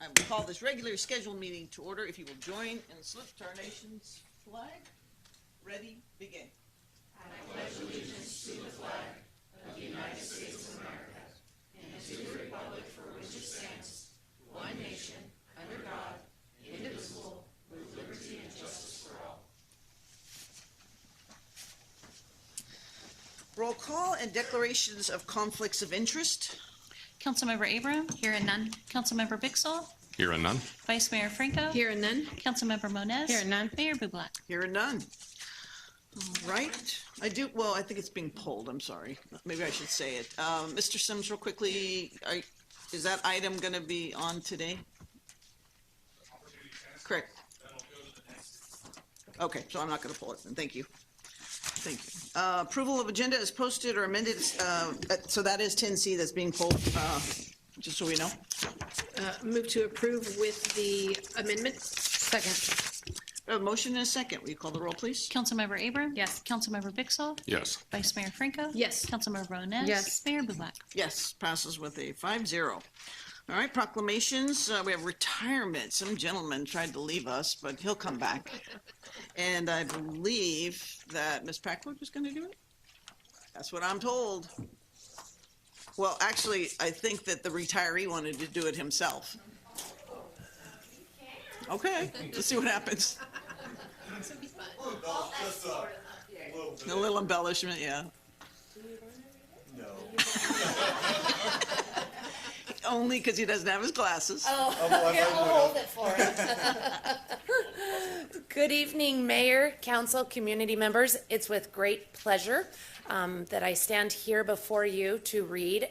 I will call this regular scheduled meeting to order. If you will join and salute to our nation's flag. Ready, begin. Roll call and declarations of conflicts of interest. Councilmember Abram. Here and none. Councilmember Bixel. Here and none. Vice Mayor Franco. Here and none. Councilmember Moniz. Here and none. Mayor Bublak. Here and none. All right. I think it's being polled. I'm sorry. Maybe I should say it. Mr. Sims, real quickly, is that item going to be on today? Correct. Okay, so I'm not going to pull it then. Thank you. Thank you. Approval of agenda is posted or amended. So that is 10C that's being pulled, just so we know. Move to approve with the amendment. Second. A motion and a second. Will you call the roll, please? Councilmember Abram. Yes. Councilmember Bixel. Yes. Vice Mayor Franco. Yes. Councilmember Moniz. Yes. Mayor Bublak. Yes, passes with a 5-0. All right, proclamations. We have retirement. Some gentleman tried to leave us, but he'll come back. And I believe that Ms. Packwood was going to do it. That's what I'm told. Well, actually, I think that the retiree wanted to do it himself. Okay, let's see what happens. A little embellishment, yeah. No. Only because he doesn't have his glasses. Oh, here, I'll hold it for him. Good evening, Mayor, Council, community members. It's with great pleasure that I stand here before you to read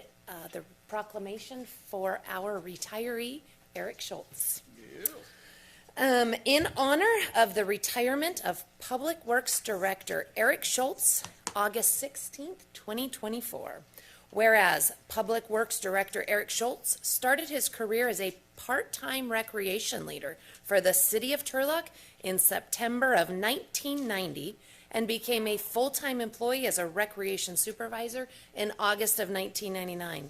the proclamation for our retiree, Eric Schultz. In honor of the retirement of Public Works Director Eric Schultz, August 16th, 2024. Whereas Public Works Director Eric Schultz started his career as a part-time recreation leader for the city of Turlock in September of 1990 and became a full-time employee as a recreation supervisor in August of 1999.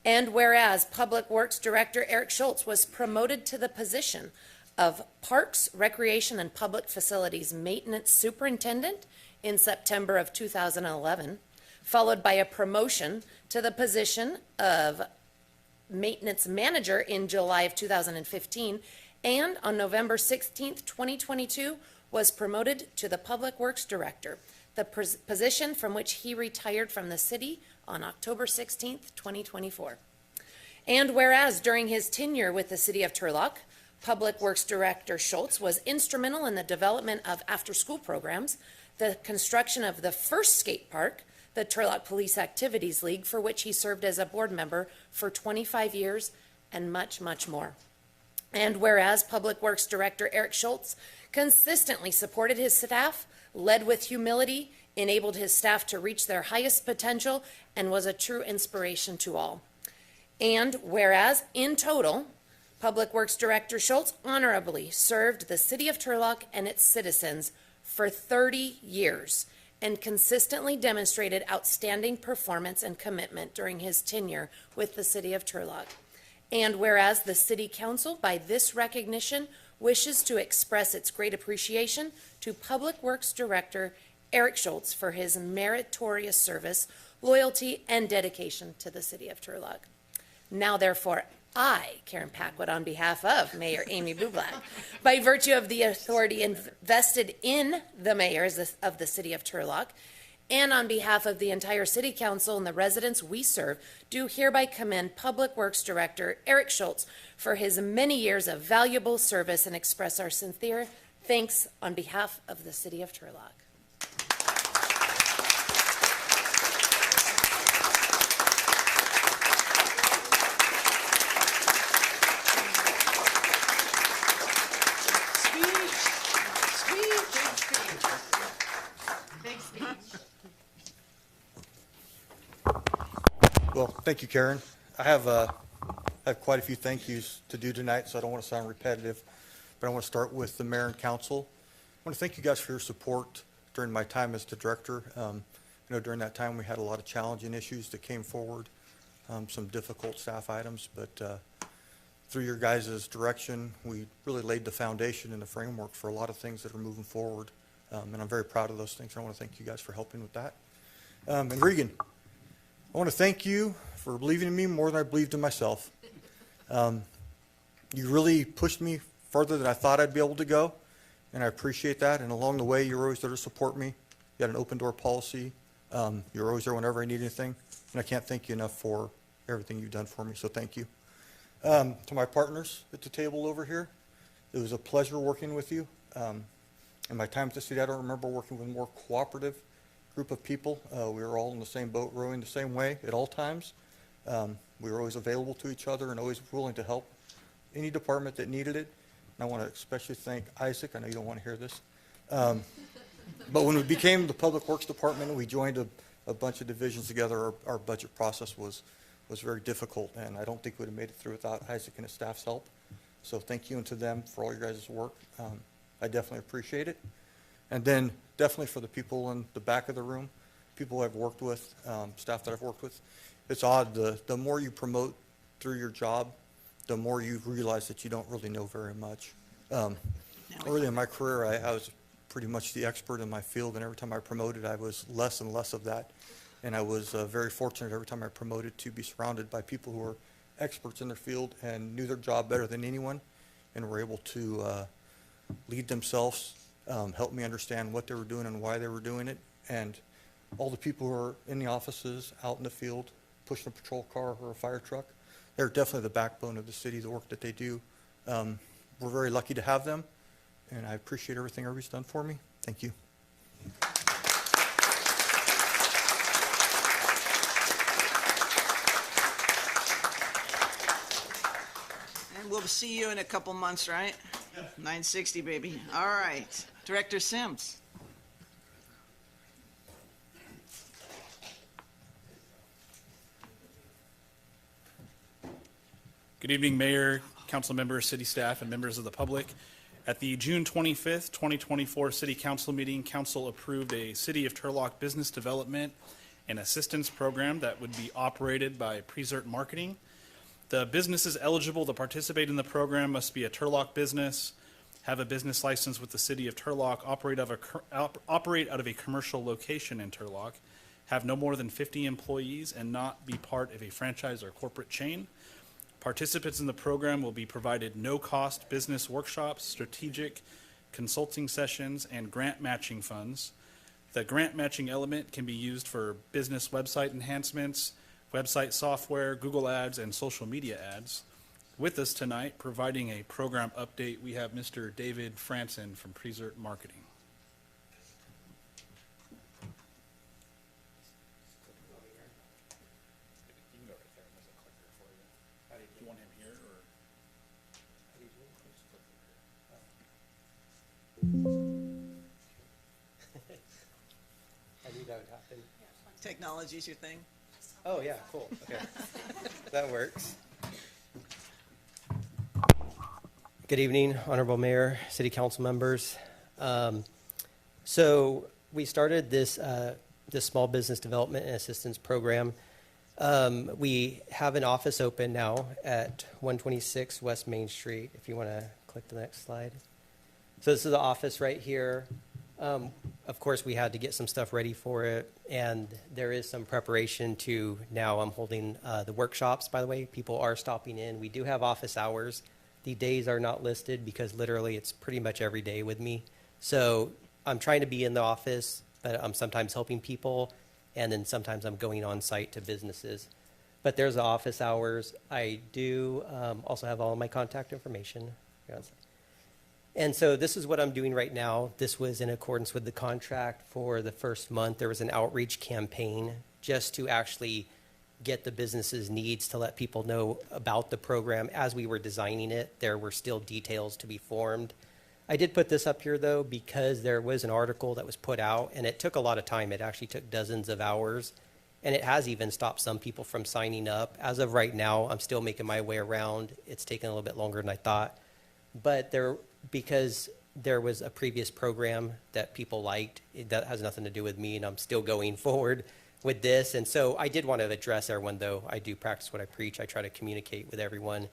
And whereas Public Works Director Eric Schultz was promoted to the position of Parks, Recreation, and Public Facilities Maintenance Superintendent in September of 2011, followed by a promotion to the position of Maintenance Manager in July of 2015, and on November 16th, 2022, was promoted to the Public Works Director, the position from which he retired from the city on October 16th, 2024. And whereas during his tenure with the city of Turlock, Public Works Director Schultz was instrumental in the development of after-school programs, the construction of the first skate park, the Turlock Police Activities League, for which he served as a board member for 25 years, and much, much more. And whereas Public Works Director Eric Schultz consistently supported his staff, led with humility, enabled his staff to reach their highest potential, and was a true inspiration to all. And whereas, in total, Public Works Director Schultz honorably served the city of Turlock and its citizens for 30 years and consistently demonstrated outstanding performance and commitment during his tenure with the city of Turlock. And whereas the City Council, by this recognition, wishes to express its great appreciation to Public Works Director Eric Schultz for his meritorious service, loyalty, and dedication to the city of Turlock. Now, therefore, I, Karen Packwood, on behalf of Mayor Amy Bublak, by virtue of the authority invested in the mayors of the city of Turlock, and on behalf of the entire City Council and the residents we serve, do hereby commend Public Works Director Eric Schultz for his many years of valuable service and express our sincere thanks on behalf of the city of Turlock. Well, thank you, Karen. I have quite a few thank yous to do tonight, so I don't want to sound repetitive, but I want to start with the mayor and council. I want to thank you guys for your support during my time as the director. I know during that time we had a lot of challenging issues that came forward, some difficult staff items, but through your guys' direction, we really laid the foundation and the framework for a lot of things that are moving forward. And I'm very proud of those things. I want to thank you guys for helping with that. And Regan, I want to thank you for believing in me more than I believed in myself. You really pushed me further than I thought I'd be able to go, and I appreciate that. And along the way, you're always there to support me. You had an open door policy. You're always there whenever I need anything, and I can't thank you enough for everything you've done for me, so thank you. To my partners at the table over here, it was a pleasure working with you. In my time at the city, I don't remember working with a more cooperative group of people. We were all in the same boat, rowing the same way at all times. We were always available to each other and always willing to help any department that needed it. And I want to especially thank Isaac. I know you don't want to hear this. But when we became the Public Works Department and we joined a bunch of divisions together, our budget process was very difficult, and I don't think we'd have made it through without Isaac and his staff's help. So thank you and to them for all your guys' work. I definitely appreciate it. And then definitely for the people in the back of the room, people I've worked with, staff that I've worked with. It's odd, the more you promote through your job, the more you realize that you don't really know very much. Early in my career, I was pretty much the expert in my field, and every time I promoted, I was less and less of that. And I was very fortunate every time I promoted to be surrounded by people who were experts in their field and knew their job better than anyone, and were able to lead themselves, help me understand what they were doing and why they were doing it. And all the people who are in the offices, out in the field, pushing a patrol car or a fire truck, they're definitely the backbone of the city, the work that they do. We're very lucky to have them, and I appreciate everything everybody's done for me. Thank you. And we'll see you in a couple months, right? 960, baby. All right. Director Sims. Good evening, Mayor, council members, city staff, and members of the public. At the June 25th, 2024 City Council meeting, council approved a City of Turlock Business Development and Assistance Program that would be operated by Presert Marketing. The businesses eligible to participate in the program must be a Turlock business, have a business license with the City of Turlock, operate out of a commercial location in Turlock, have no more than 50 employees, and not be part of a franchise or corporate chain. Participants in the program will be provided no-cost business workshops, strategic consulting sessions, and grant matching funds. The grant matching element can be used for business website enhancements, website software, Google Ads, and social media ads. With us tonight, providing a program update, we have Mr. David Franson from Presert Marketing. Do you want him here, or? I knew that would happen. Technology's your thing. Oh, yeah, cool, okay. That works. Good evening, Honorable Mayor, City Council members. So we started this Small Business Development and Assistance Program. We have an office open now at 126 West Main Street, if you want to click the next slide. So this is the office right here. Of course, we had to get some stuff ready for it, and there is some preparation to now I'm holding the workshops, by the way. People are stopping in. We do have office hours. The days are not listed because literally it's pretty much every day with me. So I'm trying to be in the office, but I'm sometimes helping people, and then sometimes I'm going on site to businesses. But there's the office hours. I do also have all of my contact information. And so this is what I'm doing right now. This was in accordance with the contract for the first month. There was an outreach campaign just to actually get the business's needs, to let people know about the program. As we were designing it, there were still details to be formed. I did put this up here, though, because there was an article that was put out, and it took a lot of time. It actually took dozens of hours, and it has even stopped some people from signing up. As of right now, I'm still making my way around. It's taken a little bit longer than I thought. But because there was a previous program that people liked, that has nothing to do with me, and I'm still going forward with this. And so I did want to address everyone, though. I do practice what I preach. I try to communicate with everyone.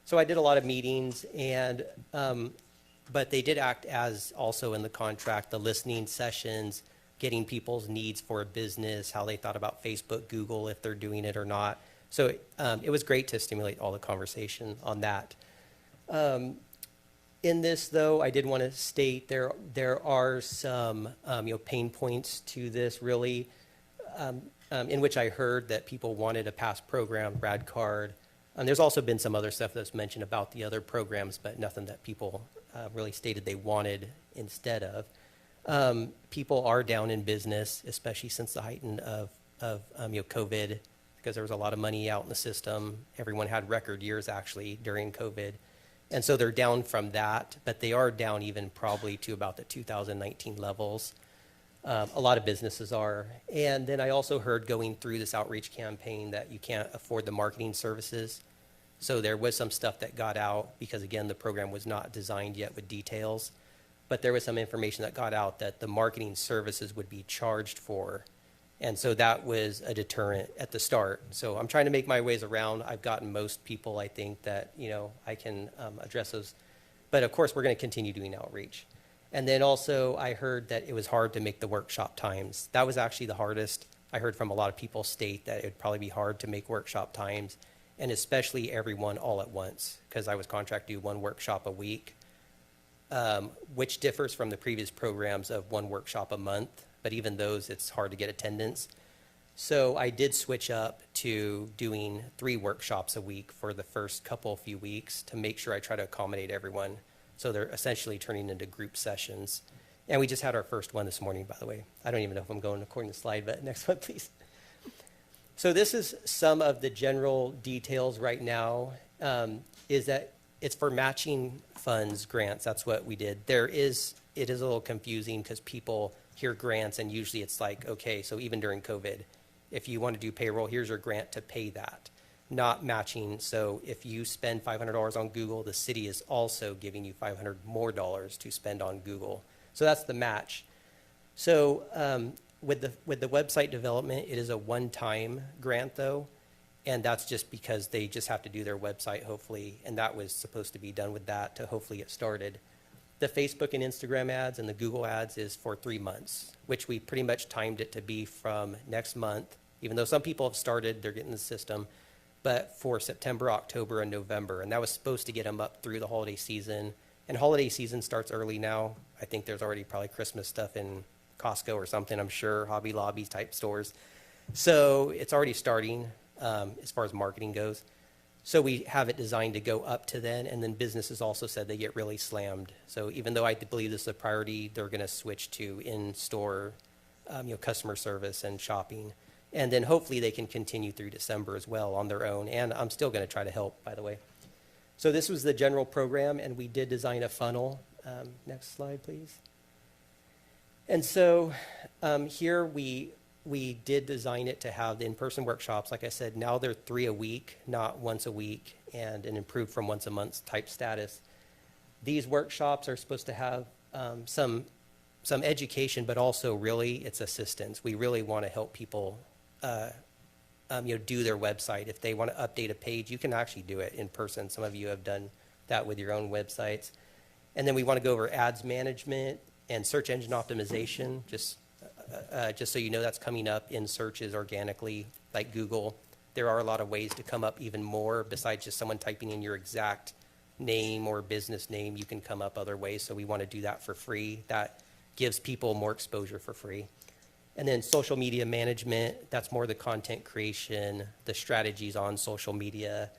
So I did a lot of meetings, and but they did act as also in the contract, the listening sessions, getting people's needs for a business, how they thought about Facebook, Google, if they're doing it or not. So it was great to stimulate all the conversation on that. In this, though, I did want to state there are some pain points to this, really, in which I heard that people wanted a past program, Brad card. And there's also been some other stuff that's mentioned about the other programs, but nothing that people really stated they wanted instead of. People are down in business, especially since the heighten of COVID, because there was a lot of money out in the system. Everyone had record years, actually, during COVID. And so they're down from that, but they are down even probably to about the 2019 levels. A lot of businesses are. And then I also heard going through this outreach campaign that you can't afford the marketing services. So there was some stuff that got out because, again, the program was not designed yet with details. But there was some information that got out that the marketing services would be charged for. And so that was a deterrent at the start. So I'm trying to make my ways around. I've gotten most people, I think, that, I can address those. But of course, we're going to continue doing outreach. And then also I heard that it was hard to make the workshop times. That was actually the hardest. I heard from a lot of people state that it would probably be hard to make workshop times, and especially everyone all at once, because I was contracted to do one workshop a week, which differs from the previous programs of one workshop a month. But even those, it's hard to get attendance. So I did switch up to doing 3 workshops a week for the first few weeks to make sure I try to accommodate everyone. So they're essentially turning into group sessions. And we just had our first one this morning, by the way. I don't even know if I'm going according to the slide, but next one, please. So this is some of the general details right now, is that it's for matching funds, grants. That's what we did. It is a little confusing because people hear grants, and usually it's like, okay, so even during COVID, if you want to do payroll, here's your grant to pay that, not matching. So if you spend $500 on Google, the city is also giving you $500 more to spend on Google. So that's the match. So with the website development, it is a one-time grant, though, and that's just because they just have to do their website, hopefully, and that was supposed to be done with that to hopefully get started. The Facebook and Instagram ads and the Google ads is for 3 months, which we pretty much timed it to be from next month, even though some people have started, they're getting the system, but for September, October, and November. And that was supposed to get them up through the holiday season. And holiday season starts early now. I think there's already probably Christmas stuff in Costco or something, I'm sure, Hobby Lobby type stores. So it's already starting as far as marketing goes. So we have it designed to go up to then, and then businesses also said they get really slammed. So even though I believe this is a priority, they're going to switch to in-store, customer service and shopping. And then hopefully they can continue through December as well on their own. And I'm still going to try to help, by the way. So this was the general program, and we did design a funnel. Next slide, please. And so here we did design it to have the in-person workshops. Like I said, now they're 3 a week, not once a week, and an improved from once a month type status. These workshops are supposed to have some education, but also really it's assistance. We really want to help people do their website. If they want to update a page, you can actually do it in person. Some of you have done that with your own websites. And then we want to go over ads management and search engine optimization, just so you know that's coming up in searches organically, like Google. There are a lot of ways to come up even more besides just someone typing in your exact name or business name. You can come up other ways, so we want to do that for free. That gives people more exposure for free. And then social media management, that's more the content creation, the strategies on social media,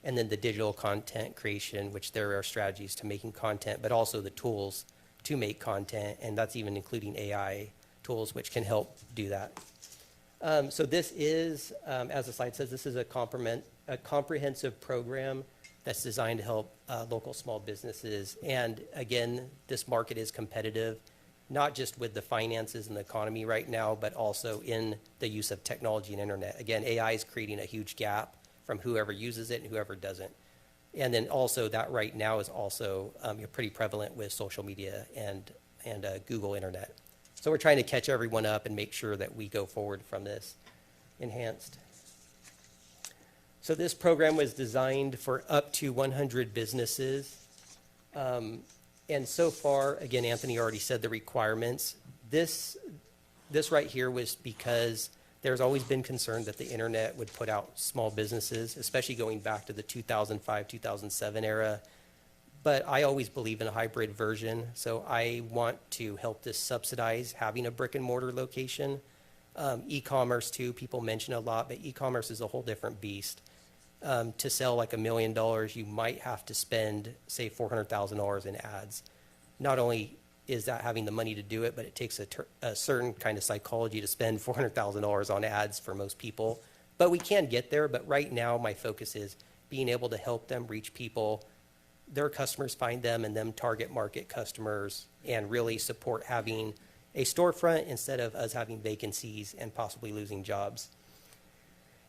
and then the digital content creation, which there are strategies to making content, but also the tools to make content, and that's even including AI tools, which can help do that. So this is, as the slide says, this is a comprehensive program that's designed to help local small businesses. And again, this market is competitive, not just with the finances and the economy right now, but also in the use of technology and internet. Again, AI is creating a huge gap from whoever uses it and whoever doesn't. And then also that right now is also pretty prevalent with social media and Google Internet. So we're trying to catch everyone up and make sure that we go forward from this enhanced. So this program was designed for up to 100 businesses. And so far, again, Anthony already said the requirements. This right here was because there's always been concern that the internet would put out small businesses, especially going back to the 2005, 2007 era. But I always believe in a hybrid version, so I want to help this subsidize having a brick and mortar location. E-commerce too, people mention a lot, but e-commerce is a whole different beast. To sell like $1 million, you might have to spend, say, $400,000 in ads. Not only is that having the money to do it, but it takes a certain kind of psychology to spend $400,000 on ads for most people. But we can get there, but right now my focus is being able to help them reach people, their customers find them, and them target market customers, and really support having a storefront instead of us having vacancies and possibly losing jobs.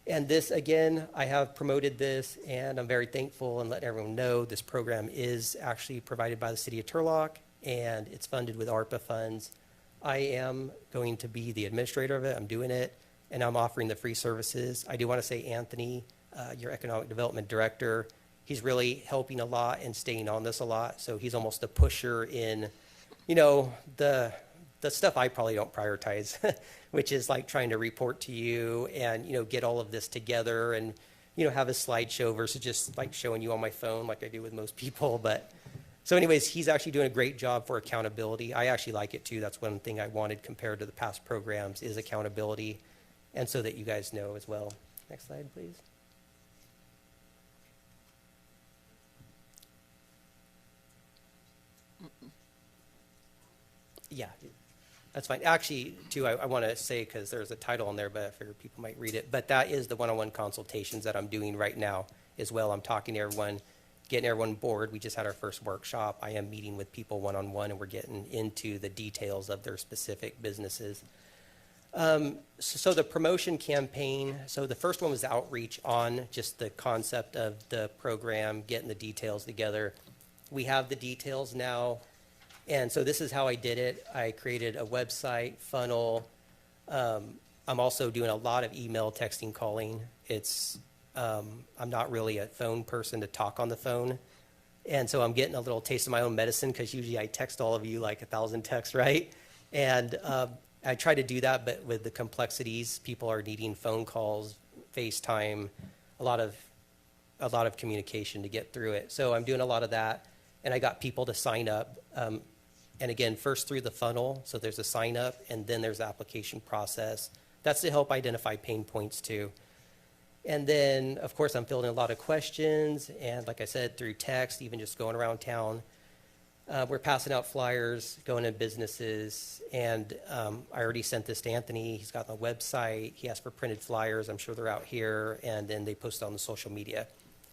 And this, again, I have promoted this, and I'm very thankful and letting everyone know this program is actually provided by the city of Turlock, and it's funded with ARPA funds. I am going to be the administrator of it. I'm doing it, and I'm offering the free services. I do want to say Anthony, your economic development director, he's really helping a lot and staying on this a lot. So he's almost a pusher in, you know, the stuff I probably don't prioritize, which is like trying to report to you and, you know, get all of this together and, you know, have a slideshow versus just like showing you on my phone like I do with most people. But so anyways, he's actually doing a great job for accountability. I actually like it too. That's one thing I wanted compared to the past programs is accountability. And so that you guys know as well. Next slide, please. Yeah, that's fine. Actually, too, I want to say, because there's a title on there, but I figured people might read it. But that is the one-on-one consultations that I'm doing right now as well. I'm talking to everyone, getting everyone board. We just had our first workshop. I am meeting with people one-on-one, and we're getting into the details of their specific businesses. So the promotion campaign, so the first one was outreach on just the concept of the program, getting the details together. We have the details now. And so this is how I did it. I created a website, funnel. I'm also doing a lot of email, texting, calling. I'm not really a phone person to talk on the phone. And so I'm getting a little taste of my own medicine because usually I text all of you like 1,000 texts, right? And I try to do that, but with the complexities, people are needing phone calls, FaceTime, a lot of communication to get through it. So I'm doing a lot of that. And I got people to sign up. And again, first through the funnel, so there's a sign up, and then there's the application process. That's to help identify pain points too. And then, of course, I'm fielding a lot of questions, and like I said, through text, even just going around town. We're passing out flyers, going to businesses, and I already sent this to Anthony. He's got the website. He asked for printed flyers. I'm sure they're out here, and then they post it on the social media.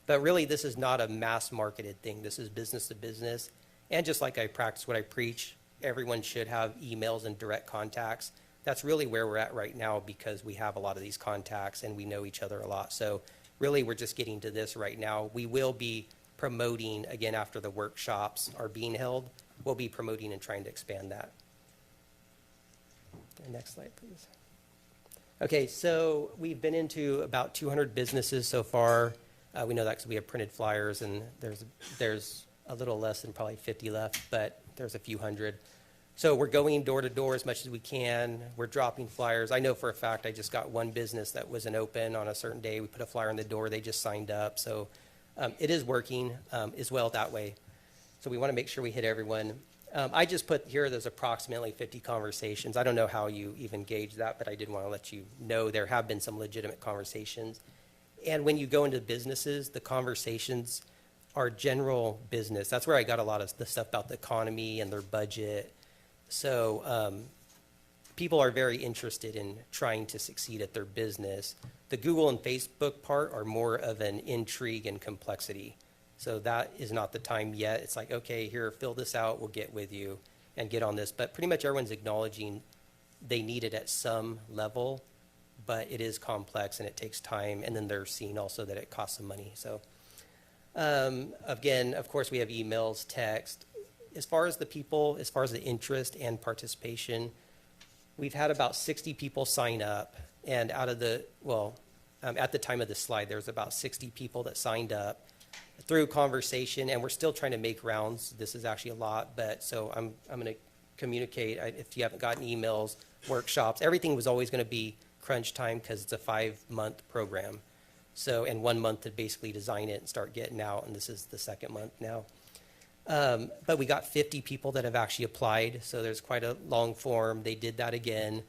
But really, this is not a mass marketed thing. This is business to business. And just like I practice what I preach, everyone should have emails and direct contacts. That's really where we're at right now because we have a lot of these contacts and we know each other a lot. So really, we're just getting to this right now. We will be promoting, again, after the workshops are being held, we'll be promoting and trying to expand that. Next slide, please. Okay, so we've been into about 200 businesses so far. We know that because we have printed flyers, and there's a little less than probably 50 left, but there's a few hundred. So we're going door to door as much as we can. We're dropping flyers. I know for a fact I just got one business that wasn't open on a certain day. We put a flyer on the door. They just signed up. So it is working as well that way. So we want to make sure we hit everyone. I just put here there's approximately 50 conversations. I don't know how you even gauge that, but I did want to let you know there have been some legitimate conversations. And when you go into businesses, the conversations are general business. That's where I got a lot of the stuff about the economy and their budget. So people are very interested in trying to succeed at their business. The Google and Facebook part are more of an intrigue and complexity. So that is not the time yet. It's like, okay, here, fill this out. We'll get with you and get on this. But pretty much everyone's acknowledging they need it at some level, but it is complex and it takes time. And then they're seeing also that it costs some money. So again, of course, we have emails, text. As far as the people, as far as the interest and participation, we've had about 60 people sign up. And out of the, well, at the time of the slide, there was about 60 people that signed up through conversation, and we're still trying to make rounds. This is actually a lot, but so I'm going to communicate. If you haven't gotten emails, workshops, everything was always going to be crunch time because it's a 5-month program. So, and 1 month to basically design it and start getting out, and this is the second month now. But we got 50 people that have actually applied, so there's quite a long form. They did that again.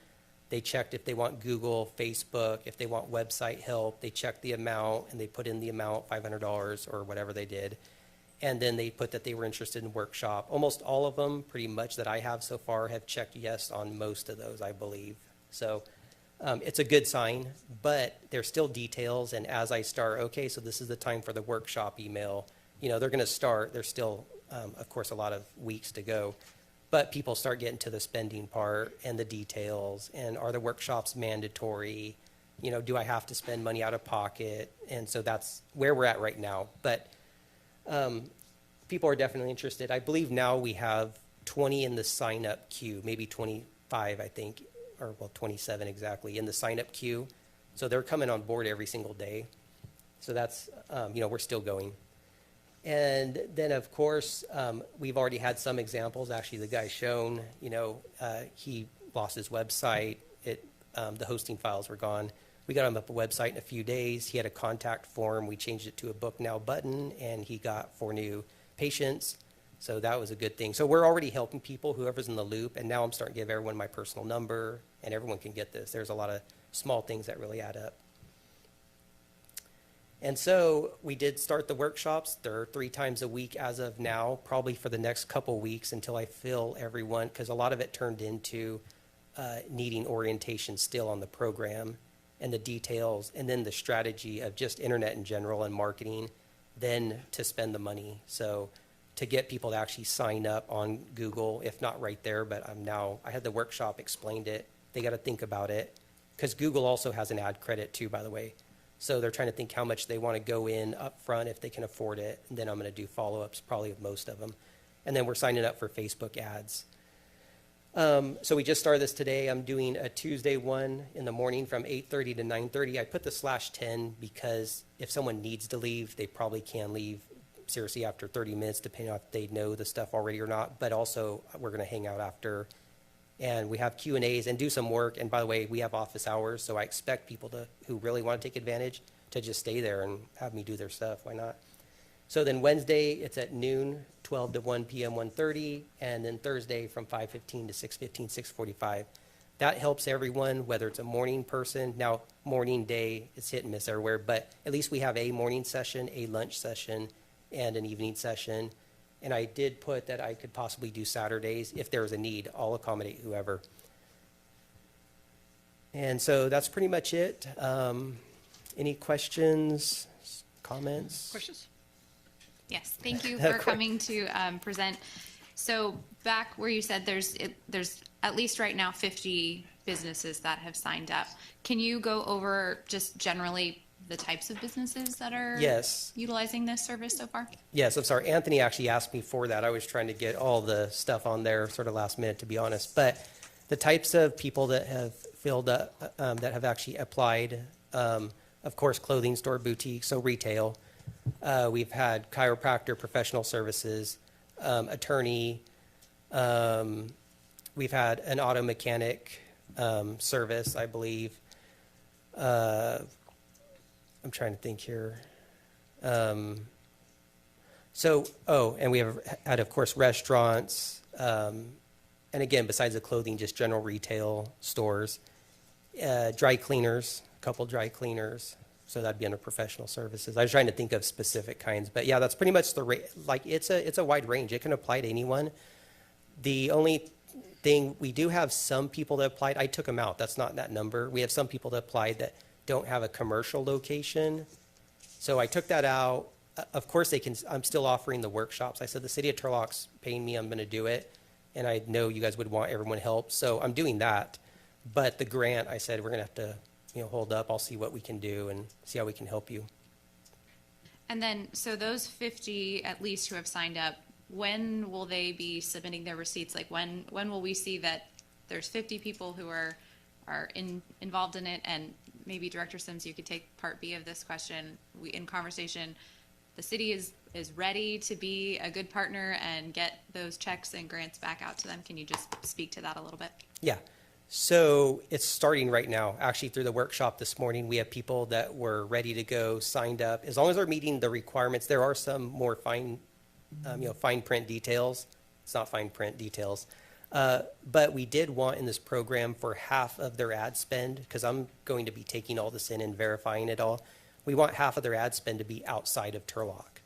They checked if they want Google, Facebook, if they want website help. They checked the amount, and they put in the amount, $500 or whatever they did. And then they put that they were interested in workshop. Almost all of them, pretty much, that I have so far have checked yes on most of those, I believe. So it's a good sign, but there's still details. And as I start, okay, so this is the time for the workshop email. You know, they're going to start. There's still, of course, a lot of weeks to go. But people start getting to the spending part and the details. And are the workshops mandatory? You know, do I have to spend money out of pocket? And so that's where we're at right now. But people are definitely interested. I believe now we have 20 in the sign-up queue, maybe 25, I think, or well, 27 exactly in the sign-up queue. So they're coming on board every single day. So that's, you know, we're still going. And then, of course, we've already had some examples. Actually, the guy shown, you know, he lost his website. The hosting files were gone. We got him up a website in a few days. He had a contact form. We changed it to a book now button, and he got 4 new patients. So that was a good thing. So we're already helping people, whoever's in the loop, and now I'm starting to give everyone my personal number, and everyone can get this. There's a lot of small things that really add up. And so we did start the workshops. They're 3 times a week as of now, probably for the next couple weeks until I fill everyone, because a lot of it turned into needing orientation still on the program and the details, and then the strategy of just internet in general and marketing, then to spend the money. So to get people to actually sign up on Google, if not right there, but I had the workshop explained it. They got to think about it, because Google also has an ad credit too, by the way. So they're trying to think how much they want to go in up front if they can afford it. And then I'm going to do follow-ups probably of most of them. And then we're signing up for Facebook ads. So we just started this today. I'm doing a Tuesday one in the morning from 8:30 to 9:30. I put the /10 because if someone needs to leave, they probably can leave seriously after 30 minutes, depending on if they know the stuff already or not. But also we're going to hang out after. And we have Q&As and do some work. And by the way, we have office hours, so I expect people who really want to take advantage to just stay there and have me do their stuff. Why not? So then Wednesday, it's at noon, 12 to 1 p.m., 1:30, and then Thursday from 5:15 to 6:15, 6:45. That helps everyone, whether it's a morning person. Now, morning, day, it's hit and miss everywhere, but at least we have a morning session, a lunch session, and an evening session. And I did put that I could possibly do Saturdays if there was a need. I'll accommodate whoever. And so that's pretty much it. Any questions, comments? Questions? Yes, thank you Of for course. coming to present. So back where you said there's at least right now 50 businesses that have signed up. Can you go over just generally the types of businesses that are Yes. utilizing this service so far? Yes, I'm sorry. Anthony actually asked me for that. I was trying to get all the stuff on there sort of last minute, to be honest. But the types of people that have filled up, that have actually applied, of course, clothing store, boutique, so retail. We've had chiropractor, professional services, attorney. We've had an auto mechanic service, I believe. I'm trying to think here. And we have had, of course, restaurants. And again, besides the clothing, just general retail stores. Dry cleaners, a couple dry cleaners. So that'd be under professional services. I was trying to think of specific kinds. But yeah, that's pretty much it's a wide range. It can apply to anyone. The only thing, we do have some people that applied. I took them out. That's not that number. We have some people that applied that don't have a commercial location. So I took that out. Of course, I'm still offering the workshops. I said the city of Turlock's paying me, I'm going to do it. And I know you guys would want everyone help. So I'm doing that. But the grant, I said, we're going to have to, hold up. I'll see what we can do and see how we can help you. And then, so those 50 at least who have signed up, when will they be submitting their receipts? Like when will we see that there's 50 people who are involved in it and maybe Director Sims, you could take part B of this question. In conversation, the city is ready to be a good partner and get those checks and grants back out to them. Can you just speak to that a little bit? Yeah. So it's starting right now. Actually, through the workshop this morning, we have people that were ready to go, signed up. As long as they're meeting the requirements, there are some more fine print details. It's not fine print details. But we did want in this program for half of their ad spend, because I'm going to be taking all this in and verifying it all. We want half of their ad spend to be outside of Turlock.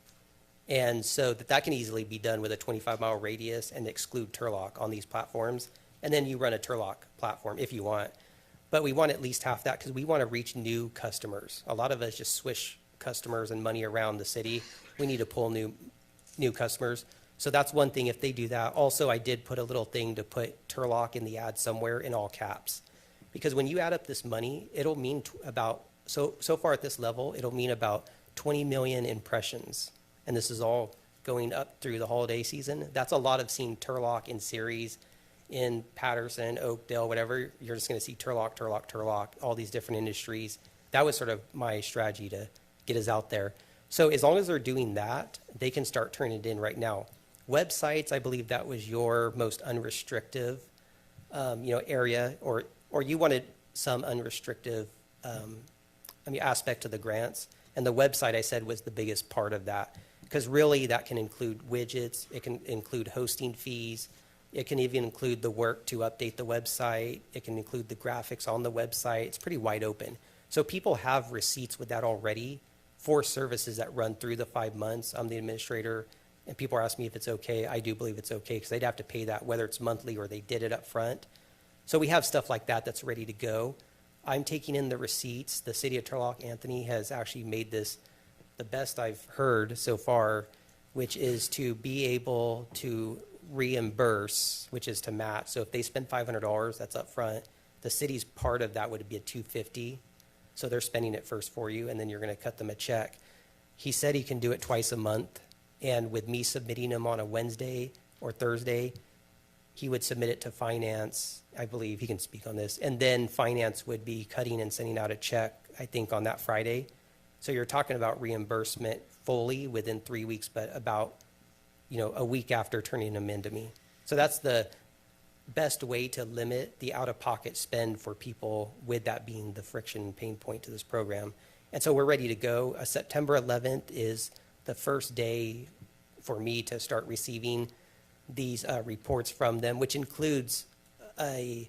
And so that can easily be done with a 25-mile radius and exclude Turlock on these platforms. And then you run a Turlock platform if you want. But we want at least half that because we want to reach new customers. A lot of us just swish customers and money around the city. We need to pull new customers. So that's one thing if they do that. Also, I did put a little thing to put Turlock in the ad somewhere in all caps. Because when you add up this money, it'll mean so far at this level, it'll mean about 20 million impressions. And this is all going up through the holiday season. That's a lot of seeing Turlock in series in Patterson, Oakdale, whatever. You're just going to see Turlock, Turlock, Turlock, all these different industries. That was sort of my strategy to get us out there. So as long as they're doing that, they can start turning it in right now. Websites, I believe that was your most unrestrictive, area, or you wanted some unrestrictive, aspect to the grants. And the website, I said, was the biggest part of that. Because really, that can include widgets. It can include hosting fees. It can even include the work to update the website. It can include the graphics on the website. It's pretty wide open. So people have receipts with that already for services that run through the 5 months. I'm the administrator, and people are asking me if it's okay. I do believe it's okay because they'd have to pay that whether it's monthly or they did it up front. So we have stuff like that that's ready to go. I'm taking in the receipts. The city of Turlock, Anthony, has actually made this the best I've heard so far, which is to be able to reimburse, which is to match. So if they spend $500, that's up front. The city's part of that would be a $250. So they're spending it first for you, and then you're going to cut them a check. He said he can do it twice a month, and with me submitting them on a Wednesday or Thursday, he would submit it to finance. I believe he can speak on this. And then finance would be cutting and sending out a check, I think, on that Friday. So you're talking about reimbursement fully within 3 weeks, but about, a week after turning them into me. So that's the best way to limit the out-of-pocket spend for people, with that being the friction pain point to this program. And so we're ready to go. September 11th is the first day for me to start receiving these reports from them, which includes a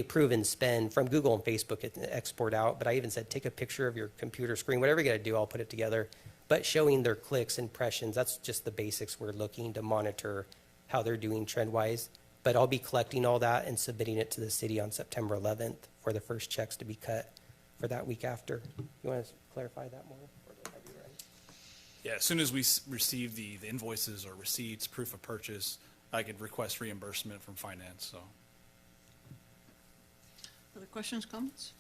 proven spend from Google and Facebook and export out. But I even said, take a picture of your computer screen, whatever you got to do, I'll put it together. But showing their clicks, impressions, that's just the basics we're looking to monitor how they're doing trend-wise. But I'll be collecting all that and submitting it to the city on September 11th for the first checks to be cut for that week after. You want to clarify that more? Or did I do right? Yeah, as soon as we receive the invoices or receipts, proof of purchase, I could request reimbursement from finance, so. Other questions, comments?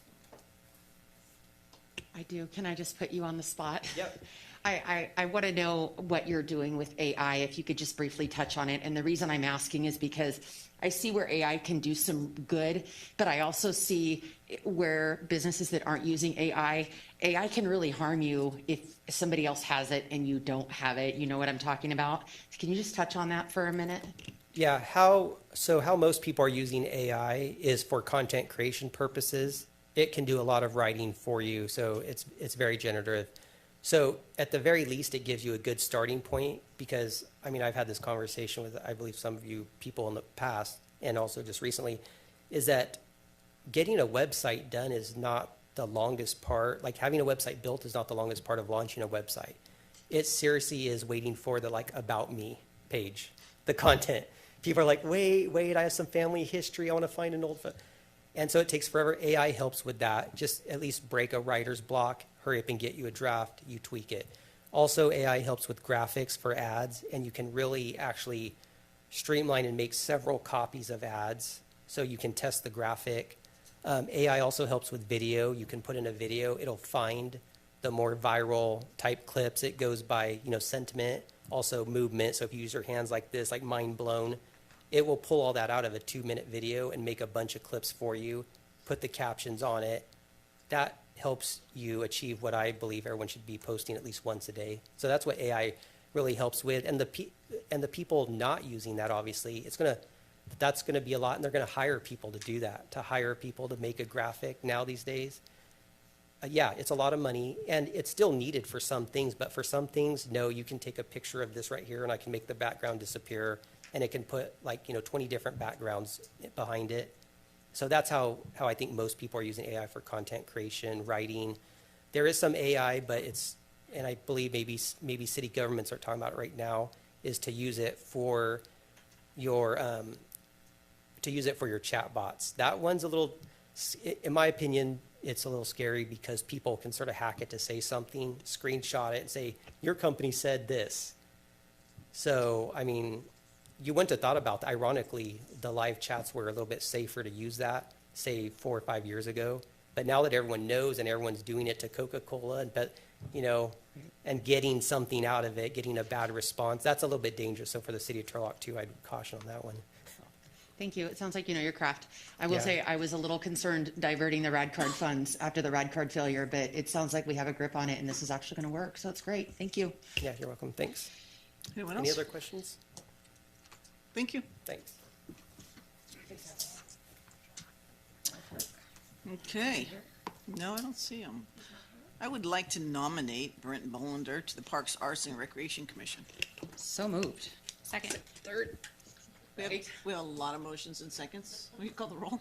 I do. Can I just put you on the spot? Yep. I want to know what you're doing with AI, if you could just briefly touch on it. And the reason I'm asking is because I see where AI can do some good, but I also see where businesses that aren't using AI can really harm you if somebody else has it and you don't have it. You know what I'm talking about? Can you just touch on that for a minute? Yeah, how most people are using AI is for content creation purposes. It can do a lot of writing for you, so it's very generative. So at the very least, it gives you a good starting point because, I've had this conversation with, I believe, some of you people in the past and also just recently, is that getting a website done is not the longest part. Like having a website built is not the longest part of launching a website. It seriously is waiting for the About Me page, the content. People are like, wait, I have some family history. I want to find an old And so it takes forever. AI helps with that. Just at least break a writer's block, hurry up and get you a draft, you tweak it. Also, AI helps with graphics for ads, and you can really actually streamline and make several copies of ads so you can test the graphic. AI also helps with video. You can put in a video. It'll find the more viral type clips. It goes by, sentiment, also movement. So if you use your hands like this, like mind blown, it will pull all that out of a 2-minute video and make a bunch of clips for you, put the captions on it, that helps you achieve what I believe everyone should be posting at least once a day. So that's what AI really helps with. And the people not using that, obviously, that's gonna be a lot, and they're gonna hire people to do that, to hire people to make a graphic now these days. Yeah, it's a lot of money, and it's still needed for some things, but for some things, no, you can take a picture of this right here, and I can make the background disappear, and it can put 20 different backgrounds behind it. So that's how I think most people are using AI for content creation, writing. There is some AI, but and I believe maybe city governments are talking about it right now, is to use it for your chat bots. That one's a little, in my opinion, it's a little scary because people can sort of hack it to say something, screenshot it and say, your company said this. So, I mean, you wouldn't have thought about that. Ironically, the live chats were a little bit safer to use that, say 4 or 5 years ago. But now that everyone knows and everyone's doing it to Coca-Cola, and getting something out of it, getting a bad response, that's a little bit dangerous. So for the city of Turlock too, I'd caution on that one. Thank you. It sounds like you know your craft. I will Yeah. say I was a little concerned diverting the rad card funds after the rad card failure, but it sounds like we have a grip on it and this is actually going to work. So it's great. Thank you. Yeah, you're welcome. Thanks. Anyone Any else? other questions? Thank you. Thanks. Okay. No, I don't see him. I would like to nominate Brent Bollender to the Parks, Arts, and Recreation Commission. So moved. Second. Third. We have a lot of motions and seconds. Will you call the roll?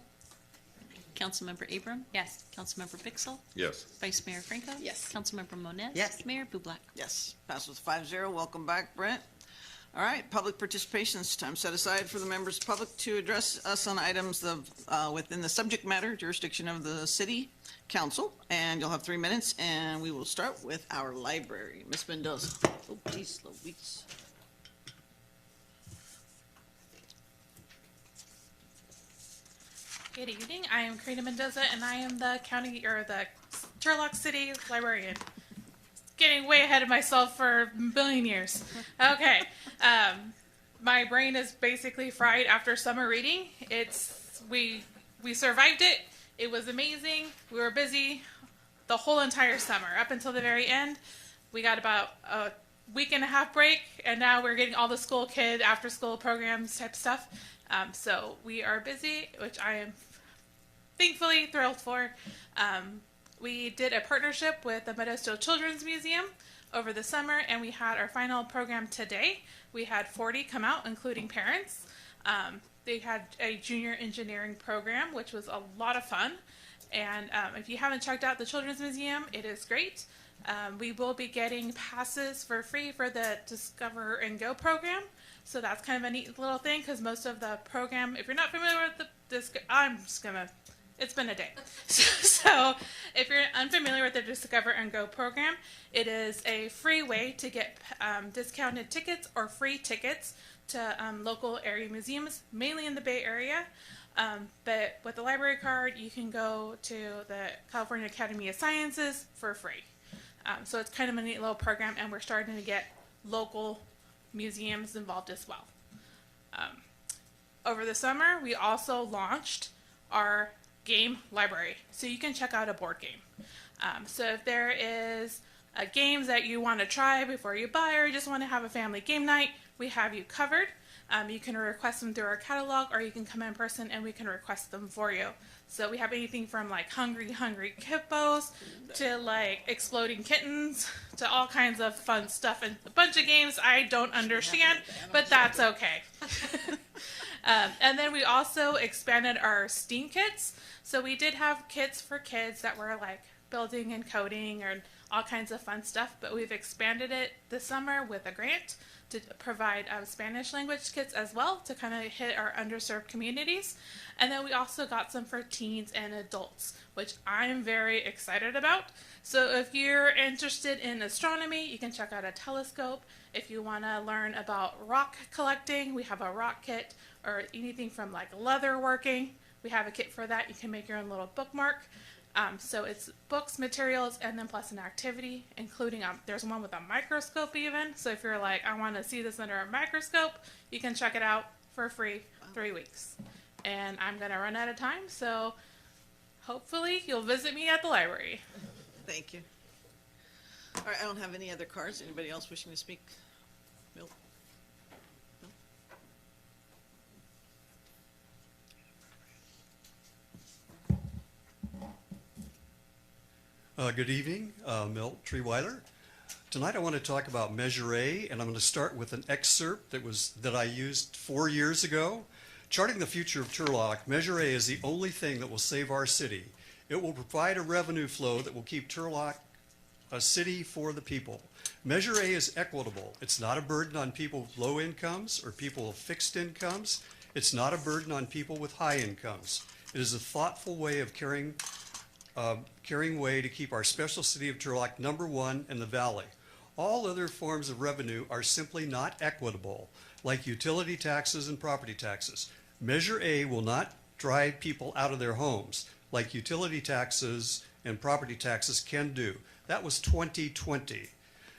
Councilmember Abram? Yes. Councilmember Pixel? Yes. Vice Mayor Franco? Yes. Councilmember Moniz? Yes. Mayor Bublak? Yes, passes 5-0. Welcome back, Brent. All right, public participation. It's time set aside for the members of the public to address us on items within the subject matter jurisdiction of the city council. And you'll have 3 minutes, and we will start with our library. Ms. Mendoza. Oh, geez, Louise. Good evening. I am Karina Mendoza, and I am the the Turlock City librarian. Getting way ahead of myself for a billion years. Okay. My brain is basically fried after summer reading. We survived it. It was amazing. We were busy the whole entire summer up until the very end. We got about a week and a half break, and now we're getting all the school kid after school programs type stuff. So we are busy, which I am thankfully thrilled for. We did a partnership with the Meadowstill Children's Museum over the summer, and we had our final program today. We had 40 come out, including parents. They had a junior engineering program, which was a lot of fun. And if you haven't checked out the Children's Museum, it is great. We will be getting passes for free for the Discover and Go program. So that's kind of a neat little thing, because most of the program, if you're not familiar with it's been a day. So if you're unfamiliar with the Discover and Go program, it is a free way to get discounted tickets or free tickets to local area museums, mainly in the Bay Area. But with the library card, you can go to the California Academy of Sciences for free. So it's kind of a neat little program, and we're starting to get local museums involved as well. Over the summer, we also launched our game library, so you can check out a board game. So if there is games that you want to try before you buy, or you just want to have a family game night, we have you covered. You can request them through our catalog, or you can come in person and we can request them for you. So we have anything from like Hungry Hippos to like Exploding Kittens to all kinds of fun stuff, and a bunch of games I don't understand, but that's okay. And then we also expanded our STEAM kits. So we did have kits for kids that were like building and coding and all kinds of fun stuff, but we've expanded it this summer with a grant to provide Spanish language kits as well to kind of hit our underserved communities. And then we also got some for teens and adults, which I'm very excited about. So if you're interested in astronomy, you can check out a telescope. If you want to learn about rock collecting, we have a rock kit, or anything from like leather working, we have a kit for that. You can make your own little bookmark. So it's books, materials, and then plus an activity, including there's one with a microscope even. So if you're like, I want to see this under a microscope, you can check it out for free 3 weeks. And I'm going to run out of time, so hopefully you'll visit me at the library. Thank you. All right, I don't have any other cards. Anybody else wishing to speak? Milt? Good evening, Milt Treeweiler. Tonight I want to talk about Measure A, and I'm going to start with an excerpt that I used 4 years ago. Charting the future of Turlock, Measure A is the only thing that will save our city. It will provide a revenue flow that will keep Turlock a city for the people. Measure A is equitable. It's not a burden on people with low incomes or people with fixed incomes. It's not a burden on people with high incomes. It is a thoughtful way of carrying way to keep our special city of Turlock #1 in the valley. All other forms of revenue are simply not equitable, like utility taxes and property taxes. Measure A will not drive people out of their homes, like utility taxes and property taxes can do. That was 2020.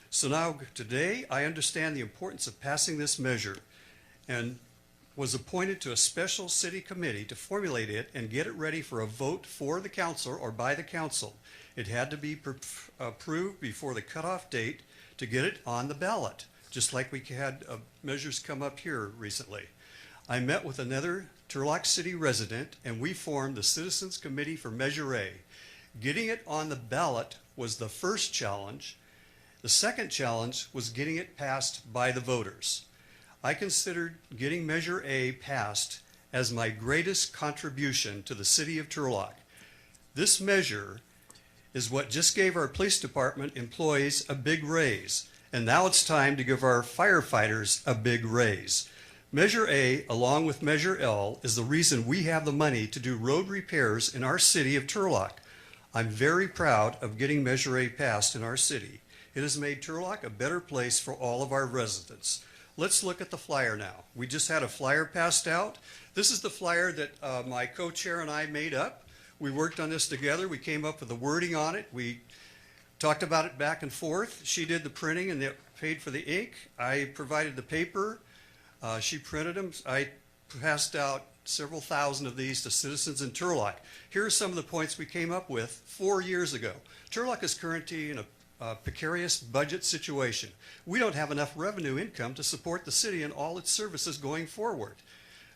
So now, today, I understand the importance of passing this measure and was appointed to a special city committee to formulate it and get it ready for a vote for the council or by the council. It had to be approved before the cutoff date to get it on the ballot, just like we had measures come up here recently. I met with another Turlock City resident and we formed the Citizens Committee for Measure A. Getting it on the ballot was the first challenge. The second challenge was getting it passed by the voters. I considered getting Measure A passed as my greatest contribution to the city of Turlock. This measure is what just gave our police department employees a big raise, and now it's time to give our firefighters a big raise. Measure A, along with Measure L, is the reason we have the money to do road repairs in our city of Turlock. I'm very proud of getting Measure A passed in our city. It has made Turlock a better place for all of our residents. Let's look at the flyer now. We just had a flyer passed out. This is the flyer that my co-chair and I made up. We worked on this together. We came up with the wording on it. We talked about it back and forth. She did the printing and paid for the ink. I provided the paper. She printed them. I passed out several thousand of these to citizens in Turlock. Here are some of the points we came up with 4 years ago. Turlock is currently in a precarious budget situation. We don't have enough revenue income to support the city and all its services going forward.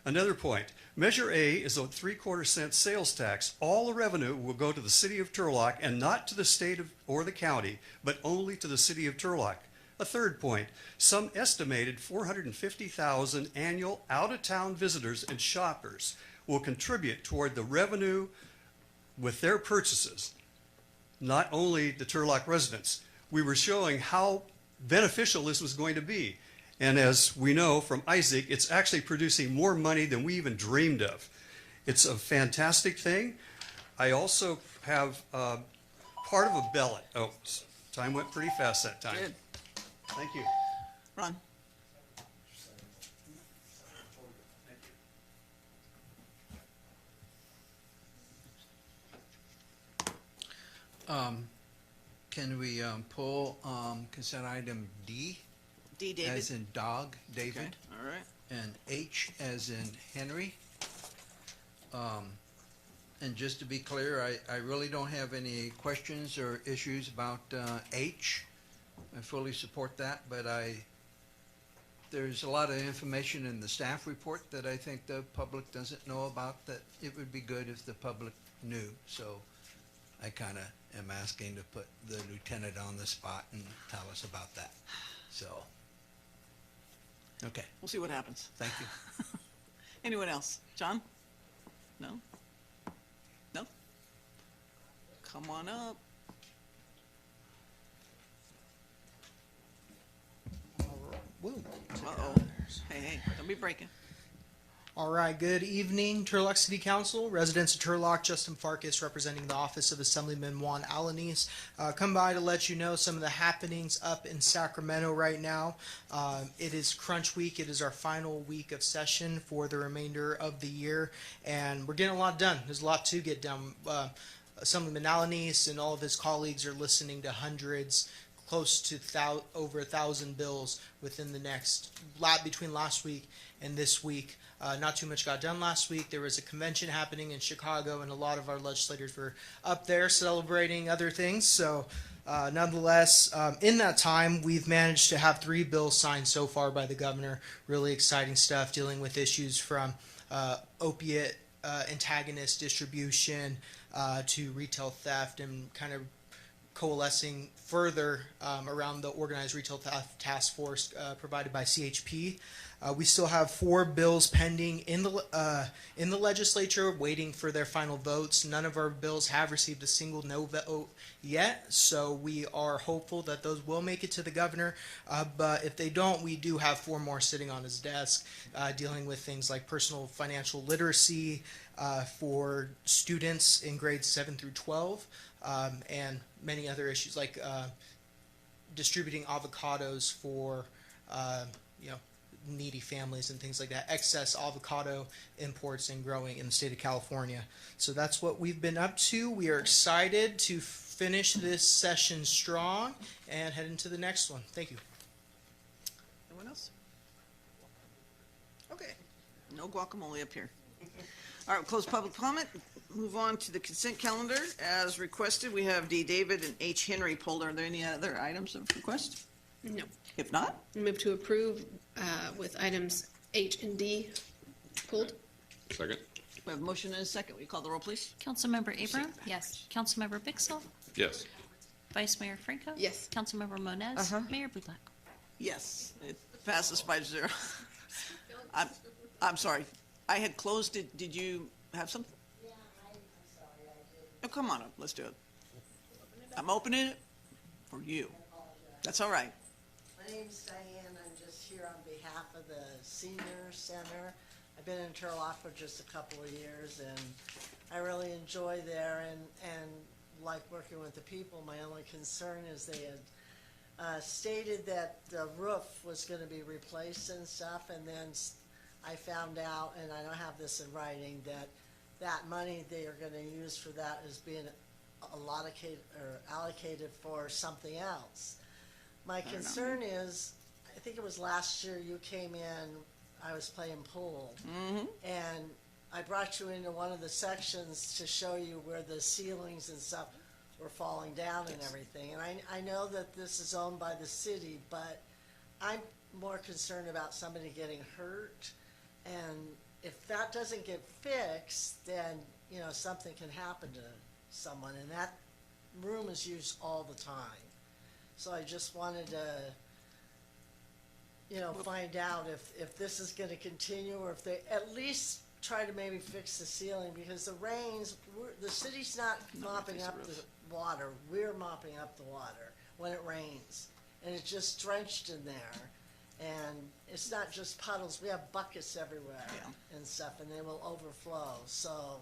Another point, Measure A is a 3/4 cent sales tax. All the revenue will go to the city of Turlock and not to the state or the county, but only to the city of Turlock. A third point, some estimated 450,000 annual out-of-town visitors and shoppers will contribute toward the revenue with their purchases, not only the Turlock residents. We were showing how beneficial this was going to be. And as we know from Isaac, it's actually producing more money than we even dreamed of. It's a fantastic thing. I also have part of a ballot. Oh, time went pretty fast that time. Good. Thank you. Ron? Can we pull consent item D? D, David? As in dog, David. Okay, all right. And H as in Henry. And just to be clear, I really don't have any questions or issues about H. I fully support that, but there's a lot of information in the staff report that I think the public doesn't know about that it would be good if the public knew. So I kind of am asking to put the lieutenant on the spot and tell us about that. So, okay, We'll see what happens. thank you. Anyone else? John? No? No? Come on up. Uh-oh. Hey, don't be breaking. All right, good evening, Turlock City Council, residents of Turlock, Justin Farkas representing the office of Assemblyman Juan Alanis. Come by to let you know some of the happenings up in Sacramento right now. It is crunch week. It is our final week of session for the remainder of the year, and we're getting a lot done. There's a lot to get done. Assemblyman Alanis and all of his colleagues are listening to hundreds, close to over 1,000 bills within the between last week and this week. Not too much got done last week. There was a convention happening in Chicago, and a lot of our legislators were up there celebrating other things. So, nonetheless, in that time, we've managed to have 3 bills signed so far by the governor. Really exciting stuff, dealing with issues from opiate antagonist distribution to retail theft, and kind of coalescing further around the organized retail theft task force provided by CHP. We still have 4 bills pending in the legislature, waiting for their final votes. None of our bills have received a single no vote yet, so we are hopeful that those will make it to the governor. But if they don't, we do have 4 more sitting on his desk, dealing with things like personal financial literacy for students in grades 7 through 12, and many other issues like distributing avocados for needy families and things like that. Excess avocado imports and growing in the state of California. So that's what we've been up to. We are excited to finish this session strong and head into the next one. Thank you. Anyone else? Okay. No guacamole up here. All right, we'll close public comment. Move on to the consent calendar. As requested, we have D. David and H. Henry pulled. Are there any other items of request? No. If not, Move to approve with items H and D pulled. Second? we have a motion and a second. Will you call the roll, please? Councilmember Abram? Yes. Councilmember Bixel? Yes. Vice Mayor Franco? Yes. Councilmember Moniz? Mayor Bublak? Yes, it passes 5-0. I'm sorry. I had closed it. Did you have something? Yeah, I'm sorry, I did. Oh, come on up. Let's do it. I'm opening it for you. That's all right. My name's Diane, I'm just here on behalf of the Senior Center. I've been in Turlock for just a couple of years, and I really enjoy there and like working with the people. My only concern is they had stated that the roof was gonna be replaced and stuff, and then I found out, and I don't have this in writing, that that money they are gonna use for that is being allocated for something else. My concern is, I think it was last year you came in, I was playing pool, and I brought you into one of the sections to show you where the ceilings and stuff were falling down and everything. And I know that this is owned by the city, but I'm more concerned about somebody getting hurt. And if that doesn't get fixed, then, you know, something can happen to someone. And that room is used all the time. So I just wanted to, you know, find out if this is gonna continue, or if they at least try to maybe fix the ceiling, because the rains, the city's not mopping up the water, we're mopping up the water when it rains. And it's just drenched in there, and it's not just puddles, we have buckets everywhere and stuff, and they will overflow, so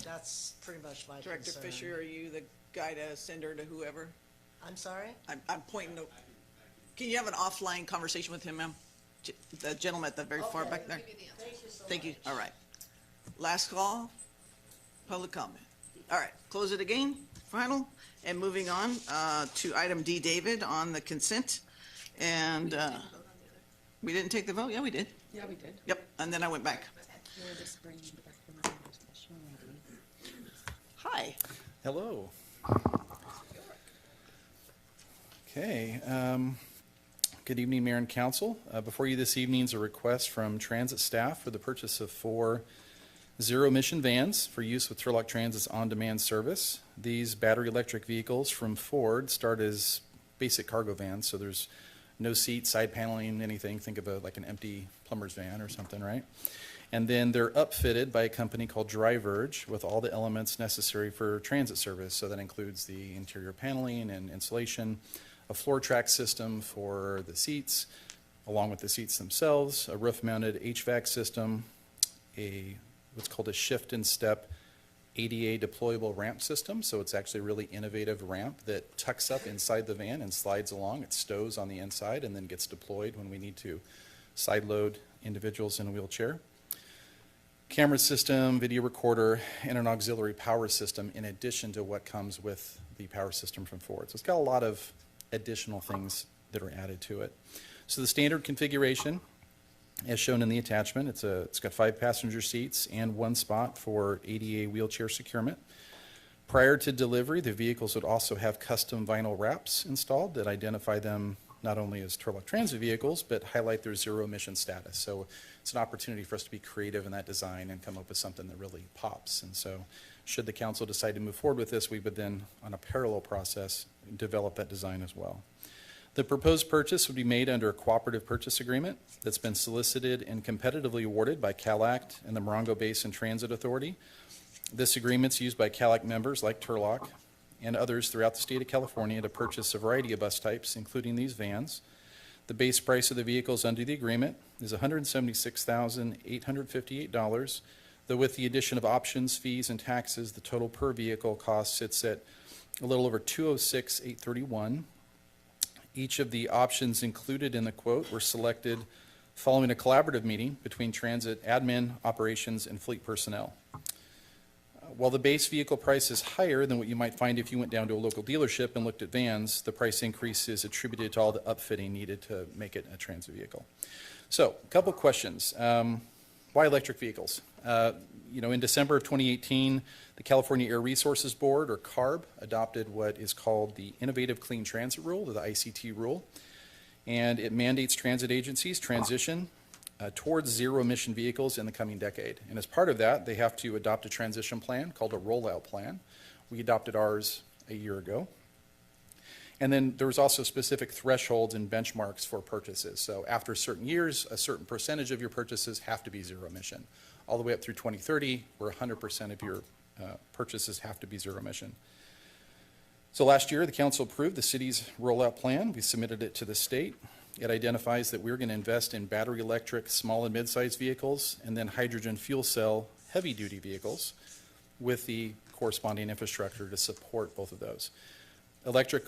that's pretty much my concern. Director Fisher, are you the guy to send her to whoever? I'm sorry? I'm pointing to, can you have an offline conversation with him, ma'am? The gentleman at the very far back there? Thank you so much. Thank you. All right. Last call, public comment. All right, close it again, final, and moving on to item D, David, on the consent. And we didn't take the vote? Yeah, we did. Yeah, we did. Yep, and then I went back. Hi. Hello. Okay. Good evening, Mayor and Council. Before you this evening is a request from transit staff for the purchase of 4 zero-emission vans for use with Turlock Transit's on-demand service. These battery electric vehicles from Ford start as basic cargo vans, so there's no seat, side paneling, anything. Think of like an empty plumber's van or something, right? And then they're upfitted by a company called DriveErge with all the elements necessary for transit service. So that includes the interior paneling and insulation, a floor track system for the seats, along with the seats themselves, a roof-mounted HVAC system, what's called a shift and step ADA deployable ramp system. So it's actually a really innovative ramp that tucks up inside the van and slides along. It stows on the inside and then gets deployed when we need to side load individuals in a wheelchair. Camera system, video recorder, and an auxiliary power system in addition to what comes with the power system from Ford. So it's got a lot of additional things that are added to it. So the standard configuration, as shown in the attachment, it's got 5 passenger seats and 1 spot for ADA wheelchair securement. Prior to delivery, the vehicles would also have custom vinyl wraps installed that identify them not only as Turlock Transit vehicles, but highlight their zero emission status. So it's an opportunity for us to be creative in that design and come up with something that really pops. And so should the council decide to move forward with this, we would then, on a parallel process, develop that design as well. The proposed purchase would be made under a cooperative purchase agreement that's been solicited and competitively awarded by CalAct and the Morongo Basin Transit Authority. This agreement's used by CalAct members like Turlock and others throughout the state of California to purchase a variety of bus types, including these vans. The base price of the vehicles under the agreement is $176,858, though with the addition of options, fees, and taxes, the total per vehicle cost sits at a little over $206,831. Each of the options included in the quote were selected following a collaborative meeting between transit admin, operations, and fleet personnel. While the base vehicle price is higher than what you might find if you went down to a local dealership and looked at vans, the price increase is attributed to all the upfitting needed to make it a transit vehicle. So, a couple questions. Why electric vehicles? In December of 2018, the California Air Resources Board, or CARB, adopted what is called the Innovative Clean Transit Rule, or the ICT rule, and it mandates transit agencies transition towards zero-emission vehicles in the coming decade. And as part of that, they have to adopt a transition plan called a rollout plan. We adopted ours a year ago. And then there was also specific thresholds and benchmarks for purchases. So after certain years, a certain percentage of your purchases have to be zero emission. All the way up through 2030, where 100% of your purchases have to be zero emission. So last year, the council approved the city's rollout plan. We submitted it to the state. It identifies that we're going to invest in battery electric small and mid-sized vehicles and then hydrogen fuel cell heavy-duty vehicles with the corresponding infrastructure to support both of those. Electric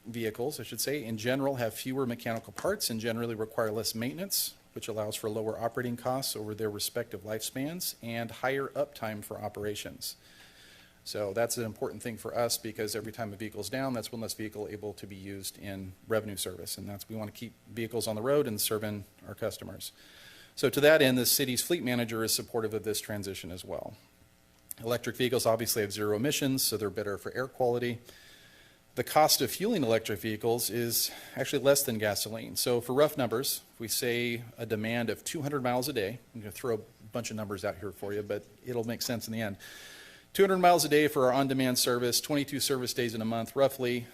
vehicles, I should say, in general have fewer mechanical parts and generally require less maintenance, which allows for lower operating costs over their respective lifespans and higher uptime for operations. So that's an important thing for us because every time a vehicle is down, that's when this vehicle is able to be used in revenue service. And we want to keep vehicles on the road and serving our customers. So to that end, the city's fleet manager is supportive of this transition as well. Electric vehicles obviously have zero emissions, so they're better for air quality. The cost of fueling electric vehicles is actually less than gasoline. So for rough numbers, if we say a demand of 200 miles a day, I'm going to throw a bunch of numbers out here for you, but it'll make sense in the end. 200 miles a day for our on-demand service, 22 service days in a month, roughly.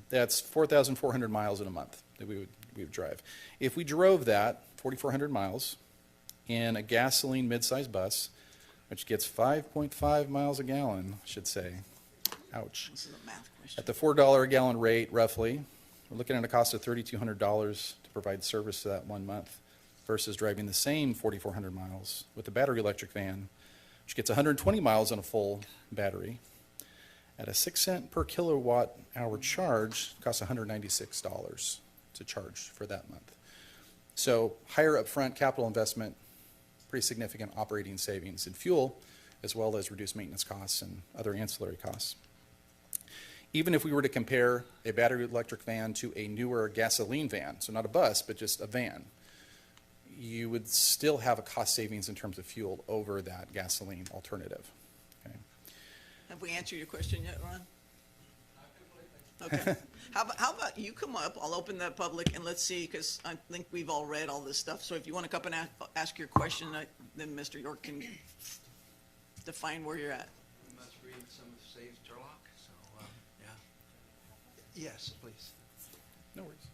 That's 4,400 miles in a month that we would drive. If we drove that 4,400 miles in a gasoline mid-size bus, which gets 5.5 miles a gallon, I should say. Ouch. This is a math question. At the $4 a gallon rate, roughly, we're looking at a cost of $3,200 to provide service to that 1 month versus driving the same 4,400 miles with a battery electric van, which gets 120 miles on a full battery. At a 6 cent per kilowatt hour charge, it costs $196 to charge for that month. So higher upfront capital investment, pretty significant operating savings in fuel, as well as reduced maintenance costs and other ancillary costs. Even if we were to compare a battery electric van to a newer gasoline van, so not a bus, but just a van, you would still have a cost savings in terms of fuel over that gasoline alternative. Okay. Have we answered your question yet, Ron? Okay. How about you come up, I'll open that public, and let's see, because I think we've all read all this stuff, so if you want to come and ask your question, then Mr. York can define where you're at. We must read some of Save Turlock, so, yeah. Yes, please. No worries.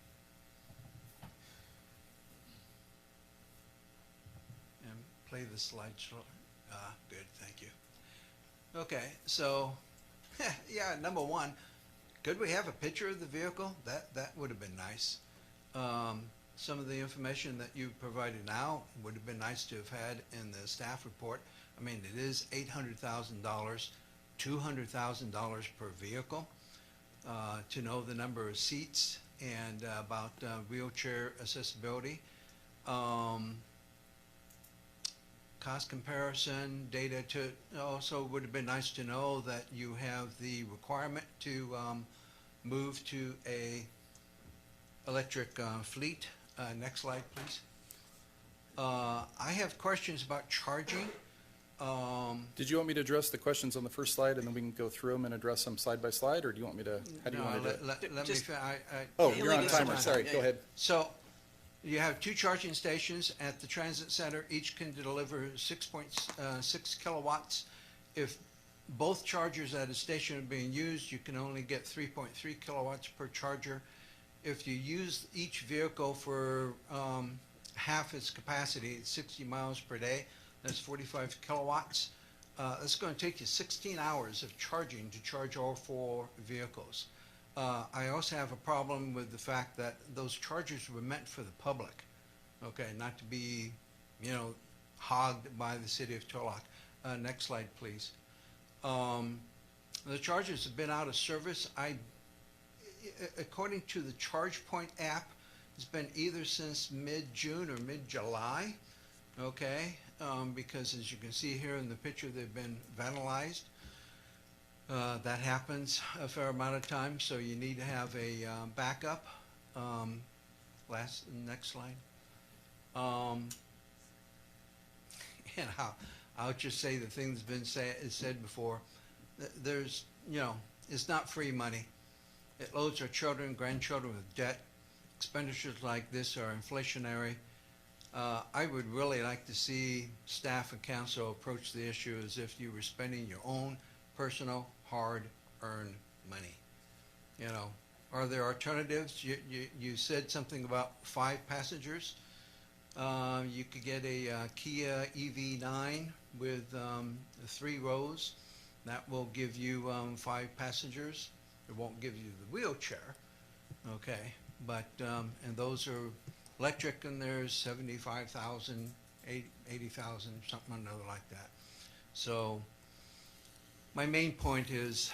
And play the slideshow. Good, thank you. Okay, so, yeah, number one, could we have a picture of the vehicle? That would have been nice. Some of the information that you provided now would have been nice to have had in the staff report. I mean, it is $800,000, $200,000 per vehicle. To know the number of seats and about wheelchair accessibility. Cost comparison data also would have been nice to know that you have the requirement to move to a electric fleet. Next slide, please. I have questions about charging. Did you want me to address the questions on the first slide and then we can go through them and address them slide by slide, or do you want me to, how do you No, want to do it? let me, Just- Oh, Yeah, you're leave on it timer, aside. sorry, Yeah, go yeah. ahead. So you have two charging stations at the transit center. Each can deliver 6.6 kilowatts. If both chargers at a station are being used, you can only get 3.3 kilowatts per charger. If you use each vehicle for half its capacity, it's 60 miles per day, that's 45 kilowatts. It's going to take you 16 hours of charging to charge all four vehicles. I also have a problem with the fact that those chargers were meant for the public, okay, not to be, hogged by the city of Turlock. Next slide, please. The chargers have been out of service. According to the ChargePoint app, it's been either since mid-June or mid-July, okay, because as you can see here in the picture, they've been vandalized. That happens a fair amount of time, so you need to have a backup. Next slide. And I'll just say the thing that's been said before. There's, it's not free money. It loads our children, grandchildren with debt. Expenditures like this are inflationary. I would really like to see staff and council approach the issue as if you were spending your own personal hard-earned money. Are there alternatives? You said something about 5 passengers. You could get a Kia EV9 with 3 rows. That will give you 5 passengers. It won't give you the wheelchair, okay? But and those are electric, and there's 75,000, 80,000, something another like that. So my main point is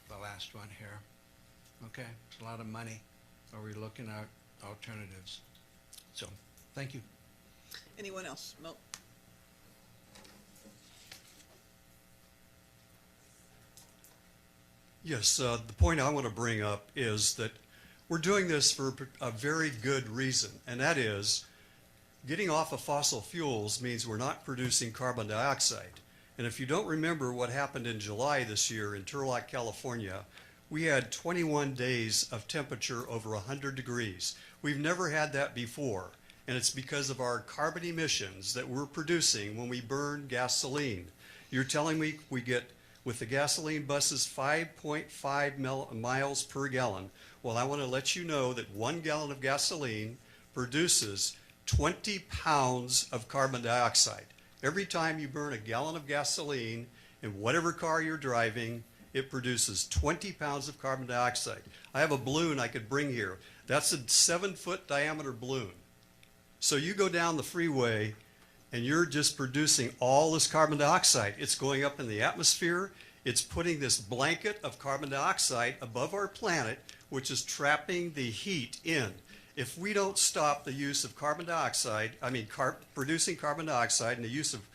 the last one here. Okay, it's a lot of money. Are we looking at alternatives? So, thank you. Anyone else? Milt? Yes, the point I want to bring up is that we're doing this for a very good reason, and that is getting off of fossil fuels means we're not producing carbon dioxide. And if you don't remember what happened in July this year in Turlock, California, we had 21 days of temperature over 100 degrees. We've never had that before, and it's because of our carbon emissions that we're producing when we burn gasoline. You're telling me we get, with the gasoline buses, 5.5 miles per gallon. Well, I want to let you know that 1 gallon of gasoline produces 20 pounds of carbon dioxide. Every time you burn a gallon of gasoline in whatever car you're driving, it produces 20 pounds of carbon dioxide. I have a balloon I could bring here. That's a 7-foot diameter balloon. So you go down the freeway and you're just producing all this carbon dioxide. It's going up in the atmosphere. It's putting this blanket of carbon dioxide above our planet, which is trapping the heat in. If we don't stop the use of carbon dioxide, producing carbon dioxide and the use of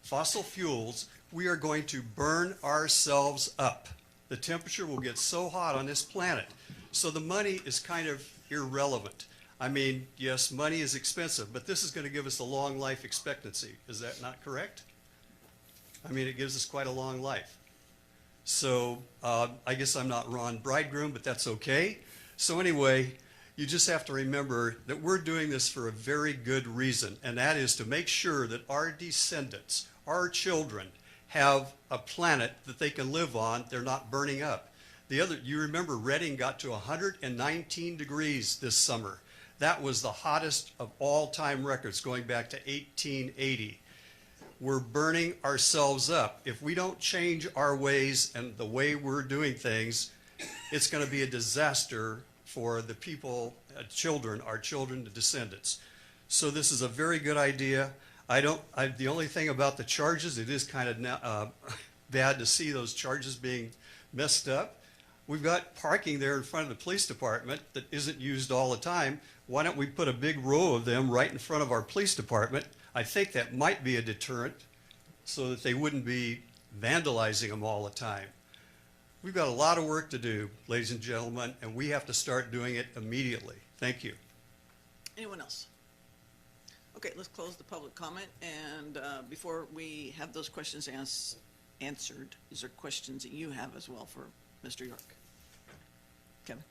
fossil fuels, we are going to burn ourselves up. The temperature will get so hot on this planet. So the money is kind of irrelevant. Yes, money is expensive, but this is going to give us a long life expectancy. Is that not correct? It gives us quite a long life. So I guess I'm not Ron Bridegroom, but that's okay. So anyway, you just have to remember that we're doing this for a very good reason, and that is to make sure that our descendants, our children, have a planet that they can live on. They're not burning up. You remember Reading got to 119 degrees this summer. That was the hottest of all-time records going back to 1880. We're burning ourselves up. If we don't change our ways and the way we're doing things, it's going to be a disaster for the people, our children, the descendants. So this is a very good idea. The only thing about the charges, it is kind of bad to see those charges being messed up. We've got parking there in front of the police department that isn't used all the time. Why don't we put a big row of them right in front of our police department? I think that might be a deterrent so that they wouldn't be vandalizing them all the time. We've got a lot of work to do, ladies and gentlemen, and we have to start doing it immediately. Thank you. Anyone else? Okay, let's close the public comment, and before we have those questions answered, is there questions that you have as well for Mr. York? Kevin?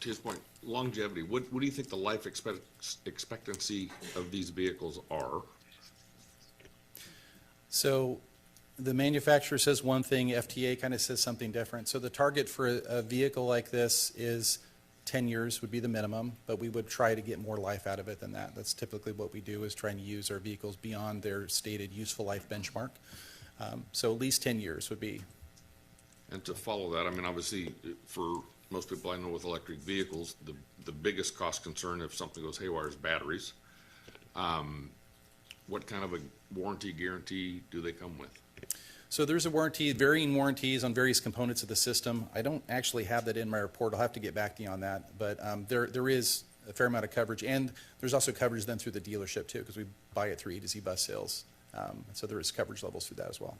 To his point, longevity, what do you think the life expectancy of these vehicles are? So the manufacturer says one thing, FTA kind of says something different. So the target for a vehicle like this is 10 years would be the minimum, but we would try to get more life out of it than that. That's typically what we do, is trying to use our vehicles beyond their stated useful life benchmark. So at least 10 years would be. And to follow that, I mean, obviously, for most people I know with electric vehicles, the biggest cost concern if something goes haywire is batteries. What kind of a warranty guarantee do they come with? So there's a warranty, varying warranties on various components of the system. I don't actually have that in my report. I'll have to get back to you on that. But there is a fair amount of coverage, and there's also coverage then through the dealership too, because we buy it through E2Z bus sales. So there is coverage levels through that as well.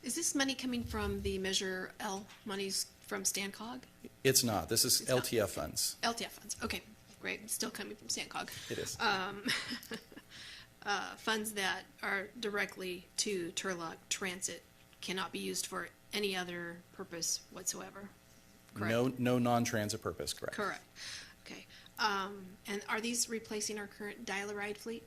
Is this money coming from the Measure L monies from StanCog? It's not. This is LTF funds. LTF funds, okay, great, still coming from StanCog. It is. Funds that are directly to Turlock Transit cannot be used for any other purpose whatsoever, correct? No non-transit purpose, correct. Correct, okay. And are these replacing our current dial-a-ride fleet?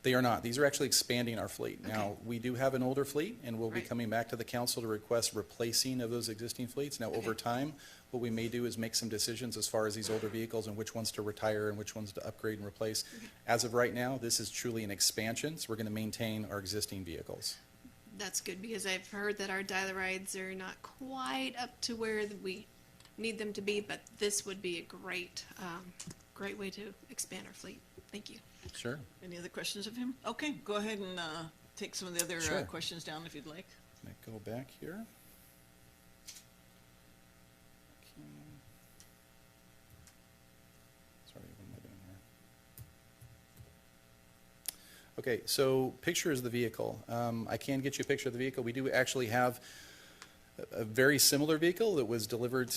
They are not. These are actually expanding our fleet. Now, we do have an older fleet, and we'll be Right. coming back to the council to request replacing of those existing fleets. Now, over time, what we may do is make some decisions as far as these older vehicles and which ones to retire and which ones to upgrade and replace. As of right now, this is truly an expansion, so we're going to maintain our existing vehicles. That's good, because I've heard that our dial-a-rides are not quite up to where we need them to be, but this would be a great, great way to expand our fleet. Thank you. Sure. Any other questions of him? Okay, go ahead and take some of the other Sure. questions down if you'd like. Let me go back here. Sorry, what am I doing here? Okay, so picture is the vehicle. I can get you a picture of the vehicle. We do actually have a very similar vehicle that was delivered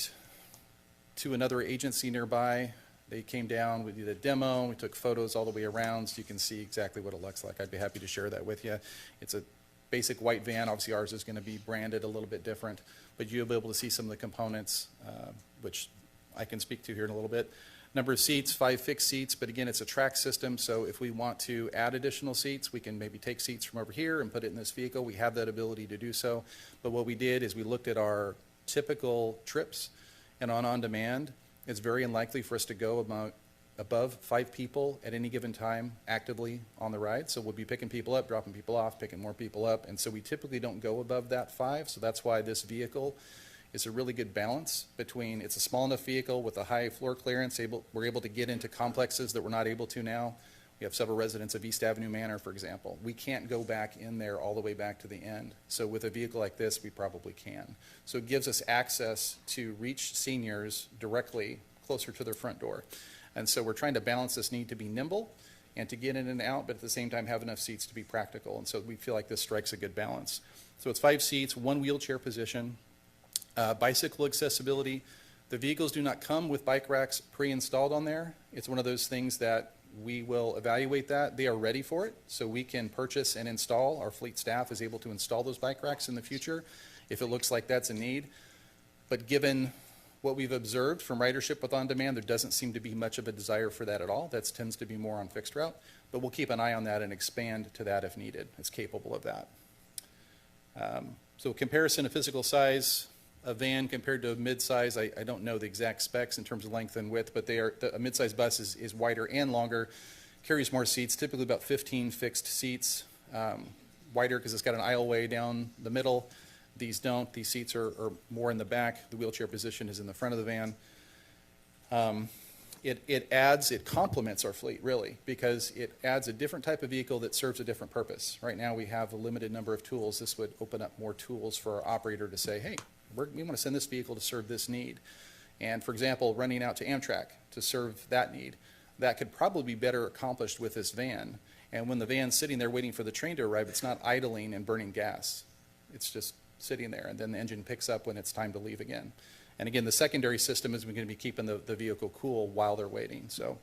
to another agency nearby. They came down, we did a demo, we took photos all the way around so you can see exactly what it looks like. I'd be happy to share that with you. It's a basic white van. Obviously ours is going to be branded a little bit different, but you'll be able to see some of the components, which I can speak to here in a little bit. Number of seats, 5 fixed seats, but again, it's a track system, so if we want to add additional seats, we can maybe take seats from over here and put it in this vehicle. We have that ability to do so, but what we did is we looked at our typical trips, and on demand, it's very unlikely for us to go above 5 people at any given time actively on the ride. So we'll be picking people up, dropping people off, picking more people up. And so we typically don't go above that 5. So that's why this vehicle is a really good balance between, it's a small enough vehicle with a high floor clearance. We're able to get into complexes that we're not able to now. We have several residents of East Avenue Manor, for example. We can't go back in there all the way back to the end. So with a vehicle like this, we probably can. So it gives us access to reach seniors directly closer to their front door. And so we're trying to balance this need to be nimble and to get in and out, but at the same time have enough seats to be practical. And so we feel like this strikes a good balance. So it's 5 seats, 1 wheelchair position, bicycle accessibility. The vehicles do not come with bike racks pre-installed on there. It's one of those things that we will evaluate that. They are ready for it, so we can purchase and install. Our fleet staff is able to install those bike racks in the future if it looks like that's a need. But given what we've observed from ridership with on-demand, there doesn't seem to be much of a desire for that at all. That tends to be more on fixed route, but we'll keep an eye on that and expand to that if needed. It's capable of that. So comparison of physical size, a van compared to a mid-size, I don't know the exact specs in terms of length and width, but a mid-size bus is wider and longer, carries more seats, typically about 15 fixed seats, wider because it's got an aisleway down the middle. These don't. These seats are more in the back. The wheelchair position is in the front of the van. It complements our fleet, really, because it adds a different type of vehicle that serves a different purpose. Right now, we have a limited number of tools. This would open up more tools for our operator to say, hey, we want to send this vehicle to serve this need. And, for example, running out to Amtrak to serve that need, that could probably be better accomplished with this van. And when the van's sitting there waiting for the train to arrive, it's not idling and burning gas. It's just sitting there, and then the engine picks up when it's time to leave again. And again, the secondary system is going to be keeping the vehicle cool while they're waiting. So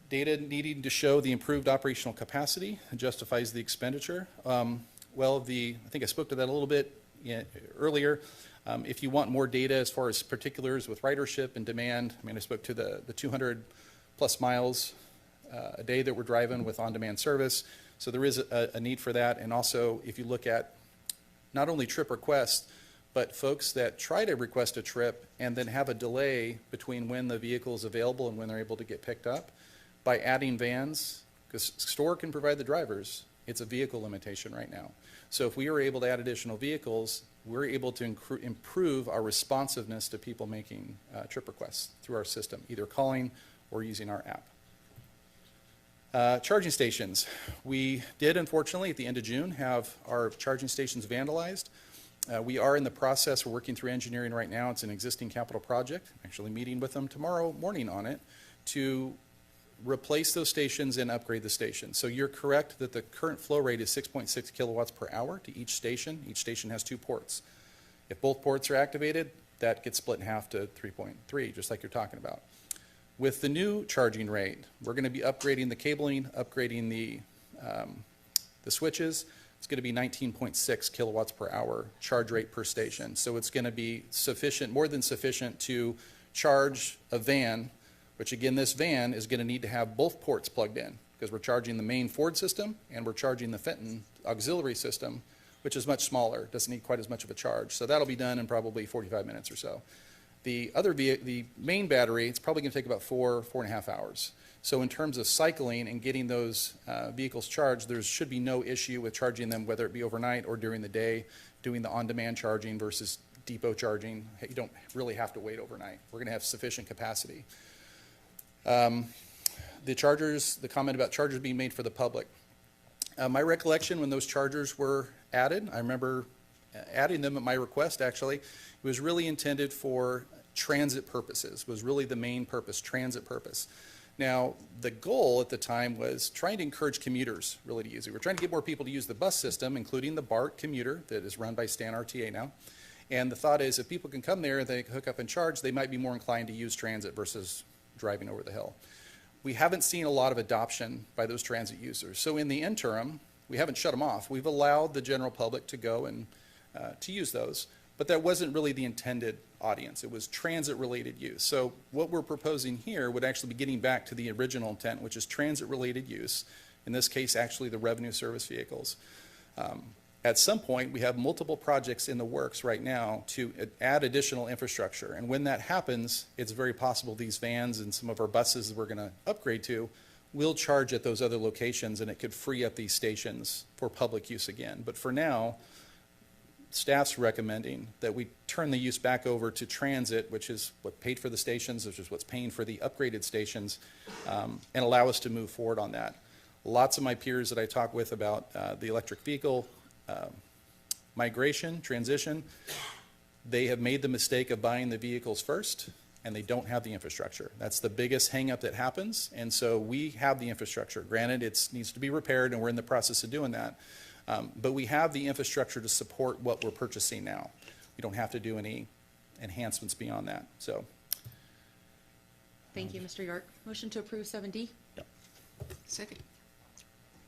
data needing to show the improved operational capacity justifies the expenditure. Well, I think I spoke to that a little bit earlier. If you want more data as far as particulars with ridership and demand, I mean, I spoke to the 200 plus miles a day that we're driving with on-demand service. So there is a need for that. And also, if you look at not only trip requests, but folks that try to request a trip and then have a delay between when the vehicle is available and when they're able to get picked up, by adding vans, because store can provide the drivers, it's a vehicle limitation right now. So if we are able to add additional vehicles, we're able to improve our responsiveness to people making trip requests through our system, either calling or using our app. Charging stations. We did, unfortunately, at the end of June, have our charging stations vandalized. We are in the process, we're working through engineering right now. It's an existing capital project, actually meeting with them tomorrow morning on it, to replace those stations and upgrade the station. So you're correct that the current flow rate is 6.6 kilowatts per hour to each station. Each station has 2 ports. If both ports are activated, that gets split in half to 3.3, just like you're talking about. With the new charging rate, we're going to be upgrading the cabling, upgrading the switches. It's going to be 19.6 kilowatts per hour charge rate per station. So it's going to be sufficient, more than sufficient, to charge a van, which again, this van is going to need to have both ports plugged in, because we're charging the main Ford system and we're charging the Fenton auxiliary system, which is much smaller, doesn't need quite as much of a charge. So that'll be done in probably 45 minutes or so. The main battery, it's probably going to take about 4.5 hours. So in terms of cycling and getting those vehicles charged, there should be no issue with charging them, whether it be overnight or during the day, doing the on-demand charging versus depot charging. You don't really have to wait overnight. We're going to have sufficient capacity. The chargers, the comment about chargers being made for the public. My recollection when those chargers were added, I remember adding them at my request actually, it was really intended for transit purposes, was really the main purpose, transit purpose. Now, the goal at the time was trying to encourage commuters really to use it. We're trying to get more people to use the bus system, including the BART commuter that is run by Stan RTA now. And the thought is if people can come there, they hook up and charge, they might be more inclined to use transit versus driving over the hill. We haven't seen a lot of adoption by those transit users. So in the interim, we haven't shut them off. We've allowed the general public to go and to use those, but that wasn't really the intended audience. It was transit-related use. So what we're proposing here would actually be getting back to the original intent, which is transit-related use. In this case, actually the revenue service vehicles. At some point, we have multiple projects in the works right now to add additional infrastructure. And when that happens, it's very possible these vans and some of our buses we're going to upgrade to will charge at those other locations, and it could free up these stations for public use again. But for now, staff's recommending that we turn the use back over to transit, which is what paid for the stations, which is what's paying for the upgraded stations, and allow us to move forward on that. Lots of my peers that I talk with about the electric vehicle migration, transition, they have made the mistake of buying the vehicles first, and they don't have the infrastructure. That's the biggest hangup that happens, and so we have the infrastructure. Granted, it needs to be repaired, and we're in the process of doing that, but we have the infrastructure to support what we're purchasing now. We don't have to do any enhancements beyond that. So, Thank you, Mr. York. Motion to approve 7D? Second.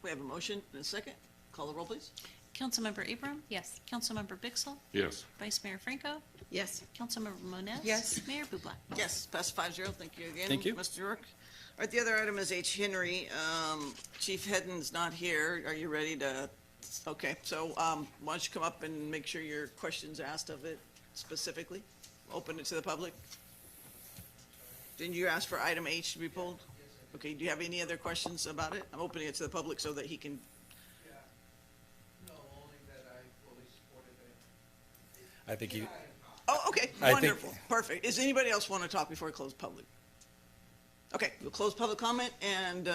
We have a motion and a second. Call the roll, please. Councilmember Abram? Yes. Councilmember Bixel? Yes. Vice Mayor Franco? Yes. Councilmember Moniz? Yes. Mayor Bublak? Yes, pass 5-0. Thank you again. Thank you. Mr. York. All right, the other item is H. Henry. Chief Hedden's not here. Are you ready to? Okay, so why don't you come up and make sure your questions asked of it specifically? Open it to the public. Didn't you ask for item H to be pulled? Okay, do you have any other questions about it? I'm opening it to the public so that he can. No, only that I fully supported it. I think you, Oh, okay, I think- wonderful, perfect. Does anybody else want to talk before we close public? Okay, we'll close public comment, and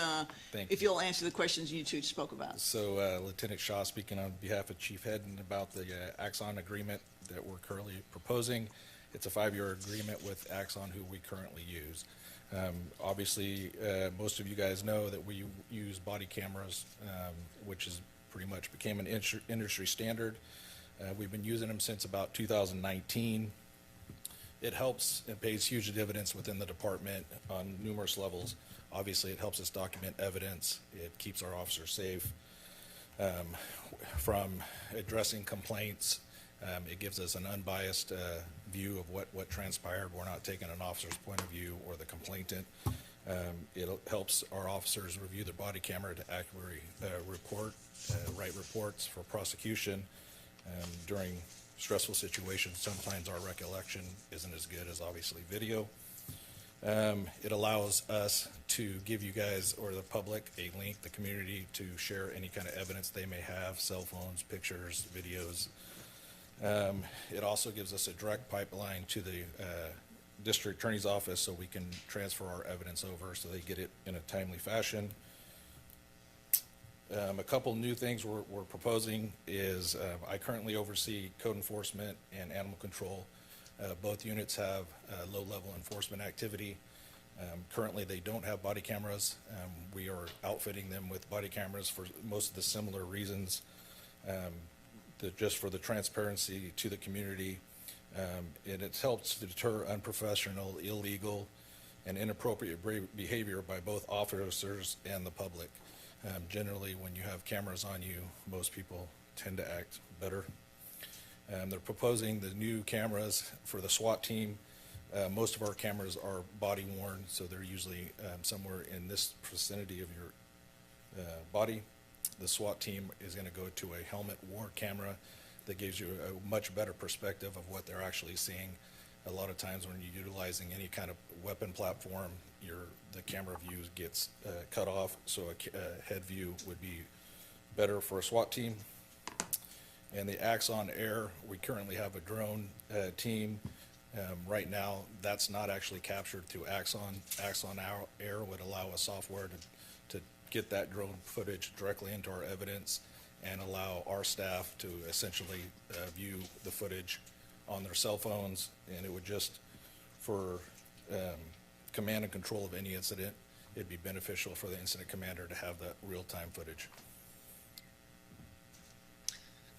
Thank if you'll answer the questions you two spoke about. So Lieutenant Shaw speaking on behalf of Chief Hedden about the Axon agreement that we're currently proposing. It's a 5-year agreement with Axon, who we currently use. Obviously, most of you guys know that we use body cameras, which is pretty much became an industry standard. We've been using them since about 2019. It helps and pays huge dividends within the department on numerous levels. Obviously, it helps us document evidence. It keeps our officers safe from addressing complaints. It gives us an unbiased view of what transpired. We're not taking an officer's point of view or the complainant. It helps our officers review their body camera to accurately write reports for prosecution. During stressful situations, sometimes our recollection isn't as good as obviously video. It allows us to give you guys or the public a link, the community, to share any kind of evidence they may have, cell phones, pictures, videos. It also gives us a direct pipeline to the district attorney's office so we can transfer our evidence over so they get it in a timely fashion. A couple new things we're proposing is I currently oversee code enforcement and animal control. Both units have low-level enforcement activity. Currently, they don't have body cameras. We are outfitting them with body cameras for most of the similar reasons, just for the transparency to the community. And it helps to deter unprofessional, illegal, and inappropriate behavior by both officers and the public. Generally, when you have cameras on you, most people tend to act better. They're proposing the new cameras for the SWAT team. Most of our cameras are body worn, so they're usually somewhere in this vicinity of your body. The SWAT team is going to go to a helmet worn camera that gives you a much better perspective of what they're actually seeing. A lot of times when you're utilizing any kind of weapon platform, the camera view gets cut off, so a head view would be better for a SWAT team. And the Axon Air, we currently have a drone team. Right now, that's not actually captured through Axon. Axon Air would allow a software to get that drone footage directly into our evidence and allow our staff to essentially view the footage on their cell phones, and it would just, for command and control of any incident, it'd be beneficial for the incident commander to have that real-time footage.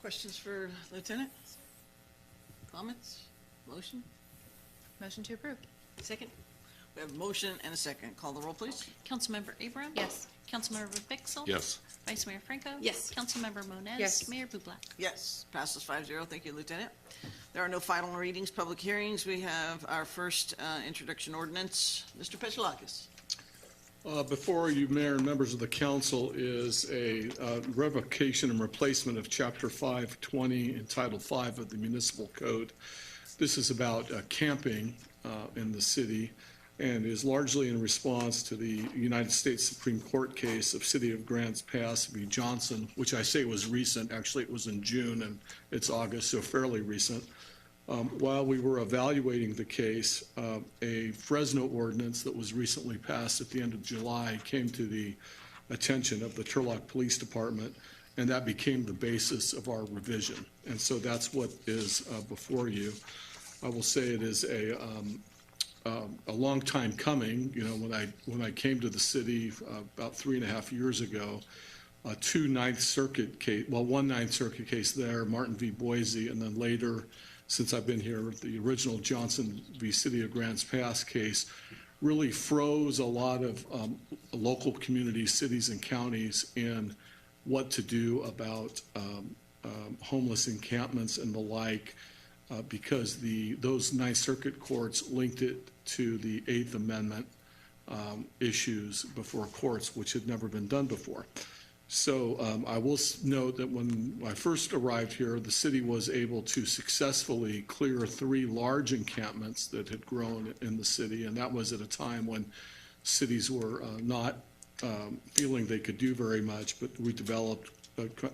Questions for Lieutenant? Comments? Motion? Motion to approve. Second? We have a motion and a second. Call the roll, please. Councilmember Abram? Yes. Councilmember Bixel? Yes. Vice Mayor Franco? Yes. Councilmember Moniz? Yes. Mayor Bublak? Yes, passes 5-0. Thank you, Lieutenant. There are no final readings, public hearings. We have our first introduction ordinance. Mr. Petulakis. Before you, Mayor and members of the council, is a revocation and replacement of Chapter 520 and Title 5 of the Municipal Code. This is about camping in the city and is largely in response to the United States Supreme Court case of City of Grants Pass v. Johnson, which I say was recent. Actually, it was in June, and it's August, so fairly recent. While we were evaluating the case, a Fresno ordinance that was recently passed at the end of July came to the attention of the Turlock Police Department, and that became the basis of our revision. And so that's what is before you. I will say it is a long time coming. You know, when I came to the city about 3.5 years ago, two Ninth Circuit case, well, one Ninth Circuit case there, Martin v. Boise, and then later, since I've been here, the original Johnson v. City of Grants Pass case really froze a lot of local communities, cities, and counties in what to do about homeless encampments and the like, because those Ninth Circuit courts linked it to the Eighth Amendment issues before courts, which had never been done before. So I will note that when I first arrived here, the city was able to successfully clear 3 large encampments that had grown in the city, and that was at a time when cities were not feeling they could do very much, but we developed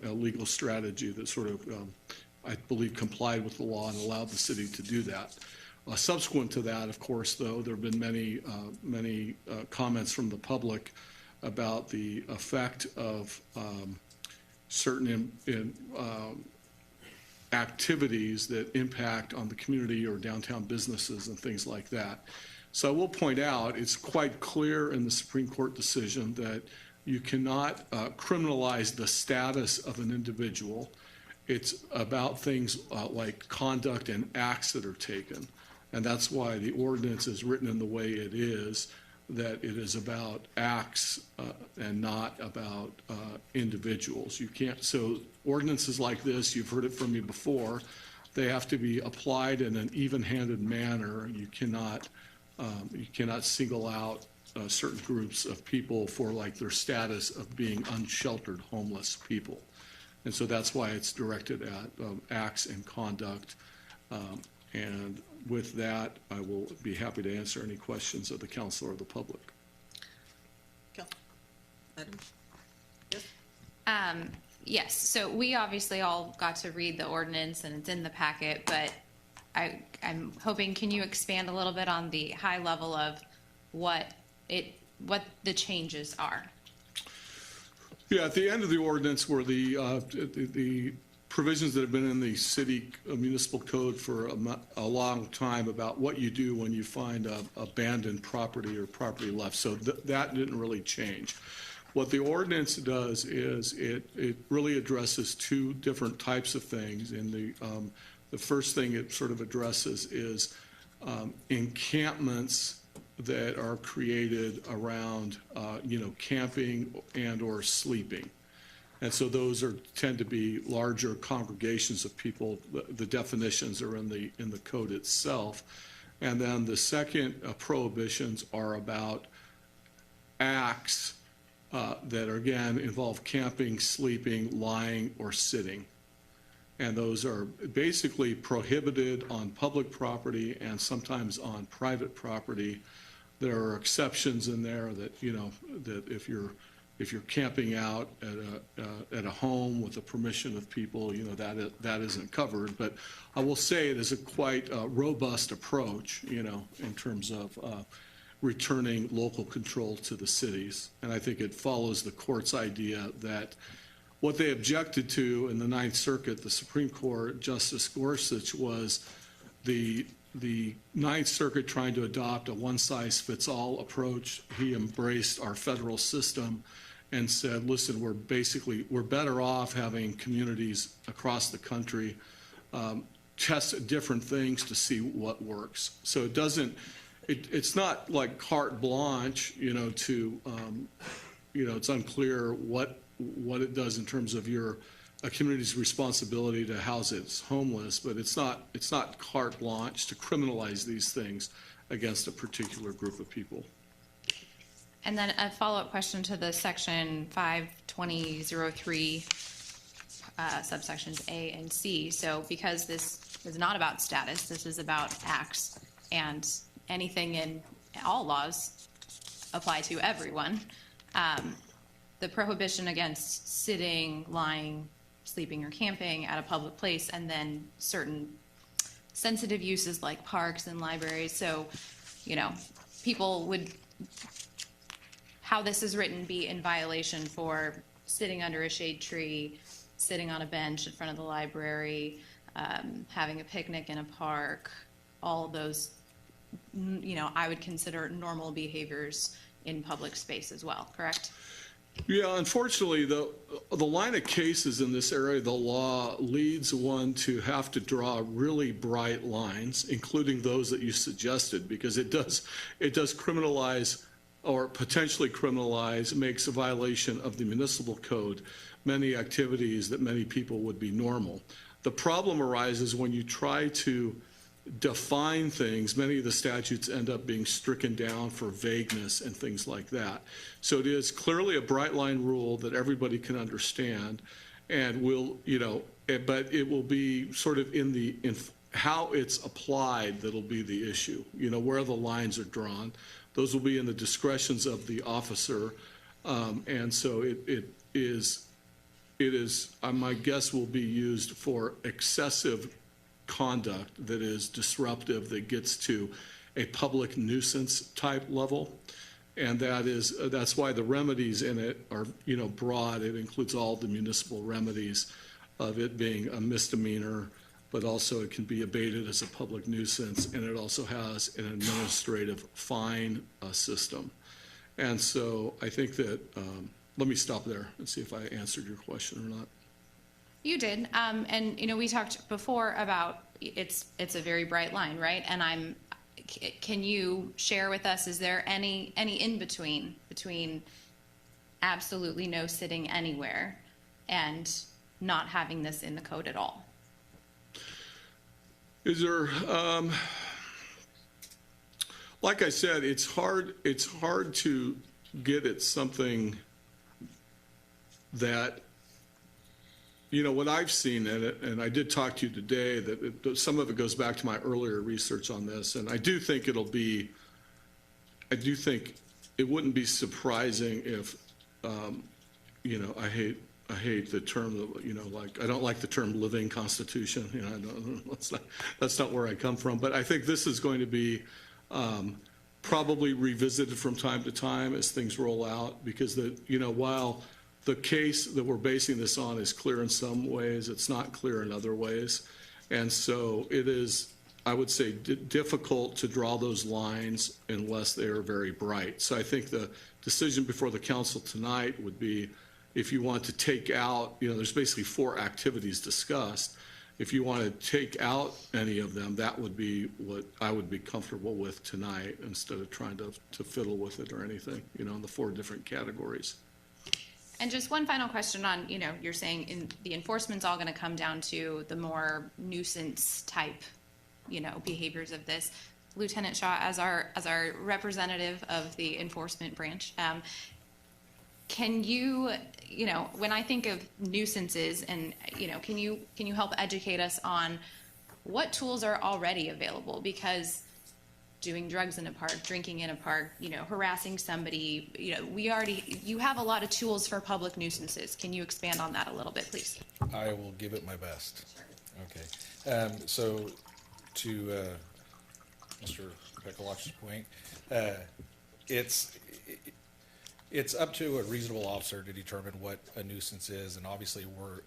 a legal strategy that sort of, I believe, complied with the law and allowed the city to do that. Subsequent to that, of course, though, there have been many comments from the public about the effect of certain activities that impact on the community or downtown businesses and things like that. So I will point out, it's quite clear in the Supreme Court decision that you cannot criminalize the status of an individual. It's about things like conduct and acts that are taken. And that's why the ordinance is written in the way it is, that it is about acts and not about individuals. You can't, so ordinances like this, you've heard it from me before, they have to be applied in an even-handed manner. You cannot single out certain groups of people for like their status of being unsheltered homeless people. And so that's why it's directed at acts and conduct. And with that, I will be happy to answer any questions of the council or the public. Adam? Yes, so we obviously all got to read the ordinance and it's in the packet, but I'm hoping, can you expand a little bit on the high level of what the changes are? Yeah, at the end of the ordinance were the provisions that have been in the city municipal code for a long time about what you do when you find abandoned property or property left. So that didn't really change. What the ordinance does is it really addresses two different types of things. And the first thing it sort of addresses is encampments that are created around, camping and or sleeping. And so those tend to be larger congregations of people. The definitions are in the code itself. And then the second prohibitions are about acts that are, again, involve camping, sleeping, lying, or sitting. And those are basically prohibited on public property and sometimes on private property. There are exceptions in there that, that if you're camping out at a home with the permission of people, that isn't covered. But I will say it is a quite robust approach, in terms of returning local control to the cities. And I think it follows the court's idea that what they objected to in the Ninth Circuit, the Supreme Court, Justice Gorsuch, was the Ninth Circuit trying to adopt a one-size-fits-all approach. He embraced our federal system and said, listen, we're better off having communities across the country test different things to see what works. So it's not like carte blanche, it's unclear what it does in terms of a community's responsibility to house its homeless, but it's not carte blanche to criminalize these things against a particular group of people. And then a follow-up question to the section 52003 subsections A and C. So because this is not about status, this is about acts, and anything in all laws apply to everyone. The prohibition against sitting, lying, sleeping, or camping at a public place, and then certain sensitive uses like parks and libraries. So, people would, how this is written, be in violation for sitting under a shade tree, sitting on a bench in front of the library, having a picnic in a park, all of those, I would consider normal behaviors in public space as well, correct? Yeah, unfortunately, the line of cases in this area of the law leads one to have to draw really bright lines, including those that you suggested, because it does criminalize or potentially criminalize, makes a violation of the municipal code many activities that many people would be normal. The problem arises when you try to define things. Many of the statutes end up being stricken down for vagueness and things like that. So it is clearly a bright line rule that everybody can understand, and but it will be sort of in how it's applied that'll be the issue. Where the lines are drawn, those will be in the discretions of the officer, and so it is. My guess will be used for excessive conduct that is disruptive, that gets to a public nuisance type level, and that's why the remedies in it are broad. It includes all the municipal remedies of it being a misdemeanor, but also it can be abated as a public nuisance, and it also has an administrative fine system. And so I think that, let me stop there and see if I answered your question or not. You did, and we talked before about it's a very bright line, right? And can you share with us, is there any in between absolutely no sitting anywhere and not having this in the code at all? Is there, like I said, it's hard to get at something that, what I've seen in it, and I did talk to you today, that some of it goes back to my earlier research on this, and I do think it wouldn't be surprising if, I hate the term, I don't like the term living constitution, that's not where I come from, but I think this is going to be probably revisited from time to time as things roll out, because while the case that we're basing this on is clear in some ways, it's not clear in other ways. And so it is, I would say, difficult to draw those lines unless they are very bright. So I think the decision before the council tonight would be, if you want to take out, there's basically 4 activities discussed. If you want to take out any of them, that would be what I would be comfortable with tonight, instead of trying to fiddle with it or anything, in the 4 different categories. And just one final question on, you're saying the enforcement's all going to come down to the more nuisance type, behaviors of this. Lieutenant Shaw, as our representative of the enforcement branch, can you, when I think of nuisances, and can you help educate us on what tools are already available? Because doing drugs in a park, drinking in a park, harassing somebody, you have a lot of tools for public nuisances. Can you expand on that a little bit, please? I will give it my best. Okay. So to Mr. Pekalach's point, it's up to a reasonable officer to determine what a nuisance is, and obviously we're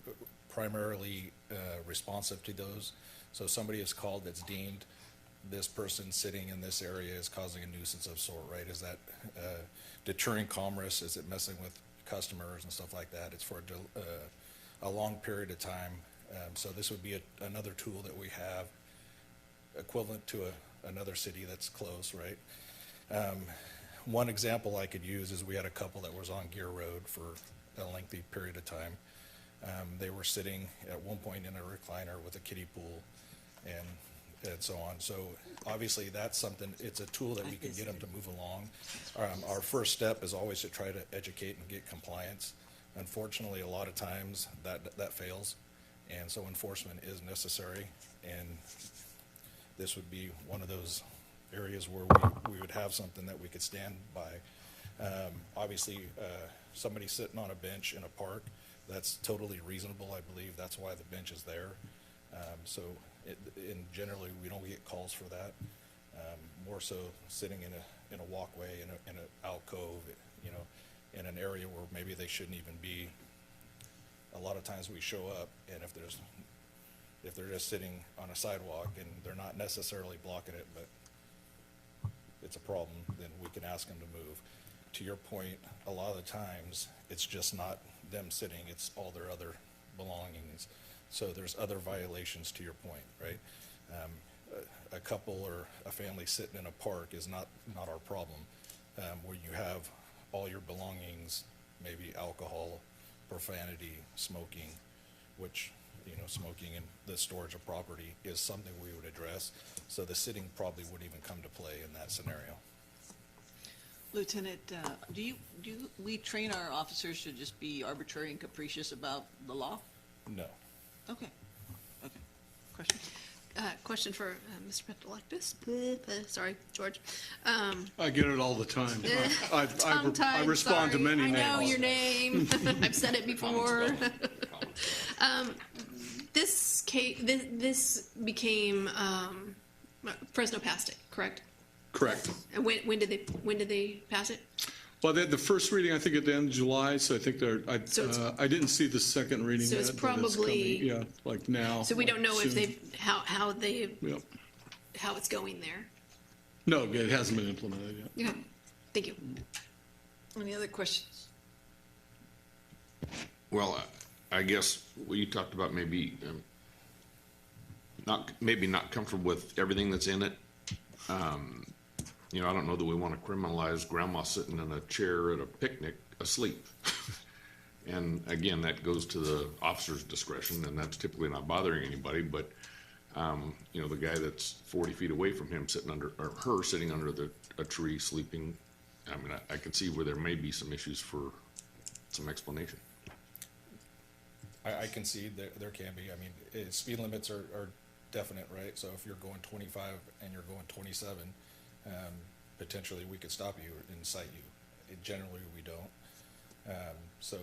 primarily responsive to those. So if somebody is called that's deemed this person sitting in this area is causing a nuisance of sort, right? Is that deterring commerce? Is it messing with customers and stuff like that? It's for a long period of time. So this would be another tool that we have equivalent to another city that's close, right? One example I could use is we had a couple that was on Gear Road for a lengthy period of time. They were sitting at one point in a recliner with a kiddie pool and so on. So obviously that's something, it's a tool that we can get them to move along. Our first step is always to try to educate and get compliance. Unfortunately, a lot of times that fails, and so enforcement is necessary, and this would be one of those areas where we would have something that we could stand by. Obviously, somebody sitting on a bench in a park, that's totally reasonable. I believe that's why the bench is there. And generally, we don't get calls for that. More so sitting in a walkway, in an alcove, in an area where maybe they shouldn't even be. A lot of times we show up, and if they're just sitting on a sidewalk and they're not necessarily blocking it, but it's a problem, then we can ask them to move. To your point, a lot of the times, it's just not them sitting, it's all their other belongings. So there's other violations, to your point, right? A couple or a family sitting in a park is not our problem. Where you have all your belongings, maybe alcohol, profanity, smoking, which, smoking and the storage of property is something we would address. So the sitting probably wouldn't even come to play in that scenario. Lieutenant, do we train our officers to just be arbitrary and capricious about the law? No. Okay. Question? Question for Mr. Pentelectus. Sorry, George. I get it all the time. I Tongue-tied, respond to sorry. many names. I know your name. I've said it before. This became Fresno passed it, correct? Correct. And when did they pass it? Well, they had the first reading, I think, at the end of July, so I think So it's- I didn't see the second reading So yet. it's but probably- coming, yeah, like now. So we don't know if soon. they've, how Yep. how it's going there. No, it hasn't been implemented yet. Okay, thank you. Any other questions? Well, I guess what you talked about maybe not comfortable with everything that's in it. You know, I don't know that we want to criminalize grandma sitting in a chair at a picnic asleep. And again, that goes to the officer's discretion, and that's typically not bothering anybody. But you know, the guy that's 40 feet away from him sitting under, or her sitting under a tree sleeping. I mean, I could see where there may be some issues for some explanation. I concede that there can be. I mean, speed limits are definite, right? So if you're going 25 and you're going 27, potentially we could stop you and cite you. Generally, we don't. So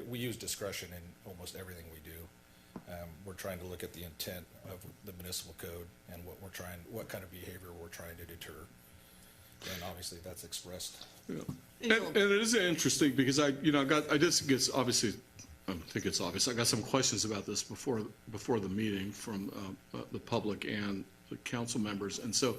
we use discretion in almost everything we do. We're trying to look at the intent of the municipal code and what kind of behavior we're trying to deter. And obviously that's expressed. Yeah. And it is interesting because I just guess obviously, I think it's obvious. I got some questions about this before the meeting from the public and the council members. And so,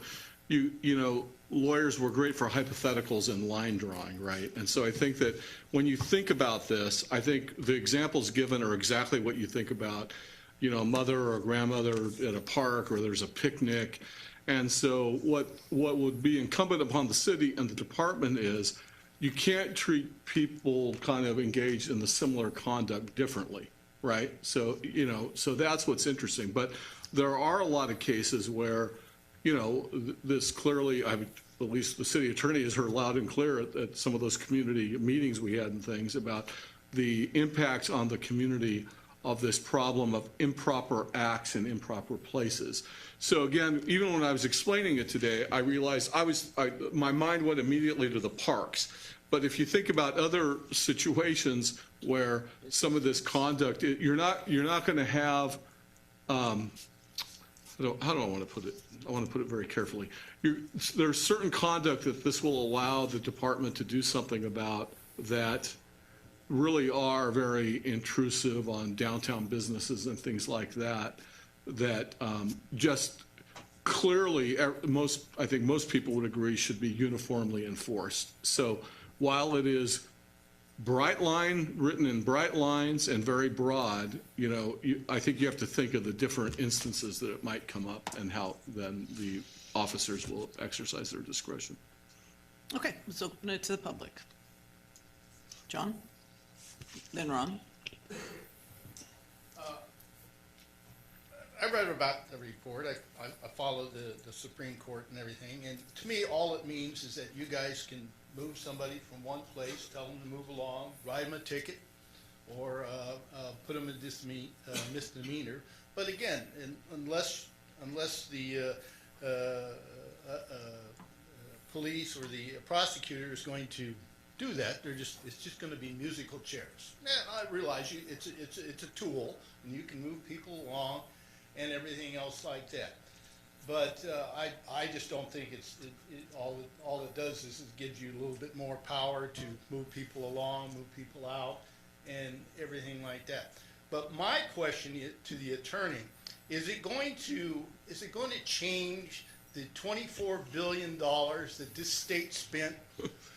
you know, lawyers were great for hypotheticals and line drawing, right? And so I think that when you think about this, I think the examples given are exactly what you think about, you know, a mother or a grandmother at a park, or there's a picnic. And so what would be incumbent upon the city and the department is you can't treat people kind of engaged in the similar conduct differently, right? So, you know, so that's what's interesting. But there are a lot of cases where, you know, this clearly, at least the city attorney has heard loud and clear at some of those community meetings we had and things about the impacts on the community of this problem of improper acts in improper places. So again, even when I was explaining it today, I realized my mind went immediately to the parks. But if you think about other situations where some of this conduct, you're not going to have, how do I want to put it? I want to put it very carefully. There's certain conduct that this will allow the department to do something about that really are very intrusive on downtown businesses and things like that, that just clearly, I think most people would agree should be uniformly enforced. So while it is written in bright lines and very broad, you know, I think you have to think of the different instances that it might come up and how then the officers will exercise their discretion. Okay, let's open it to the public. John? Then Ron? I read about the report. I followed the Supreme Court and everything. And to me, all it means is that you guys can move somebody from one place, tell them to move along, write them a ticket, or put them in misdemeanor. But again, unless the police or the prosecutor is going to do that, it's just going to be musical chairs. Yeah, I realize it's a tool, and you can move people along and everything else like that. But I just don't think all it does is it gives you a little bit more power to move people along, move people out, and everything like that. But my question to the attorney, is it going to change the $24 billion that this state spent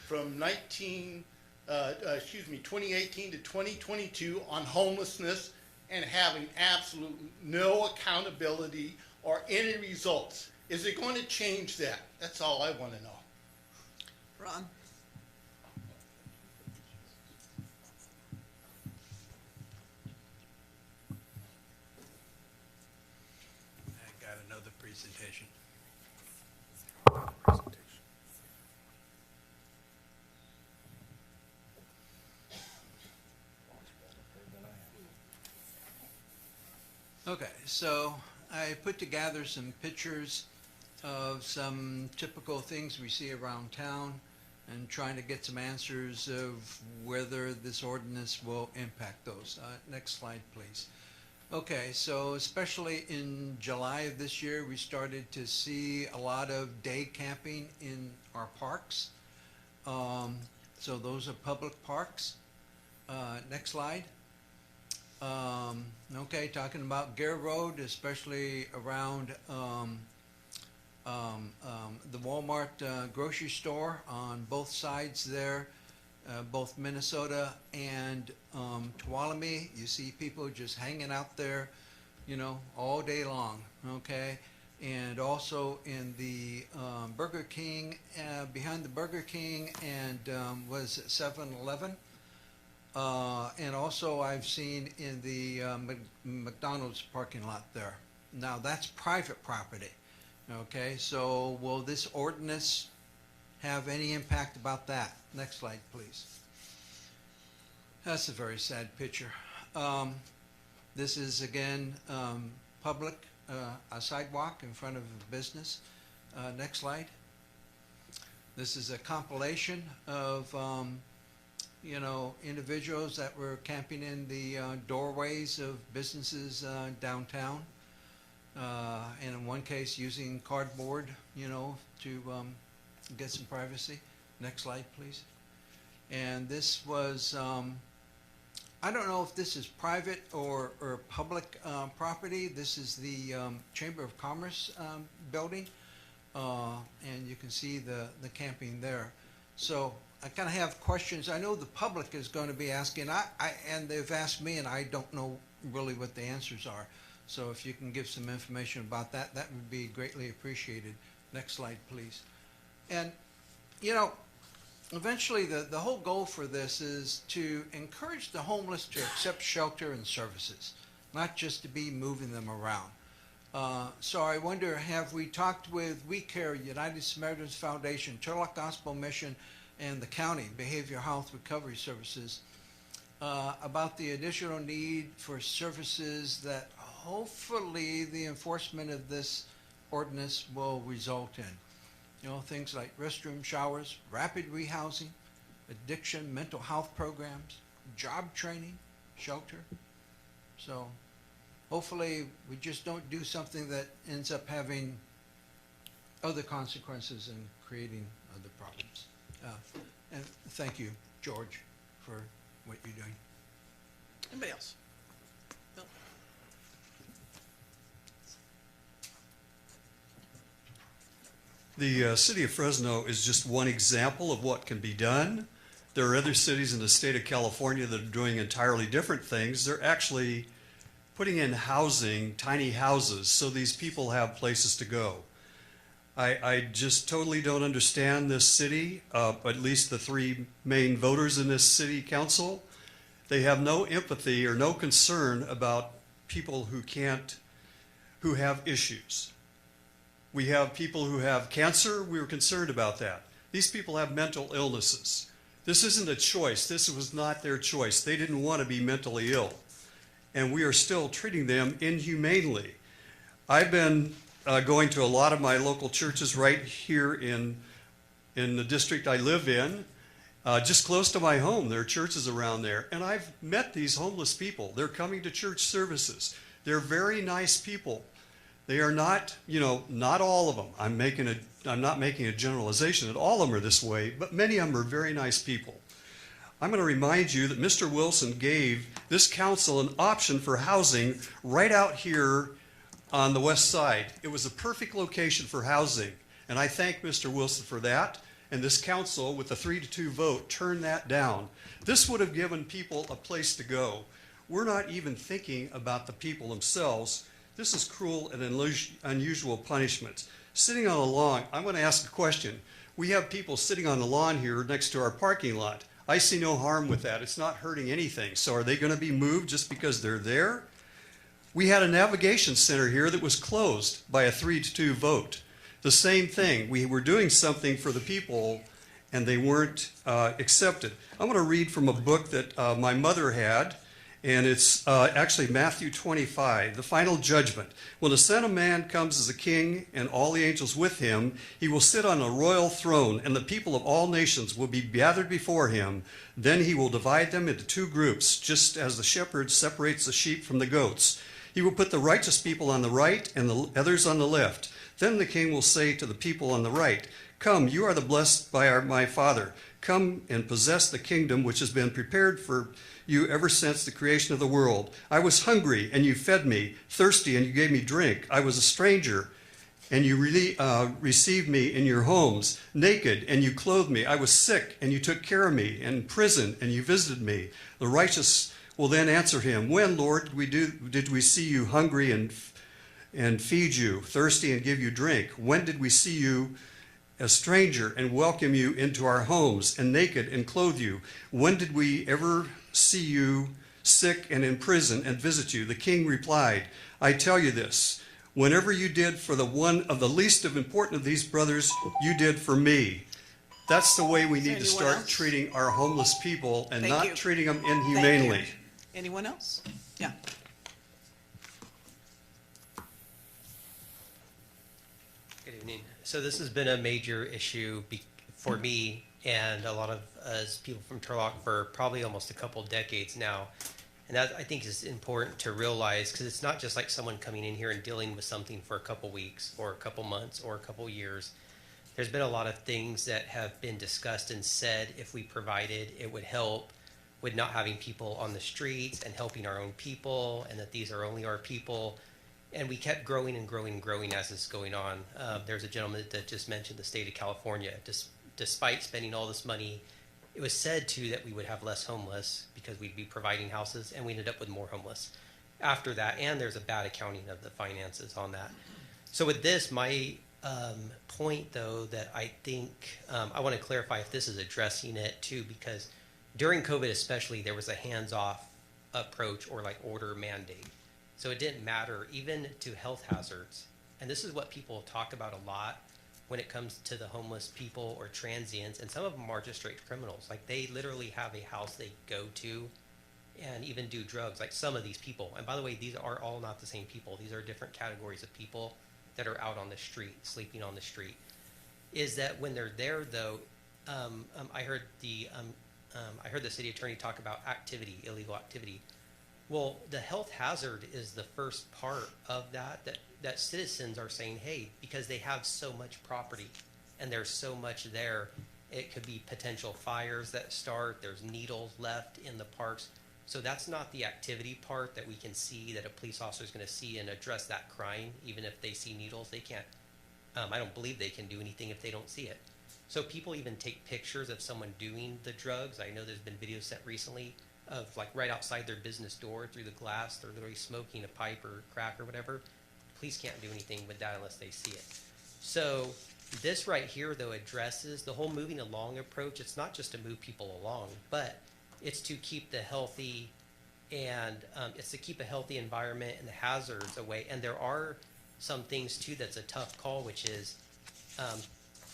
from 2018 to 2022 on homelessness and having absolutely no accountability or any results? Is it going to change that? That's all I want to know. Ron? I got another presentation. Okay, so I put together some pictures of some typical things we see around town and trying to get some answers of whether this ordinance will impact those. Next slide, please. Okay, so especially in July of this year, we started to see a lot of day camping in our parks. So those are public parks. Next slide. Okay, talking about Gare Road, especially around the Walmart grocery store on both sides there, both Minnesota and Tuolumne. You see people just hanging out there, you know, all day long, okay? And also in the Burger King, behind the Burger King and was it 7-Eleven? And also I've seen in the McDonald's parking lot there. Now that's private property, okay? So will this ordinance have any impact about that? Next slide, please. That's a very sad picture. This is again public, a sidewalk in front of a business. Next slide. This is a compilation of you know, individuals that were camping in the doorways of businesses downtown, and in one case using cardboard, you know, to get some privacy. Next slide, please. And this was, I don't know if this is private or public property. This is the Chamber of Commerce building, and you can see the camping there. So I kind of have questions. I know the public is going to be asking, and they've asked me, and I don't know really what the answers are. So if you can give some information about that, that would be greatly appreciated. Next slide, please. And, you know, eventually the whole goal for this is to encourage the homeless to accept shelter and services, not just to be moving them around. So I wonder, have we talked with We Care, United Samaritans Foundation, Turlock Gospel Mission, and the county behavioral health recovery services about the additional need for services that hopefully the enforcement of this ordinance will result in? You know, things like restroom, showers, rapid rehousing, addiction, mental health programs, job training, shelter. So hopefully we just don't do something that ends up having other consequences and creating other problems. And thank you, George, for what you're doing. Anybody else? Bill? The city of Fresno is just one example of what can be done. There are other cities in the state of California that are doing entirely different things. They're actually putting in housing, tiny houses, so these people have places to go. I just totally don't understand this city, at least the three main voters in this city council. They have no empathy or no concern about people who have issues. We have people who have cancer. We were concerned about that. These people have mental illnesses. This isn't a choice. This was not their choice. They didn't want to be mentally ill. And we are still treating them inhumanely. I've been going to a lot of my local churches right here in the district I live in, just close to my home. There are churches around there. And I've met these homeless people. They're coming to church services. They're very nice people. They are not, you know, not all of them. I'm not making a generalization that all of them are this way, but many of them are very nice people. I'm going to remind you that Mr. Wilson gave this council an option for housing right out here on the west side. It was a perfect location for housing, and I thank Mr. Wilson for that. And this council, with a 3-2 vote, turned that down. This would have given people a place to go. We're not even thinking about the people themselves. This is cruel and unusual punishment. Sitting on a lawn, I'm going to ask a question. We have people sitting on the lawn here next to our parking lot. I see no harm with that. It's not hurting anything. So are they going to be moved just because they're there? We had a navigation center here that was closed by a 3-2 vote. The same thing. We were doing something for the people and they weren't accepted. I'm going to read from a book that my mother had, and it's actually Matthew 25, the final judgment. When the Son of Man comes as a king and all the angels with him, he will sit on a royal throne, and the people of all nations will be gathered before him. Then he will divide them into two groups, just as the shepherd separates the sheep from the goats. He will put the righteous people on the right and the others on the left. Then the king will say to the people on the right, "Come, you are the blessed by my Father. come and possess the kingdom which has been prepared for you ever since the creation of the world. I was hungry, and you fed me, thirsty, and you gave me drink. I was a stranger, and you received me in your homes, naked, and you clothed me. I was sick, and you took care of me, in prison, and you visited me. The righteous will then answer him, when, Lord, did we see you hungry and feed you, thirsty and give you drink? When did we see you a stranger and welcome you into our homes, and naked and clothe you? When did we ever see you sick and in prison and visit you? The king replied, I tell you this, whenever you did for the one of the least of important of these brothers, you did for me. That's the way we need to start treating our homeless people, and not treating them inhumanely. Anyone else? Yeah. Good evening. So this has been a major issue for me and a lot of us people from Turlock for probably almost a couple decades now. And that, I think, is important to realize, because it's not just like someone coming in here and dealing with something for a couple weeks or a couple months or a couple years. There's been a lot of things that have been discussed and said if we provided, it would help with not having people on the streets and helping our own people, and that these are only our people. And we kept growing and growing and growing as this is going on. There's a gentleman that just mentioned the state of California. Despite spending all this money, it was said too that we would have less homeless because we'd be providing houses, and we ended up with more homeless after that. And there's a bad accounting of the finances on that. So with this, my point though, that I think I want to clarify if this is addressing it too, because during COVID especially, there was a hands-off approach or like order mandate. So it didn't matter even to health hazards. And this is what people talk about a lot when it comes to the homeless people or transients. And some of them are just straight criminals. Like they literally have a house they go to and even do drugs, like some of these people. And by the way, these are all not the same people. These are different categories of people that are out on the street, sleeping on the street. Is that when they're there though, I heard the city attorney talk about activity, illegal activity. Well, the health hazard is the first part of that citizens are saying, hey, because they have so much property and there's so much there, it could be potential fires that start, there's needles left in the parks. So that's not the activity part that we can see that a police officer is going to see and address that crime. Even if they see needles, they can't, I don't believe they can do anything if they don't see it. So people even take pictures of someone doing the drugs. I know there's been videos sent recently of like right outside their business door through the glass, they're literally smoking a pipe or crack or whatever. Police can't do anything with that unless they see it. So this right here though addresses the whole moving along approach. It's not just to move people along, but it's to keep the healthy and it's to keep a healthy environment and the hazards away. And there are some things too that's a tough call, which is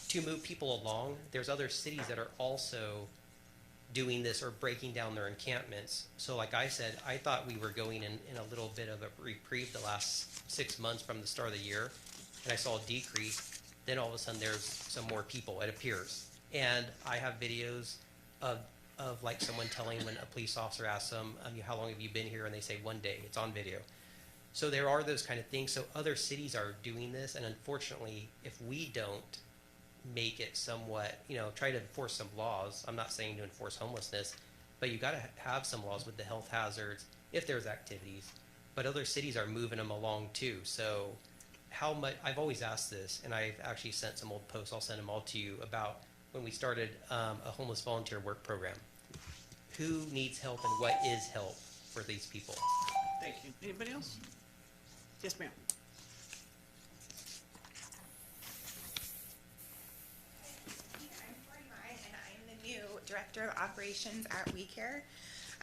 to move people along. There's other cities that are also doing this or breaking down their encampments. So like I said, I thought we were going in a little bit of a reprieve the last 6 months from the start of the year, and I saw a decrease. Then all of a sudden there's some more people, it appears. And I have videos of like someone telling when a police officer asks them, how long have you been here? And they say 1 day, it's on video. So there are those kind of things. So other cities are doing this, and unfortunately, if we don't make it somewhat, try to enforce some laws. I'm not saying to enforce homelessness, but you got to have some laws with the health hazards if there's activities. But other cities are moving them along too. So how much, I've always asked this, and I've actually sent some old posts, I'll send them all to you, about when we started a homeless volunteer work program. Who needs help and what is help for these people? Thank you. Anybody else? Yes, ma'am. Director of Operations at WeCare.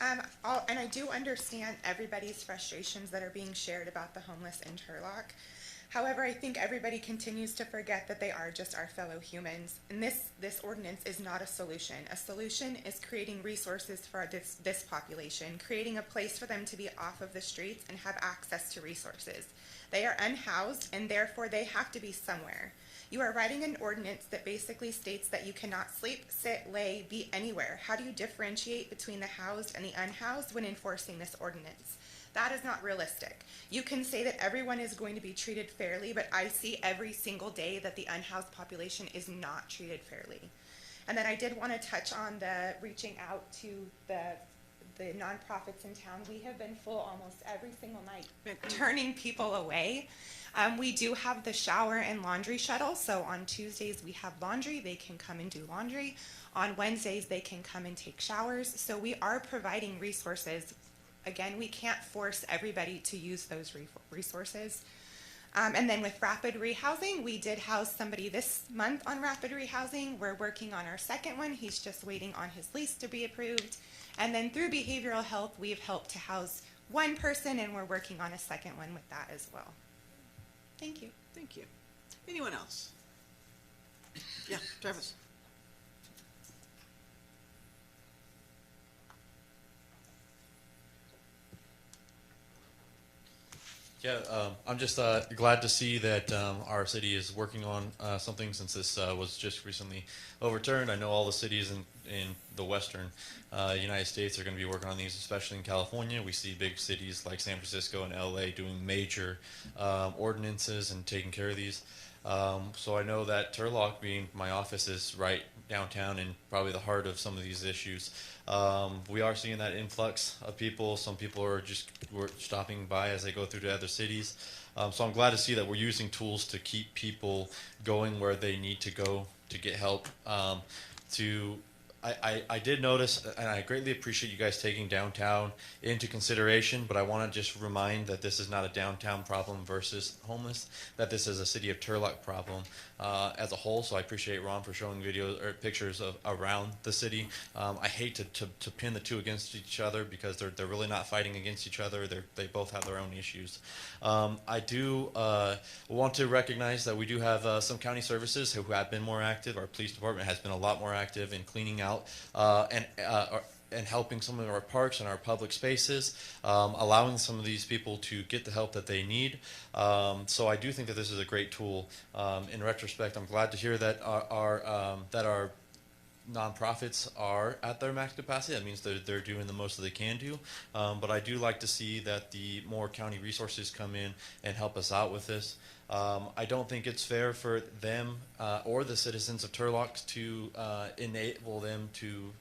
And I do understand everybody's frustrations that are being shared about the homeless in Turlock. However, I think everybody continues to forget that they are just our fellow humans. And this ordinance is not a solution. A solution is creating resources for this population, creating a place for them to be off of the streets and have access to resources. They are unhoused, and therefore they have to be somewhere. You are writing an ordinance that basically states that you cannot sleep, sit, lay, be anywhere. How do you differentiate between the housed and the unhoused when enforcing this ordinance? That is not realistic. You can say that everyone is going to be treated fairly, but I see every single day that the unhoused population is not treated fairly. And then I did want to touch on the reaching out to the nonprofits in town. We have been full almost every single night, turning people away. We do have the shower and laundry shuttle. So on Tuesdays we have laundry. They can come and do laundry. On Wednesdays they can come and take showers. So we are providing resources. Again, we can't force everybody to use those resources. And then with rapid rehousing, we did house somebody this month on rapid rehousing. We're working on our second one. He's just waiting on his lease to be approved. And then through behavioral health, we've helped to house one person, and we're working on a second one with that as well. Thank you. Thank you. Anyone else? Yeah, Travis. Yeah, I'm just glad to see that our city is working on something since this was just recently overturned. I know all the cities in the western United States are going to be working on these, especially in California. We see big cities like San Francisco and LA doing major ordinances and taking care of these. So I know that Turlock, being my office, is right downtown and probably the heart of some of these issues. We are seeing that influx of people. Some people are just stopping by as they go through to other cities. So I'm glad to see that we're using tools to keep people going where they need to go to get help. I did notice, and I greatly appreciate you guys taking downtown into consideration, but I want to just remind that this is not a downtown problem versus homeless, that this is a city of Turlock problem as a whole. So I appreciate Ron for showing videos or pictures of around the city. I hate to pin the two against each other because they're really not fighting against each other. They both have their own issues. I do want to recognize that we do have some county services who have been more active. Our police department has been a lot more active in cleaning out and helping some of our parks and our public spaces, allowing some of these people to get the help that they need. So I do think that this is a great tool. In retrospect, I'm glad to hear that our nonprofits are at their max capacity. That means they're doing the most that they can do. But I do like to see that the more county resources come in and help us out with this. I don't think it's fair for them or the citizens of Turlock to enable them to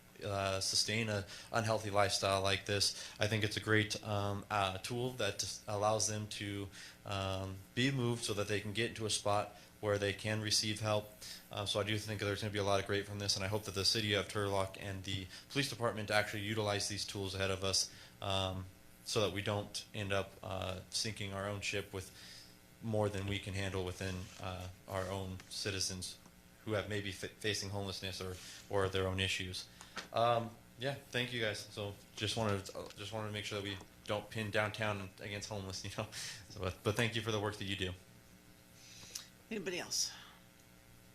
sustain an unhealthy lifestyle like this. I think it's a great tool that allows them to be moved so that they can get into a spot where they can receive help. So I do think there's going to be a lot of great from this, and I hope that the city of Turlock and the police department actually utilize these tools ahead of us so that we don't end up sinking our own ship with more than we can handle within our own citizens who have maybe facing homelessness or their own issues. Yeah, thank you guys. So just wanted to make sure that we don't pin downtown against homeless, you know. So, but thank you for the work that you do. Anybody else?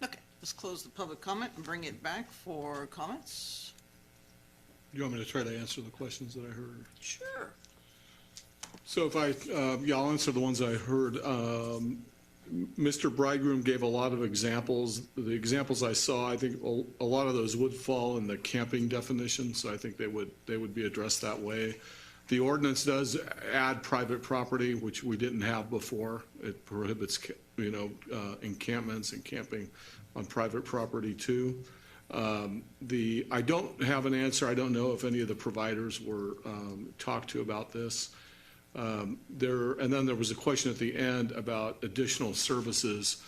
Okay, let's close the public comment and bring it back for comments. Do you want me to try to answer the questions that I heard? Sure. So if I'll answer the ones I heard. Mr. Bridegroom gave a lot of examples. The examples I saw, I think a lot of those would fall in the camping definition, so I think they would be addressed that way. The ordinance does add private property, which we didn't have before. It prohibits, encampments and camping on private property too. I don't have an answer. I don't know if any of the providers were talked to about this. And then there was a question at the end about additional services,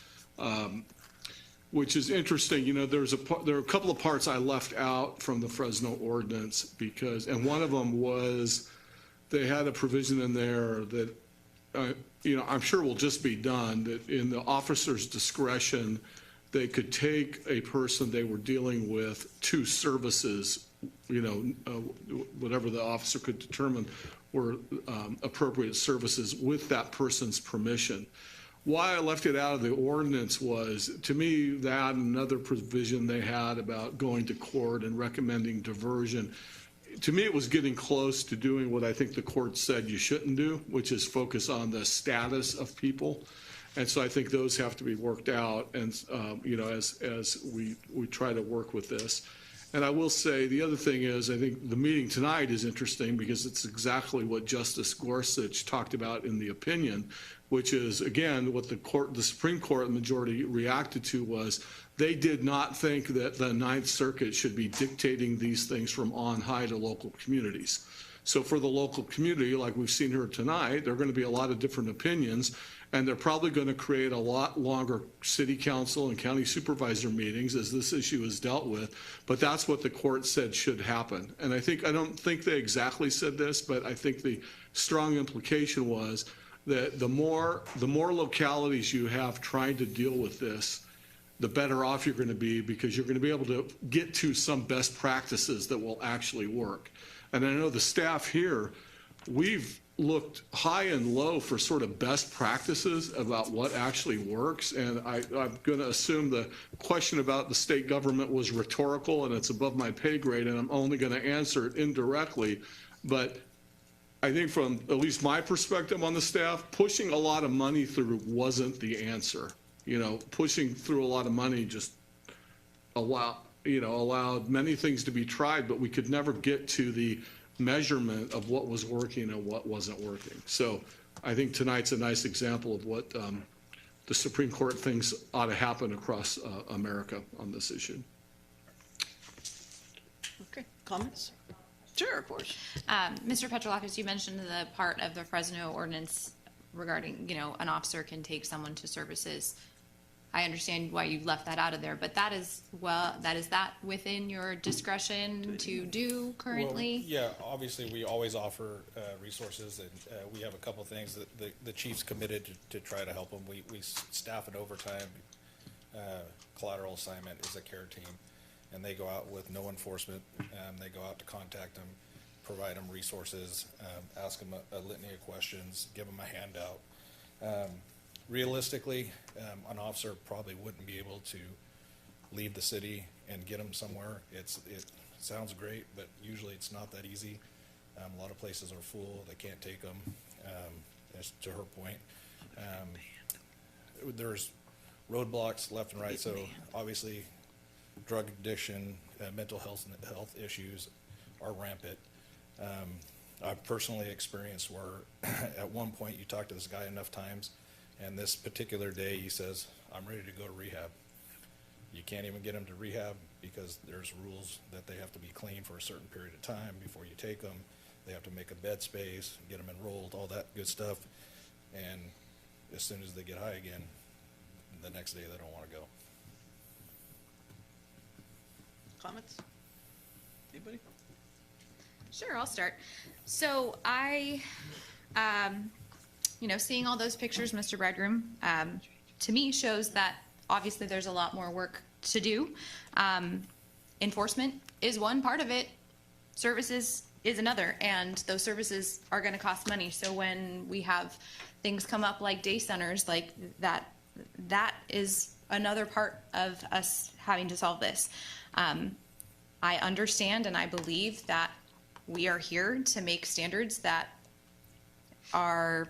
which is interesting. You know, there are a couple of parts I left out from the Fresno ordinance and one of them was they had a provision in there that, I'm sure will just be done, that in the officer's discretion, they could take a person they were dealing with to services, whatever the officer could determine were appropriate services with that person's permission. Why I left it out of the ordinance was, to me, that another provision they had about going to court and recommending diversion, to me it was getting close to doing what I think the court said you shouldn't do, which is focus on the status of people. And so I think those have to be worked out, and as we try to work with this. And I will say the other thing is, I think the meeting tonight is interesting because it's exactly what Justice Gorsuch talked about in the opinion, which is, again, what the Supreme Court majority reacted to was they did not think that the Ninth Circuit should be dictating these things from on high to local communities. So for the local community, like we've seen here tonight, there are going to be a lot of different opinions, and they're probably going to create a lot longer city council and county supervisor meetings as this issue is dealt with. But that's what the court said should happen. And I don't think they exactly said this, but I think the strong implication was that the more localities you have trying to deal with this, the better off you're going to be, because you're going to be able to get to some best practices that will actually work. And I know the staff here, we've looked high and low for sort of best practices about what actually works. And I'm going to assume the question about the state government was rhetorical and it's above my pay grade, and I'm only going to answer it indirectly. But I think from at least my perspective on the staff, pushing a lot of money through wasn't the answer. You know, pushing through a lot of money just allowed many things to be tried, but we could never get to the measurement of what was working and what wasn't working. So I think tonight's a nice example of what the Supreme Court thinks ought to happen across America on this issue. Okay, comments? Sure, of course. Mr. Petrolakis, you mentioned the part of the Fresno ordinance regarding, an officer can take someone to services. I understand why you left that out of there, but is that within your discretion to do currently? Well, yeah, obviously we always offer resources, and we have a couple things that the chief's committed to try to help them. We staff an overtime collateral assignment is a care team, and they go out with no enforcement. They go out to contact them, provide them resources, ask them a litany of questions, give them a handout. Realistically, an officer probably wouldn't be able to leave the city and get them somewhere. It sounds great, but usually it's not that easy. A lot of places are full; they can't take them. As to her point, there's roadblocks left and right. So obviously, drug addiction, mental health issues are rampant. I've personally experienced where at one point you talk to this guy enough times, and this particular day he says, "I'm ready to go to rehab." You can't even get him to rehab because there's rules that they have to be clean for a certain period of time before you take them. They have to make a bed space, get them enrolled, all that good stuff. And as soon as they get high again, the next day they don't want to go. Comments? Anybody? Sure, I'll start. So seeing all those pictures, Mr. Bridegroom, to me shows that obviously there's a lot more work to do. Enforcement is one part of it. Services is another, and those services are going to cost money. So when we have things come up like day centers, like that is another part of us having to solve this. I understand and I believe that we are here to make standards that are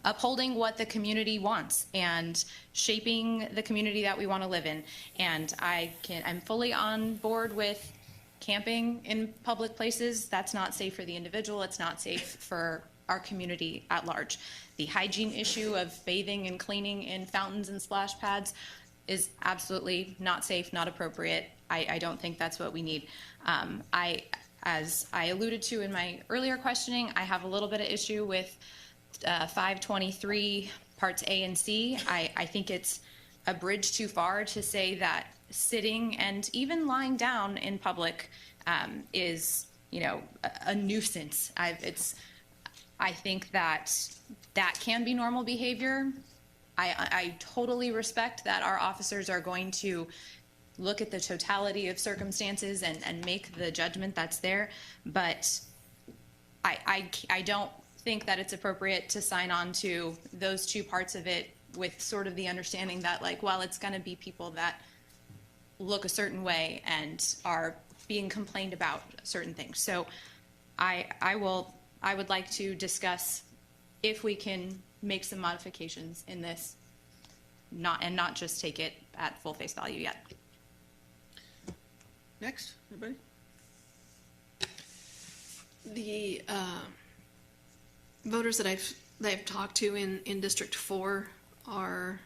upholding what the community wants and shaping the community that we want to live in. And I'm fully on board with camping in public places. That's not safe for the individual. It's not safe for our community at large. The hygiene issue of bathing and cleaning in fountains and splash pads is absolutely not safe, not appropriate. I don't think that's what we need. As I alluded to in my earlier questioning, I have a little bit of issue with 523 parts A and C. I think it's a bridge too far to say that sitting and even lying down in public is, a nuisance. I think that can be normal behavior. I totally respect that our officers are going to look at the totality of circumstances and make the judgment that's there, but I don't think that it's appropriate to sign on to those two parts of it with sort of the understanding that, it's going to be people that look a certain way and are being complained about certain things. So I would like to discuss if we can make some modifications in this, not just take it at full face value yet. Next, anybody? The voters that I've talked to in District 4 are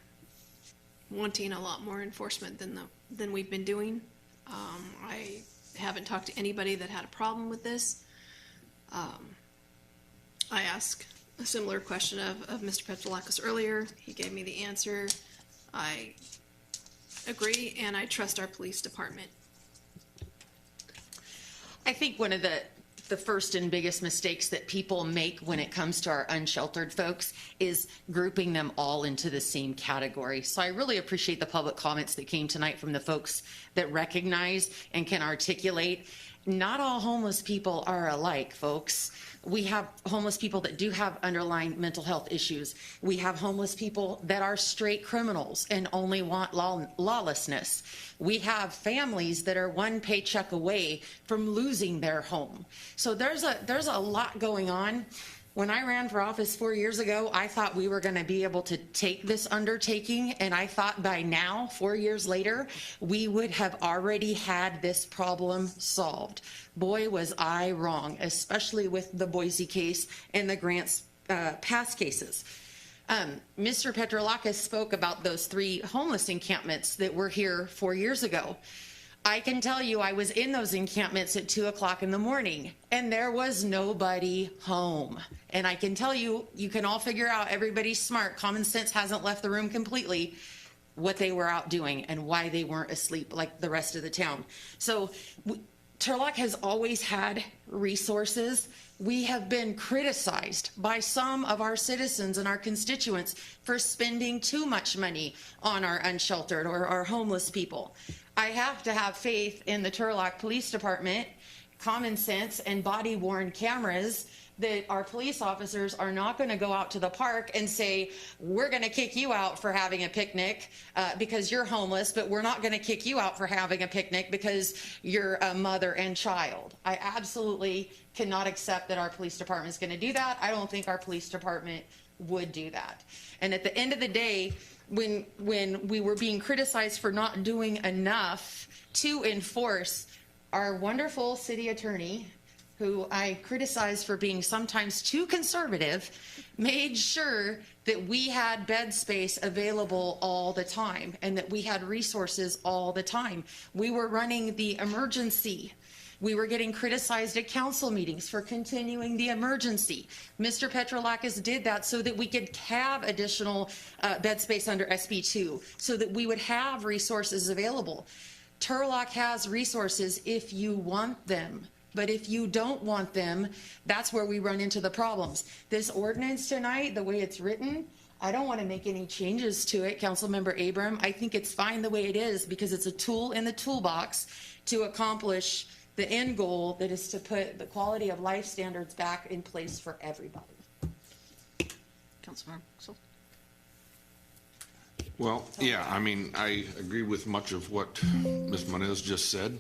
wanting a lot more enforcement than we've been doing. I haven't talked to anybody that had a problem with this. I asked a similar question of Mr. Petrolakis earlier. He gave me the answer. I agree, and I trust our police department. I think one of the first and biggest mistakes that people make when it comes to our unsheltered folks is grouping them all into the same category. So I really appreciate the public comments that came tonight from the folks that recognize and can articulate. Not all homeless people are alike, folks. We have homeless people that do have underlying mental health issues. We have homeless people that are straight criminals and only want lawlessness. We have families that are one paycheck away from losing their home. So there's a lot going on. When I ran for office 4 years ago, I thought we were going to be able to take this undertaking, and I thought by now, 4 years later, we would have already had this problem solved. Boy, was I wrong, especially with the Boise case and the Grants past cases. Mr. Petrolakis spoke about those 3 homeless encampments that were here 4 years ago. I can tell you I was in those encampments at 2 o'clock in the morning and there was nobody home. And I can tell you, you can all figure out, everybody's smart, common sense hasn't left the room completely, what they were out doing and why they weren't asleep like the rest of the town. So Turlock has always had resources. We have been criticized by some of our citizens and our constituents for spending too much money on our unsheltered or our homeless people. I have to have faith in the Turlock Police Department, common sense, and body-worn cameras that our police officers are not going to go out to the park and say, we're going to kick you out for having a picnic because you're homeless, but we're not going to kick you out for having a picnic because you're a mother and child. I absolutely cannot accept that our police department is going to do that. I don't think our police department would do that. And at the end of the day, when we were being criticized for not doing enough to enforce, our wonderful city attorney, who I criticize for being sometimes too conservative, made sure that we had bed space available all the time and that we had resources all the time. We were running the emergency. We were getting criticized at council meetings for continuing the emergency. Mr. Petrolakis did that so that we could have additional bed space under SB 2, so that we would have resources available. Turlock has resources if you want them. But if you don't want them, that's where we run into the problems. This ordinance tonight, the way it's written, I don't want to make any changes to it, Councilmember Abram. I think it's fine the way it is because it's a tool in the toolbox to accomplish the end goal, that is to put the quality of life standards back in place for everybody. Councilmember Russell? Well, yeah, I mean, I agree with much of what Ms. Moniz just said.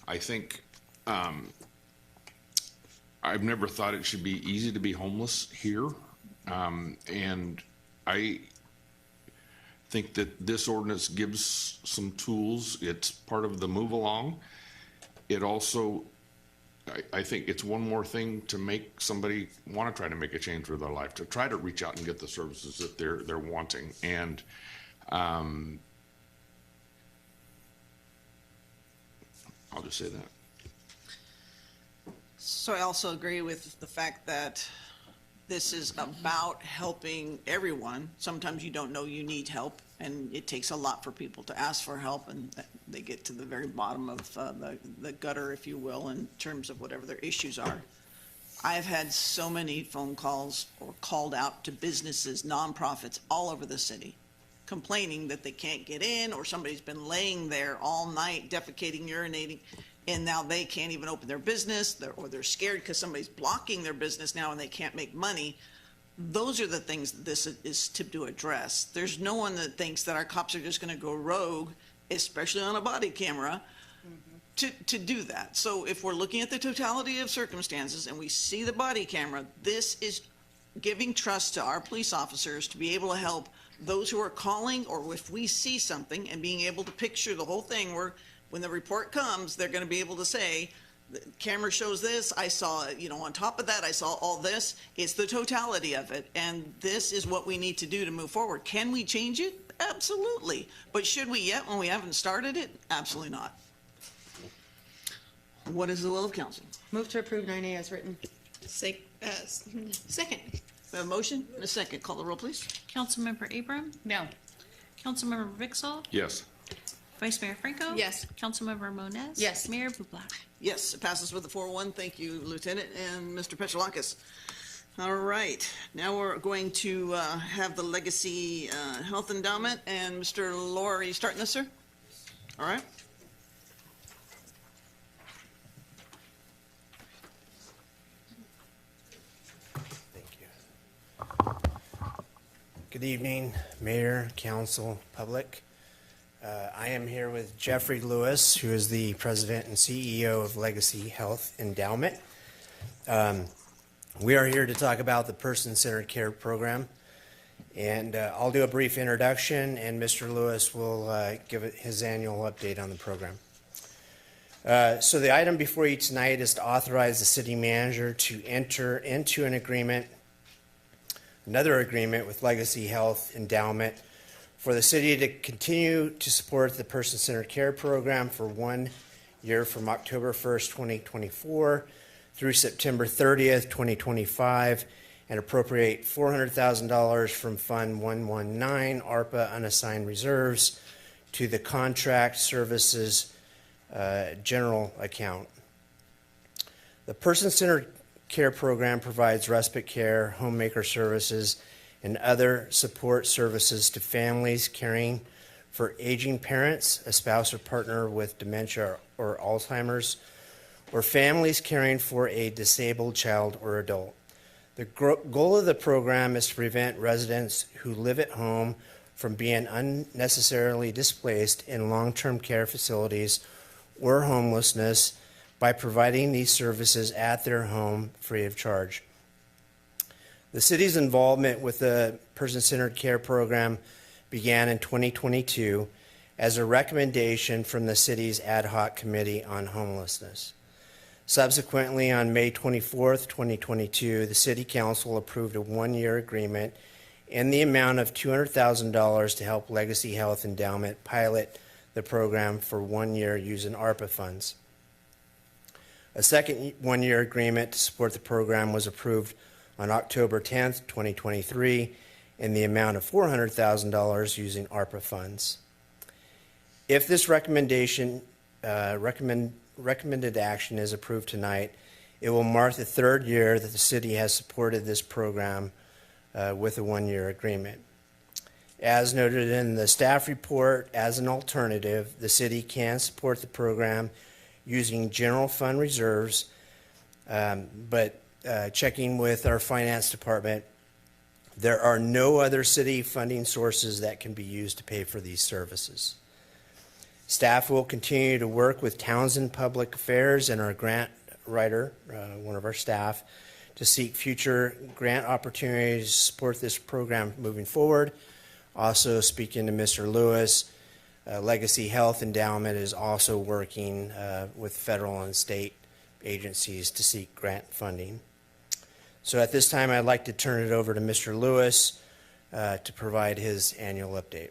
I think I've never thought it should be easy to be homeless here. And I think that this ordinance gives some tools. It's part of the move along. It also, I think it's one more thing to make somebody want to try to make a change with their life, to try to reach out and get the services that they're wanting. And I'll just say that. So I also agree with the fact that this is about helping everyone. Sometimes you don't know you need help, and it takes a lot for people to ask for help, and they get to the very bottom of the gutter, if you will, in terms of whatever their issues are. I've had so many phone calls or called out to businesses, nonprofits all over the city, complaining that they can't get in, or somebody's been laying there all night defecating, urinating, and now they can't even open their business, or they're scared because somebody's blocking their business now and they can't make money. Those are the things that this is to address. There's no one that thinks that our cops are just going to go rogue, especially on a body camera, to do that. So if we're looking at the totality of circumstances and we see the body camera, this is giving trust to our police officers to be able to help those who are calling, or if we see something, and being able to picture the whole thing where when the report comes, they're going to be able to say, the camera shows this, I saw, on top of that, I saw all this. It's the totality of it, and this is what we need to do to move forward. Can we change it? Absolutely. But should we yet when we haven't started it? Absolutely not. What is the will of council? Move to approve 9A as written. Second. We have a motion and a second. Call the roll, please. Councilmember Abram? No. Councilmember Vixel? Yes. Vice Mayor Franco? Yes. Councilmember Moniz? Yes. Mayor Bublak? Yes, it passes with a 4-1. Thank you, Lieutenant and Mr. Petrilakis. All right, now we're going to have the Legacy Health Endowment. And Mr. Lohr, are you starting this, sir? All right. Thank you. Good evening, Mayor, Council, public. I am here with Jeffrey Lewis, who is the President and CEO of Legacy Health Endowment. We are here to talk about the Person-Centered Care Program, and I'll do a brief introduction, and Mr. Lewis will give his annual update on the program. So the item before you tonight is to authorize the city manager to enter into another agreement with Legacy Health Endowment for the city to continue to support the Person-Centered Care Program for 1 year from October 1st, 2024 through September 30th, 2025, and appropriate $400,000 from Fund 119 ARPA unassigned reserves to the Contract Services General Account. The Person-Centered Care Program provides respite care, homemaker services, and other support services to families caring for aging parents, a spouse or partner with dementia or Alzheimer's, or families caring for a disabled child or adult. The goal of the program is to prevent residents who live at home from being unnecessarily displaced in long-term care facilities or homelessness by providing these services at their home free of charge. The city's involvement with the Person-Centered Care Program began in 2022 as a recommendation from the city's Ad Hoc Committee on Homelessness. Subsequently, on May 24th, 2022, the City Council approved a 1-year agreement in the amount of $200,000 to help Legacy Health Endowment pilot the program for 1 year using ARPA funds. A second 1-year agreement to support the program was approved on October 10th, 2023, in the amount of $400,000 using ARPA funds. If this recommended action is approved tonight, it will mark the 3rd year that the city has supported this program with a 1-year agreement. As noted in the staff report, as an alternative, the city can support the program using general fund reserves, but checking with our finance department, there are no other city funding sources that can be used to pay for these services. Staff will continue to work with Townsend Public Affairs and our grant writer, one of our staff, to seek future grant opportunities to support this program moving forward. Also, speaking to Mr. Lewis, Legacy Health Endowment is also working with federal and state agencies to seek grant funding. So at this time, I'd like to turn it over to Mr. Lewis to provide his annual update.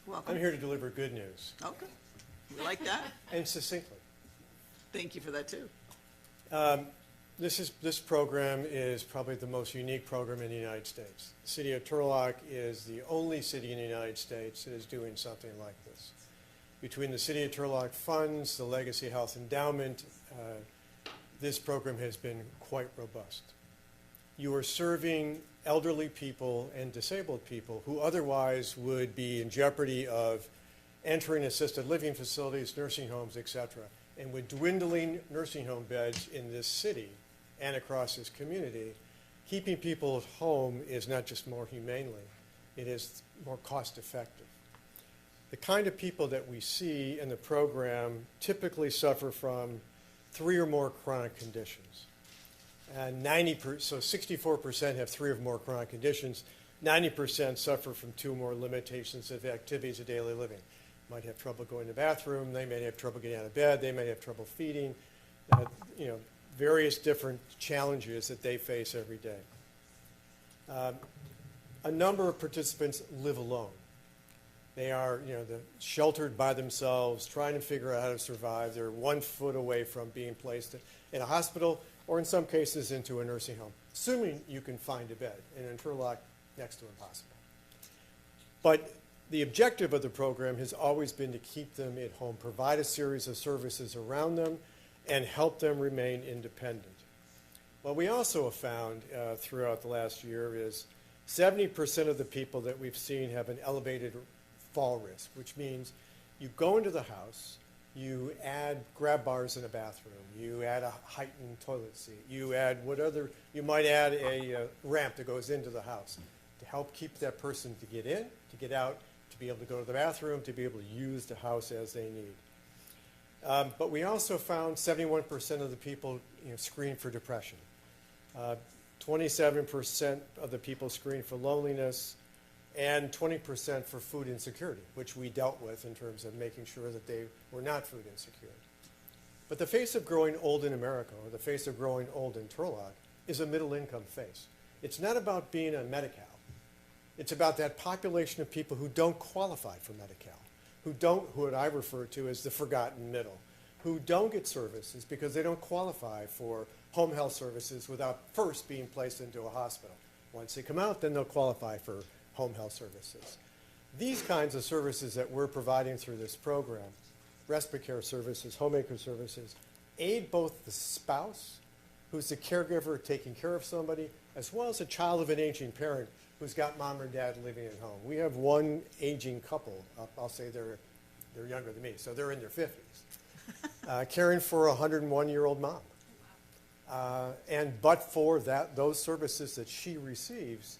Welcome. I'm here to deliver good news. Okay. We like that. And succinctly. Thank you for that, too. This program is probably the most unique program in the United States. The city of Turlock is the only city in the United States that is doing something like this. Between the City of Turlock funds, the Legacy Health Endowment, this program has been quite robust. You are serving elderly people and disabled people who otherwise would be in jeopardy of entering assisted living facilities, nursing homes, etc. And with dwindling nursing home beds in this city and across this community, keeping people at home is not just more humanely, it is more cost effective. The kind of people that we see in the program typically suffer from 3 or more chronic conditions. And 64% have 3 or more chronic conditions. 90% suffer from 2 or more limitations of activities of daily living. Might have trouble going to the bathroom, they may have trouble getting out of bed, they may have trouble feeding, various different challenges that they face every day. A number of participants live alone. They are, sheltered by themselves, trying to figure out how to survive. They're 1 foot away from being placed in a hospital or in some cases into a nursing home, assuming you can find a bed. And in Turlock, next to impossible. But the objective of the program has always been to keep them at home, provide a series of services around them, and help them remain independent. What we also have found throughout the last year is 70% of the people that we've seen have an elevated fall risk, which means you go into the house, you add grab bars in a bathroom, you add a heightened toilet seat, you might add a ramp that goes into the house to help keep that person to get in, to get out, to be able to go to the bathroom, to be able to use the house as they need. But we also found 71% of the people screen for depression. 27% of the people screened for loneliness, and 20% for food insecurity, which we dealt with in terms of making sure that they were not food insecure. But the face of growing old in America, or the face of growing old in Turlock, is a middle-income face. It's not about being a Medi-Cal. It's about that population of people who don't qualify for Medi-Cal, who I refer to as the forgotten middle, who don't get services because they don't qualify for home health services without first being placed into a hospital. Once they come out, then they'll qualify for home health services. These kinds of services that we're providing through this program, respite care services, homemaker services, aid both the spouse, who's the caregiver taking care of somebody, as well as a child of an aging parent who's got mom or dad living at home. We have one aging couple, I'll say they're younger than me, so they're in their 50s, caring for a 101-year-old mom. But for those services that she receives,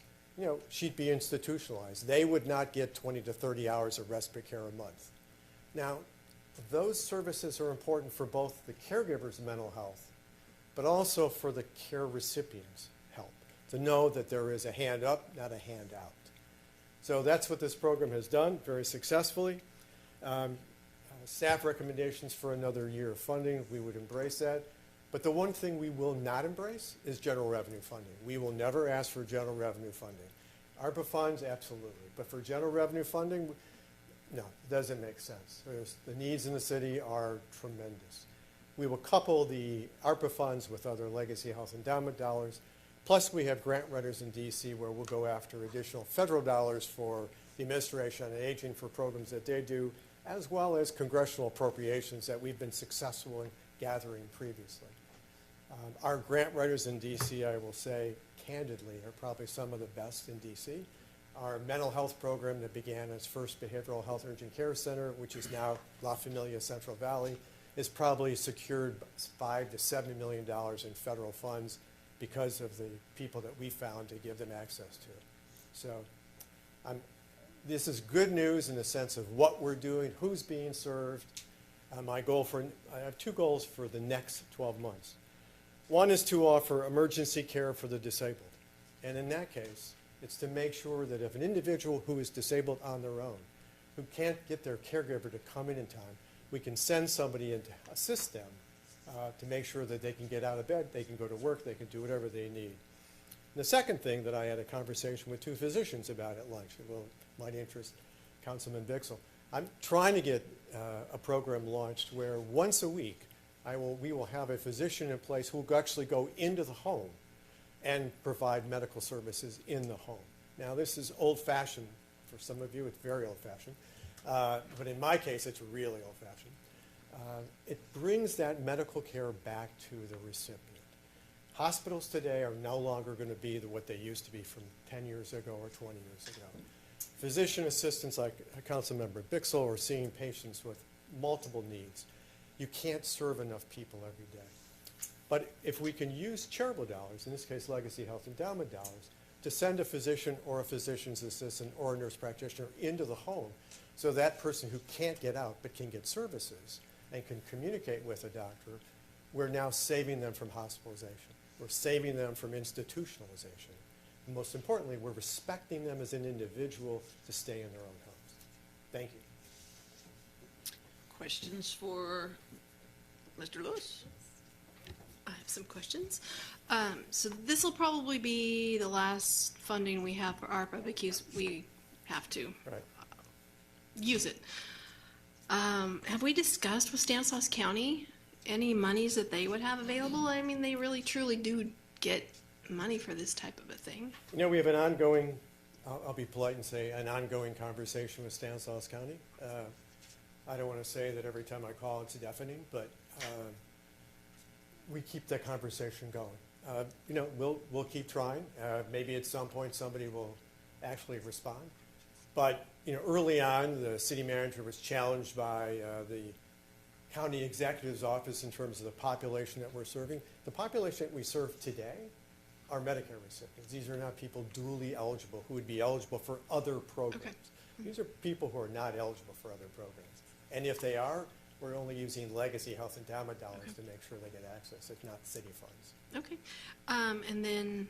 she'd be institutionalized. They would not get 20 to 30 hours of respite care a month. Now, those services are important for both the caregiver's mental health, but also for the care recipient's help, to know that there is a hand up, not a hand out. So that's what this program has done very successfully. Staff recommendations for another year of funding, we would embrace that. But the one thing we will not embrace is general revenue funding. We will never ask for general revenue funding. ARPA funds, absolutely. But for general revenue funding, no, it doesn't make sense. The needs in the city are tremendous. We will couple the ARPA funds with other legacy health endowment dollars. Plus, we have grant writers in DC where we'll go after additional federal dollars for the Administration on Aging for programs that they do, as well as congressional appropriations that we've been successful in gathering previously. Our grant writers in DC, I will say candidly, are probably some of the best in DC. Our mental health program that began as First Behavioral Health Urgent Care Center, which is now La Familia Central Valley, is probably secured $5 to $7 million in federal funds because of the people that we found to give them access to it. So this is good news in the sense of what we're doing, who's being served. I have 2 goals for the next 12 months. One is to offer emergency care for the disabled. And in that case, it's to make sure that if an individual who is disabled on their own, who can't get their caregiver to come in time, we can send somebody in to assist them to make sure that they can get out of bed, they can go to work, they can do whatever they need. And the second thing that I had a conversation with 2 physicians about at lunch, it might interest Councilman Bixel. I'm trying to get a program launched where once a week we will have a physician in place who will actually go into the home and provide medical services in the home. Now, this is old-fashioned. For some of you, it's very old-fashioned. But in my case, it's really old-fashioned. It brings that medical care back to the recipient. Hospitals today are no longer going to be what they used to be from 10 years ago or 20 years ago. Physician assistants like Councilmember Bixel are seeing patients with multiple needs. You can't serve enough people every day. But if we can use charitable dollars, in this case legacy health endowment dollars, to send a physician or a physician's assistant or a nurse practitioner into the home so that person who can't get out but can get services and can communicate with a doctor, we're now saving them from hospitalization. We're saving them from institutionalization. And most importantly, we're respecting them as an individual to stay in their own homes. Thank you. Questions for Mr. Lewis? have some questions. So this will probably be the last funding we have for ARPA because we have to use it. Have we discussed with Stanislaus County any monies that they would have available? I mean, they really truly do get money for this type of a thing. You know, we have an ongoing, I'll be polite and say, an ongoing conversation with Stanislaus County. I don't want to say that every time I call it's deafening, but we keep that conversation going. You know, we'll keep trying. Maybe at some point somebody will actually respond. But, you know, early on, the city manager was challenged by the county executive's office in terms of the population that we're serving. The population that we serve today are Medicare recipients. These are not people duly eligible who would be eligible for other programs. Okay. These are people who are not eligible for other programs. And if they are, we're only using legacy health endowment dollars to make sure they get access, if not city funds. Okay. And then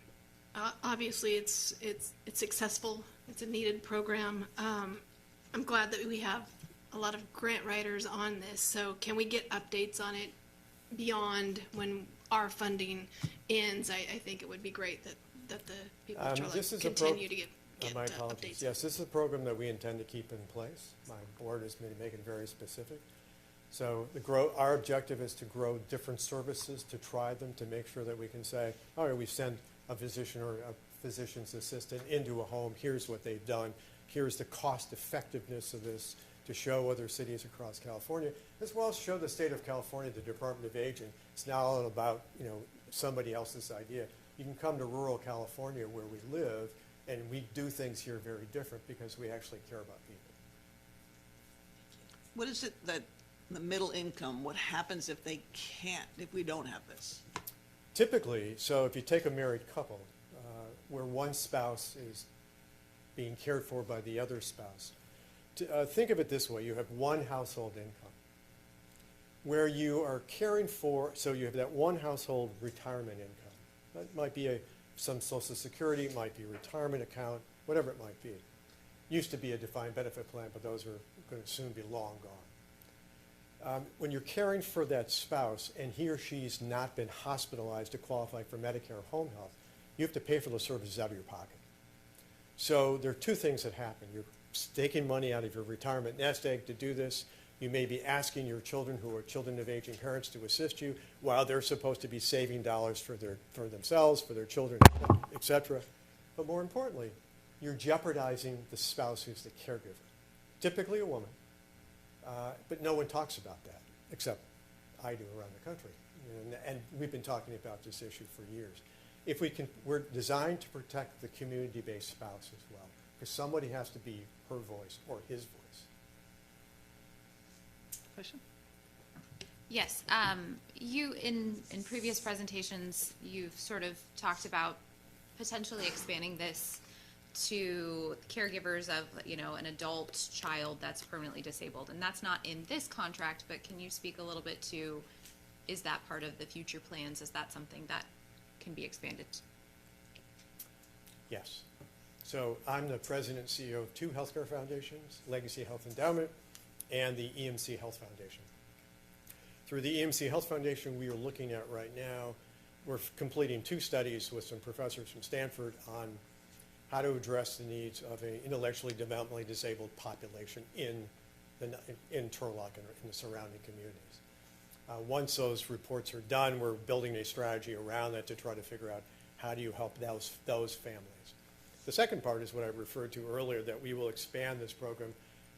obviously it's successful. It's a needed program. I'm glad that we have a lot of grant writers on this. So can we get updates on it beyond when our funding ends? I think it would be great that the people of Turlock continue to get my apologies. updates. Yes, this is a program that we intend to keep in place. My board has been making it very specific. So our objective is to grow different services, to try them, to make sure that we can say, all right, we send a physician or a physician's assistant into a home. Here's what they've done. Here's the cost effectiveness of this, to show other cities across California, as well as show the state of California, the Department of Aging. It's not all about, you know, somebody else's idea. You can come to rural California where we live, and we do things here very different because we actually care about people. What is it that the middle income, what happens if they can't, if we don't have this? Typically, so if you take a married couple, where one spouse is being cared for by the other spouse, think of it this way: you have one household income where you are caring for, so you have that one household retirement income. That might be some Social Security, it might be a retirement account, whatever it might be. Used to be a defined benefit plan, but those are going to soon be long gone. When you're caring for that spouse and he or she's not been hospitalized to qualify for Medicare home health, you have to pay for those services out of your pocket. So there are two things that happen. You're taking money out of your retirement nest egg to do this. You may be asking your children, who are children of aging parents, to assist you while they're supposed to be saving dollars for themselves, for their children, et cetera. But more importantly, you're jeopardizing the spouse who's the caregiver, typically a woman. But no one talks about that, except I do around the country. And we've been talking about this issue for years. If we can, we're designed to protect the community-based spouse as well, because somebody has to be her voice or his voice. Question? Yes. You, in previous presentations, you've sort of talked about potentially expanding this to caregivers of, you know, an adult child that's permanently disabled. And that's not in this contract, but can you speak a little bit to, is that part of the future plans? Is that something that can be expanded? Yes. So I'm the president and CEO of two healthcare foundations, Legacy Health Endowment and the EMC Health Foundation. Through the EMC Health Foundation, we are looking at right now, we're completing two studies with some professors from Stanford on how to address the needs of an intellectually developmentally disabled population in Turlock and in the surrounding communities. Once those reports are done, we're building a strategy around that to try to figure out how do you help those families. The second part is what I referred to earlier, that we will expand this program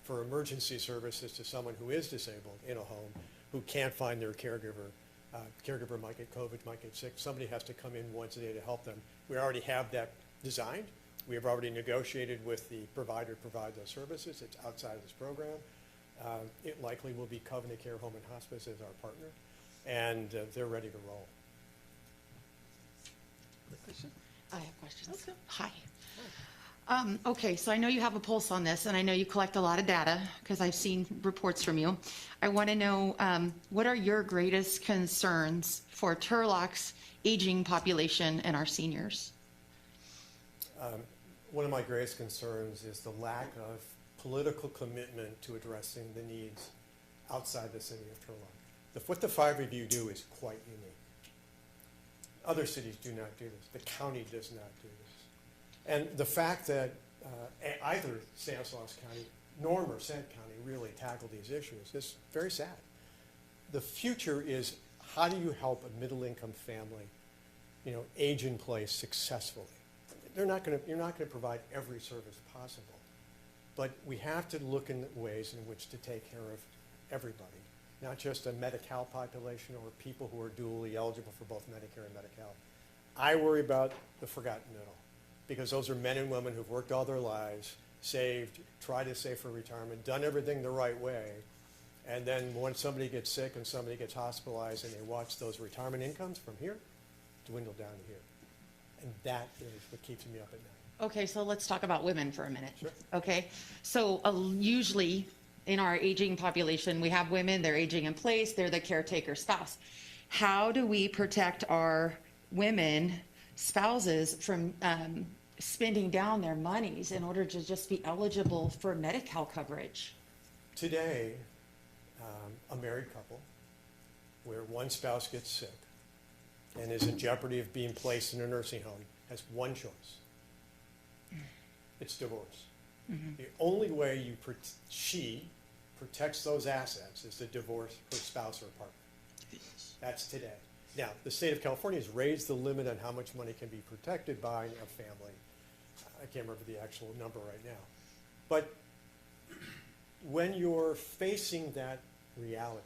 for emergency services to someone who is disabled in a home, who can't find their caregiver. Caregiver might get COVID, might get sick. Somebody has to come in once a day to help them. We already have that designed. We have already negotiated with the provider to provide those services. It's outside of this program. It likely will be Covenant Care Home and Hospice as our partner, and they're ready to roll. I have questions. Okay. Hi. Okay, so I know you have a pulse on this, and I know you collect a lot of data because I've seen reports from you. I want to know, what are your greatest concerns for Turlock's aging population and our seniors? One of my greatest concerns is the lack of political commitment to addressing the needs outside the city of Turlock. What the 5 of you do is quite unique. Other cities do not do this. The county does not do this. And the fact that either Stanislaus County nor Merced County really tackle these issues is very sad. The future is, how do you help a middle-income family, age in place successfully? You're not going to provide every service possible, but we have to look in ways in which to take care of everybody, not just a Medi-Cal population or people who are dually eligible for both Medicare and Medi-Cal. I worry about the forgotten middle, because those are men and women who've worked all their lives, saved, tried to save for retirement, done everything the right way, and then when somebody gets sick and somebody gets hospitalized and they watch those retirement incomes from here dwindle down to here. And that is what keeps me up at night. Okay, so let's talk about women for a minute. Sure. Okay, so usually in our aging population, we have women, they're aging in place, they're the caretaker spouse. How do we protect our women spouses from spending down their monies in order to just be eligible for Medi-Cal coverage? Today, a married couple where one spouse gets sick and is in jeopardy of being placed in a nursing home has one choice. It's divorce. Mm-hmm. The only way she protects those assets is to divorce her spouse or partner. That's today. Now, the state of California has raised the limit on how much money can be protected by a family. I can't remember the actual number right now. But when you're facing that reality,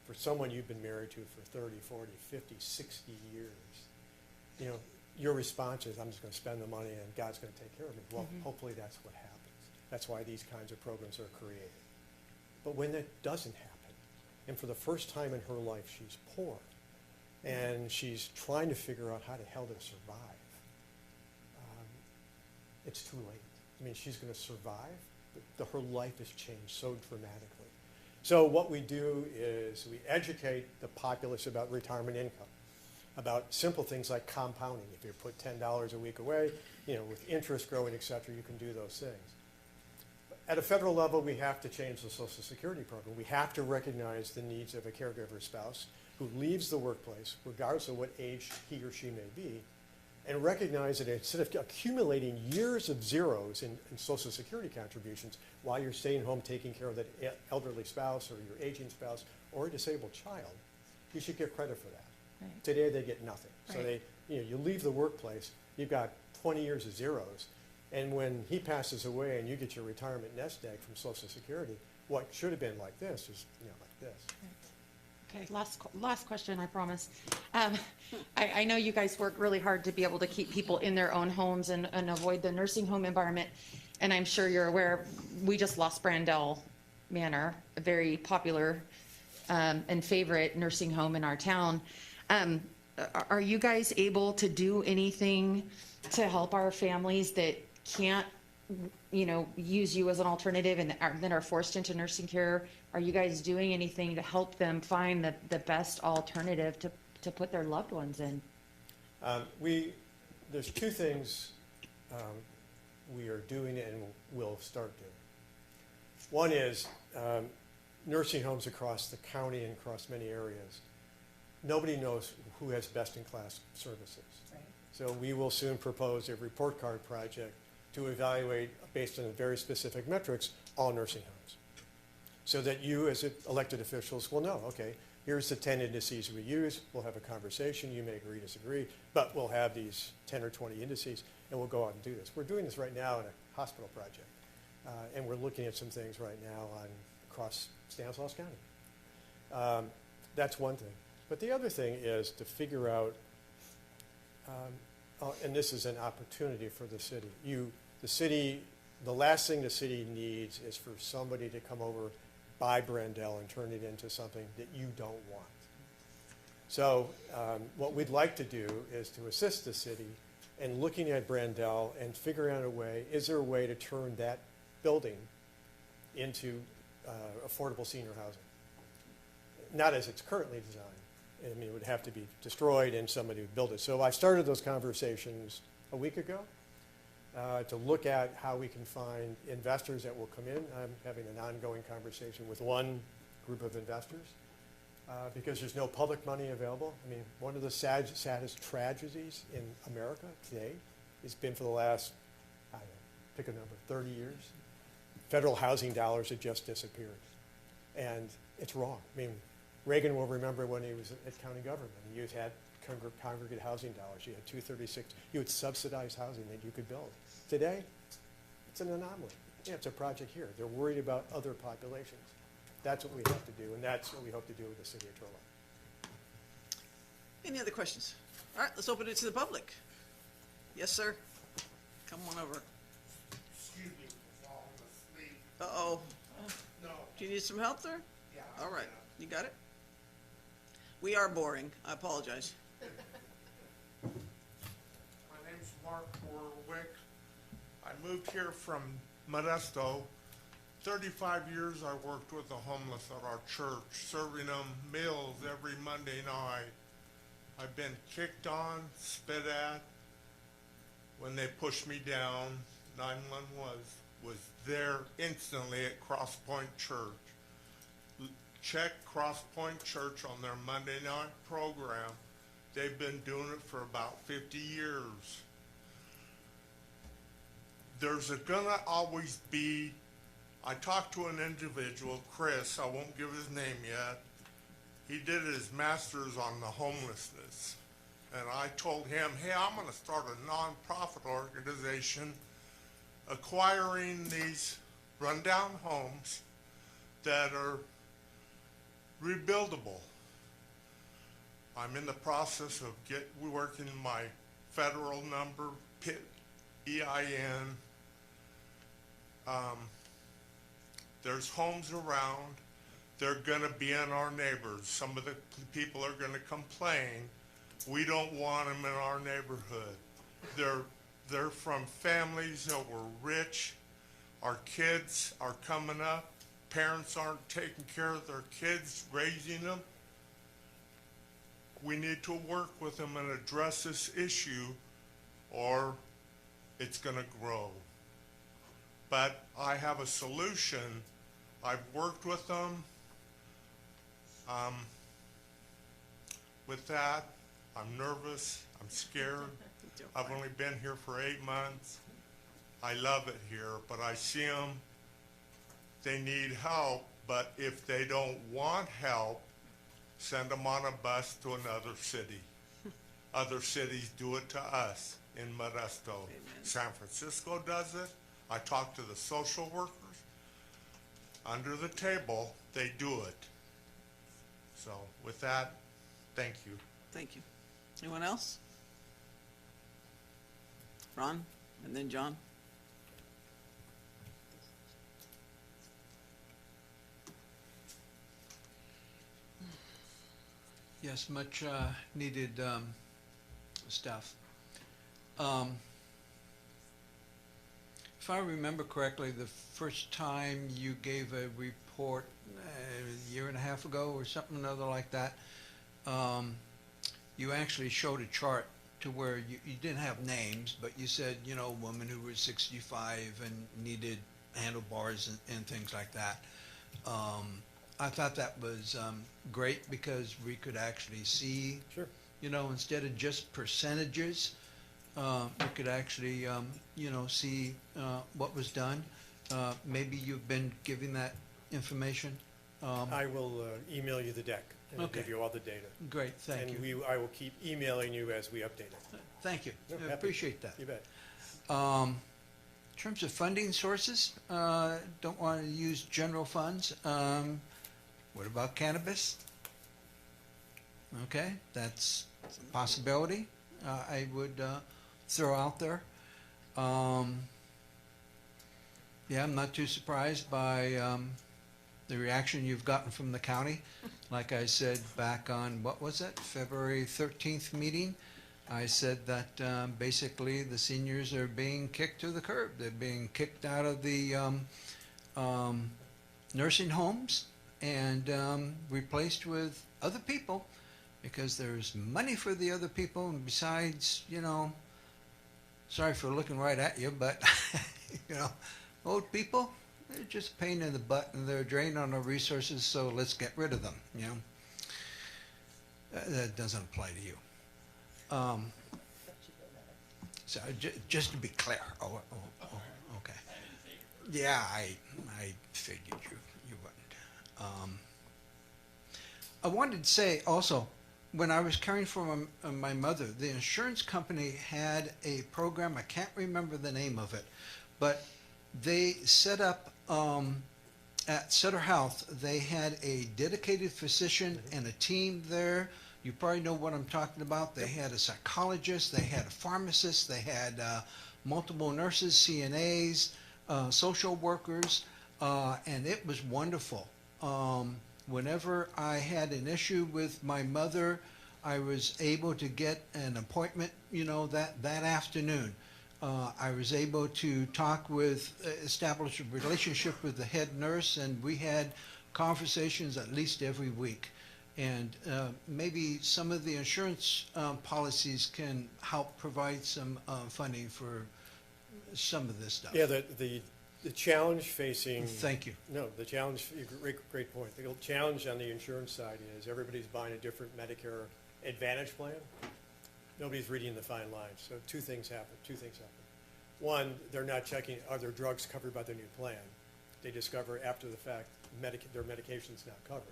for someone you've been married to for 30, 40, 50, 60 years, your response is, I'm just going to spend the money and God's going to take care of me. Well, hopefully that's what happens. That's why these kinds of programs are created. But when that doesn't happen, and for the first time in her life she's poor, and she's trying to figure out how the hell to survive, it's too late. I mean, she's going to survive, but her life has changed so dramatically. So what we do is we educate the populace about retirement income, about simple things like compounding. If you put $10 a week away, with interest growing, et cetera, you can do those things. At a federal level, we have to change the Social Security program. We have to recognize the needs of a caregiver spouse who leaves the workplace, regardless of what age he or she may be, and recognize that instead of accumulating years of zeros in Social Security contributions while you're staying home taking care of that elderly spouse or your aging spouse or a disabled child, you should get credit for that. Right. Today they get nothing. So Right. you leave the workplace, you've got 20 years of zeros, and when he passes away and you get your retirement nest egg from Social Security, what should have been like this is like this. Okay, last question, I promise. I know you guys work really hard to be able to keep people in their own homes and avoid the nursing home environment. And I'm sure you're aware, we just lost Brandel Manor, a very popular and favorite nursing home in our town. Are you guys able to do anything to help our families that can't, use you as an alternative and then are forced into nursing care? Are you guys doing anything to help them find the best alternative to put their loved ones in? There's two things we are doing and will start doing. One is nursing homes across the county and across many areas. Nobody knows who has best-in-class services. Right. So we will soon propose a report card project to evaluate, based on very specific metrics, all nursing homes. So that you, as elected officials, will know, okay, here's the 10 indices we use. We'll have a conversation. You may agree, disagree, but we'll have these 10 or 20 indices, and we'll go out and do this. We're doing this right now in a hospital project, and we're looking at some things right now across Stanislaus County. That's one thing. But the other thing is to figure out, and this is an opportunity for the city. The last thing the city needs is for somebody to come over, buy Brandel, and turn it into something that you don't want. So what we'd like to do is to assist the city in looking at Brandel and figuring out a way, is there a way to turn that building into affordable senior housing? Not as it's currently designed. I mean, it would have to be destroyed and somebody would build it. So I started those conversations a week ago to look at how we can find investors that will come in. I'm having an ongoing conversation with one group of investors because there's no public money available. I mean, one of the saddest tragedies in America today has been for the last, I don't know, pick a number, 30 years. Federal housing dollars have just disappeared. And it's wrong. I mean, Reagan will remember when he was at county government. You had congregate housing dollars. You had 236. You had subsidized housing that you could build. Today, it's an anomaly. Yeah, it's a project here. They're worried about other populations. That's what we have to do, and that's what we hope to do with the city of Turlock. Any other questions? All right, let's open it to the public. Yes, sir. Come on over. Excuse me for falling asleep. Uh-oh. No. Do you need some help there? Yeah. All right, you got it? We are boring. I apologize. My name's Mark Warwick. I moved here from Modesto. 35 years I worked with the homeless at our church, serving them meals every Monday night. I've been kicked on, spit at. When they pushed me down, 911 was there instantly at Cross Point Church. Check Cross Point Church on their Monday night program. They've been doing it for about 50 years. There's gonna always be, I talked to an individual, Chris, I won't give his name yet. He did his master's on the homelessness. And I told him, hey, I'm gonna start a nonprofit organization acquiring these rundown homes that are rebuildable. I'm in the process of working my federal number, PIT, EIN. There's homes around. They're gonna be in our neighbors. Some of the people are gonna complain. We don't want them in our neighborhood. They're from families that were rich. Our kids are coming up. Parents aren't taking care of their kids, raising them. We need to work with them and address this issue, or it's gonna grow. But I have a solution. I've worked with them. With that, I'm nervous, I'm scared. I've only been here for 8 months. I love it here, but I see them, they need help, but if they don't want help, send them on a bus to another city. Other cities do it to us in Modesto. San Francisco does it. I talk to the social workers. Under the table, they do it. So with that, thank you. Thank you. Anyone else? Ron, and then John. Yes, much needed stuff. If I remember correctly, the first time you gave a report a year and a half ago or something other like that, you actually showed a chart to where you didn't have names, but you said, you know, a woman who was 65 and needed handlebars and things like that. I thought that was great because we could actually see, Sure. you know, instead of just percentages, we could actually, you know, see what was done. Maybe you've been giving that information. I will email you the deck and I'll Okay. give you all the data. Great, thank you. And I will keep emailing you as we update it. Thank you. No, I happy. appreciate that. You bet. In terms of funding sources, don't want to use general funds. What about cannabis? Okay, that's a possibility I would throw out there. Yeah, I'm not too surprised by the reaction you've gotten from the county. Like I said back on, what was it, February 13th meeting, I said that basically the seniors are being kicked to the curb. They're being kicked out of the nursing homes and replaced with other people because there's money for the other people. And besides, you know, sorry for looking right at you, but, you know, old people, they're just a pain in the butt and they're draining on our resources, so let's get rid of them, you know. that doesn't apply to you. So just to be clear. Oh, okay. Yeah, I figured you wouldn't. I wanted to say also, when I was caring for my mother, the insurance company had a program, I can't remember the name of it, but they set up, at Sutter Health, they had a dedicated physician and a team there. You probably know what I'm talking about. They had a psychologist, they had a pharmacist, they had multiple nurses, CNAs, social workers, and it was wonderful. Whenever I had an issue with my mother, I was able to get an appointment, that afternoon. I was able to establish a relationship with the head nurse, and we had conversations at least every week. And maybe some of the insurance policies can help provide some funding for some of this stuff. Yeah, the challenge facing. Thank you. No, the challenge, great point. The challenge on the insurance side is everybody's buying a different Medicare Advantage plan. Nobody's reading the fine lines. So two things happen. One, they're not checking, are their drugs covered by their new plan? They discover after the fact their medication's not covered.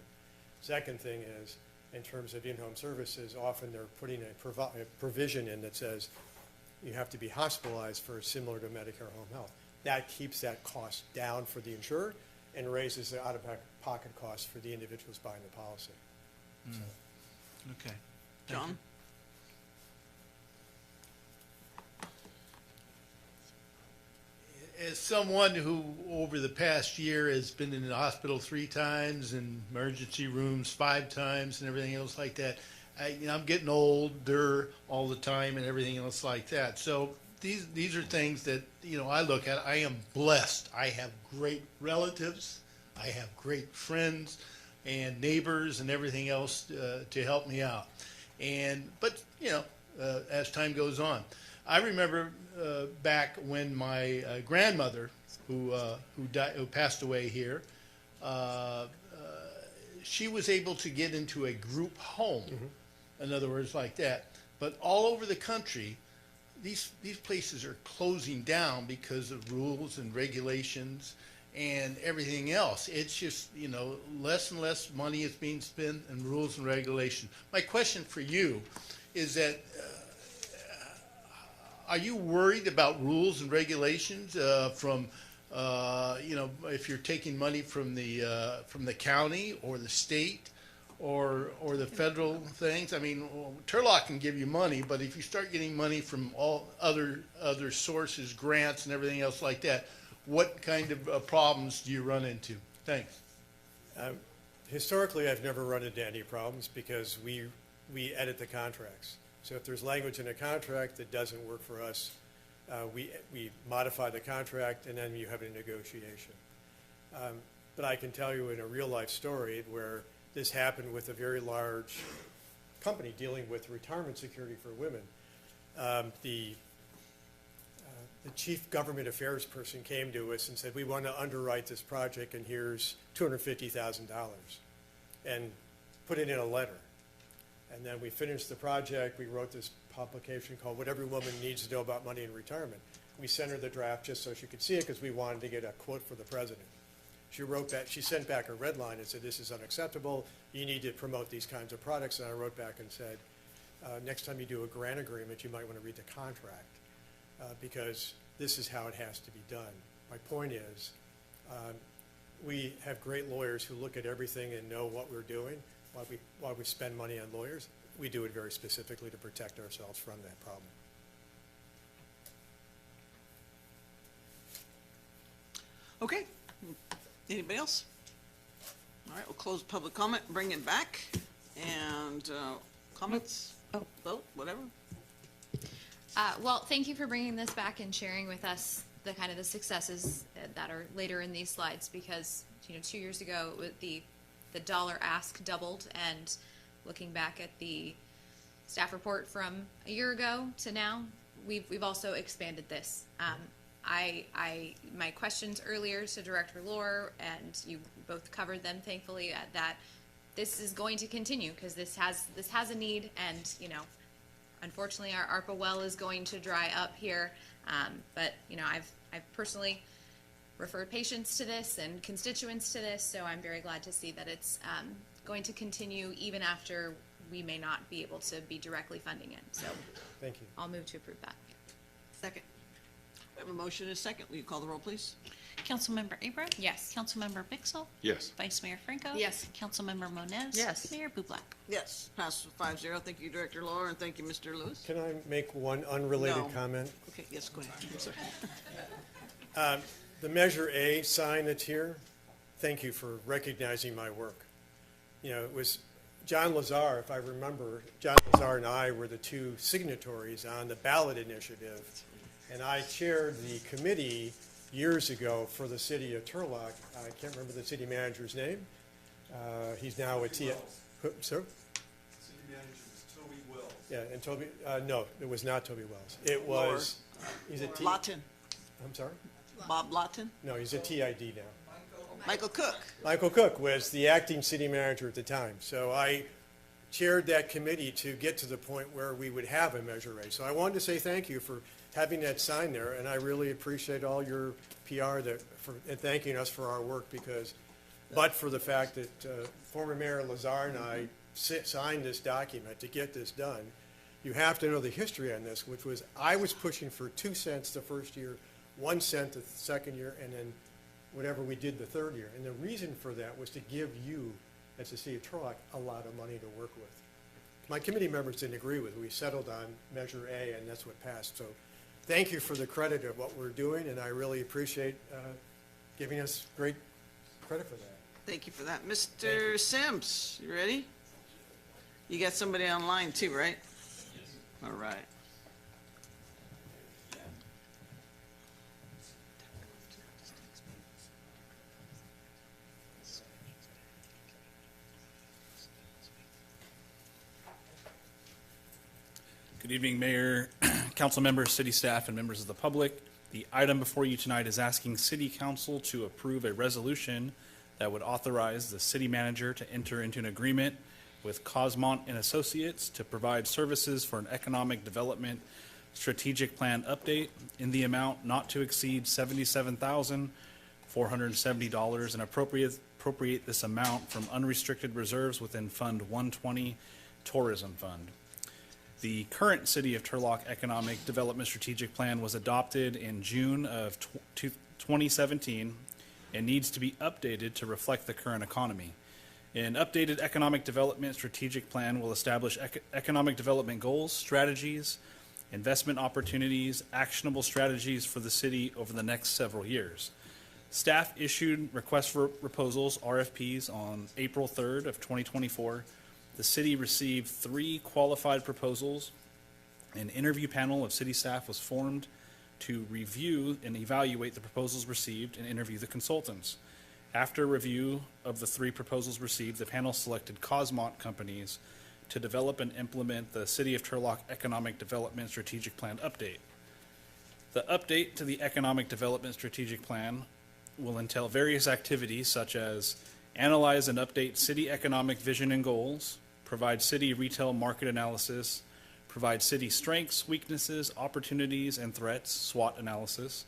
Second thing is, in terms of in-home services, often they're putting a provision in that says you have to be hospitalized for similar to Medicare home health. That keeps that cost down for the insured and raises the out-of-pocket costs for the individuals buying the policy. Okay. John? As someone who over the past year has been in the hospital 3 times and emergency rooms 5 times and everything else like that, I'm getting older all the time and everything else like that. So these are things that, I look at. I am blessed. I have great relatives. I have great friends and neighbors and everything else to help me out. But as time goes on, I remember back when my grandmother, who passed away here, she was able to get into a group home, in other words, like that. But all over the country, these places are closing down because of rules and regulations and everything else. It's just, less and less money is being spent and rules and regulations. My question for you is that, are you worried about rules and regulations from, if you're taking money from the county or the state or the federal things? I mean, Turlock can give you money, but if you start getting money from all other sources, grants and everything else like that, what kind of problems do you run into? Thanks. Historically, I've never run into any problems because we edit the contracts. So if there's language in a contract that doesn't work for us, we modify the contract and then you have a negotiation. But I can tell you in a real life story where this happened with a very large company dealing with retirement security for women. The chief government affairs person came to us and said, we want to underwrite this project and here's $250,000 and put it in a letter. And then we finished the project. We wrote this publication called What Every Woman Needs to Know About Money in Retirement. We sent her the draft just so she could see it because we wanted to get a quote for the president. She wrote back, she sent back a red line and said, this is unacceptable. You need to promote these kinds of products. And I wrote back and said, next time you do a grant agreement, you might want to read the contract because this is how it has to be done. My point is, we have great lawyers who look at everything and know what we're doing. While we spend money on lawyers, we do it very specifically to protect ourselves from that problem. Okay. Anybody else? All right, we'll close public comment, bring it back, and comments, vote, whatever. Well, thank you for bringing this back and sharing with us the kind of the successes that are later in these slides because 2 years ago the dollar ask doubled, and looking back at the staff report from a year ago to now, we've also expanded this. My questions earlier to Director Lohr, and you both covered them thankfully, that this is going to continue because this has a need, and unfortunately our ARPA well is going to dry up here. But I've personally referred patients to this and constituents to this, so I'm very glad to see that it's going to continue even after we may not be able to be directly funding it. So Thank you. I'll move to approve that. Second. We have a motion and a second. Will you call the roll, please? Councilmember Abram? Yes. Councilmember Vixel? Yes. Vice Mayor Franco? Yes. Councilmember Moniz? Yes. Mayor Bublak? Yes, passes 5-0. Thank you, Director Lohr, and thank you, Mr. Lewis. Can I make one unrelated No. comment? Okay, yes, go ahead. I'm sorry. The Measure A sign that's here, thank you for recognizing my work. It was John Lazar, if I remember, John Lazar and I were the two signatories on the ballot initiative, and I chaired the committee years ago for the city of Turlock. I can't remember the city manager's name. He's now a T. Sir? City manager was Toby Wells. Yeah, and Toby, no, it was not Toby Wells. It was, he's a T. Lawton. I'm sorry? Bob Lawton? No, he's a TID now. Michael Cook. Michael Cook was the acting city manager at the time. So I chaired that committee to get to the point where we would have a Measure A. So I wanted to say thank you for having that sign there, and I really appreciate all your PR and thanking us for our work, because, but for the fact that former Mayor Lazar and I signed this document to get this done, you have to know the history on this, which was I was pushing for 2 cents the first year, 1 cent the second year, and then whatever we did the third year. And the reason for that was to give you, as the city of Turlock, a lot of money to work with. My committee members didn't agree with it. We settled on Measure A, and that's what passed. So thank you for the credit of what we're doing, and I really appreciate giving us great credit for that. Thank you for that. Mr. Sims, you ready? You got somebody online too, right? All right. Good evening, Mayor, council members, city staff, and members of the public. The item before you tonight is asking City Council to approve a resolution that would authorize the city manager to enter into an agreement with Cosmont and Associates to provide services for an economic development strategic plan update in the amount not to exceed $77,470 and appropriate this amount from unrestricted reserves within Fund 120 Tourism Fund. The current City of Turlock Economic Development Strategic Plan was adopted in June of 2017 and needs to be updated to reflect the current economy. An updated economic development strategic plan will establish economic development goals, strategies, investment opportunities, actionable strategies for the city over the next several years. Staff issued requests for proposals, RFPs, on April 3rd of 2024. The city received 3 qualified proposals. An interview panel of city staff was formed to review and evaluate the proposals received and interview the consultants. After review of the 3 proposals received, the panel selected Cosmont companies to develop and implement the City of Turlock Economic Development Strategic Plan update. The update to the Economic Development Strategic Plan will entail various activities such as analyze and update city economic vision and goals, provide city retail market analysis, provide city strengths, weaknesses, opportunities, and threats, SWOT analysis,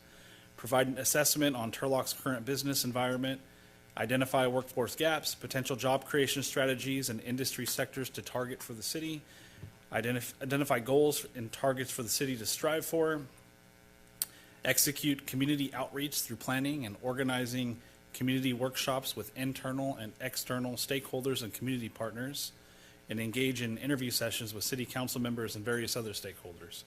provide an assessment on Turlock's current business environment, identify workforce gaps, potential job creation strategies, and industry sectors to target for the city, identify goals and targets for the city to strive for, execute community outreach through planning and organizing community workshops with internal and external stakeholders and community partners, and engage in interview sessions with city council members and various other stakeholders.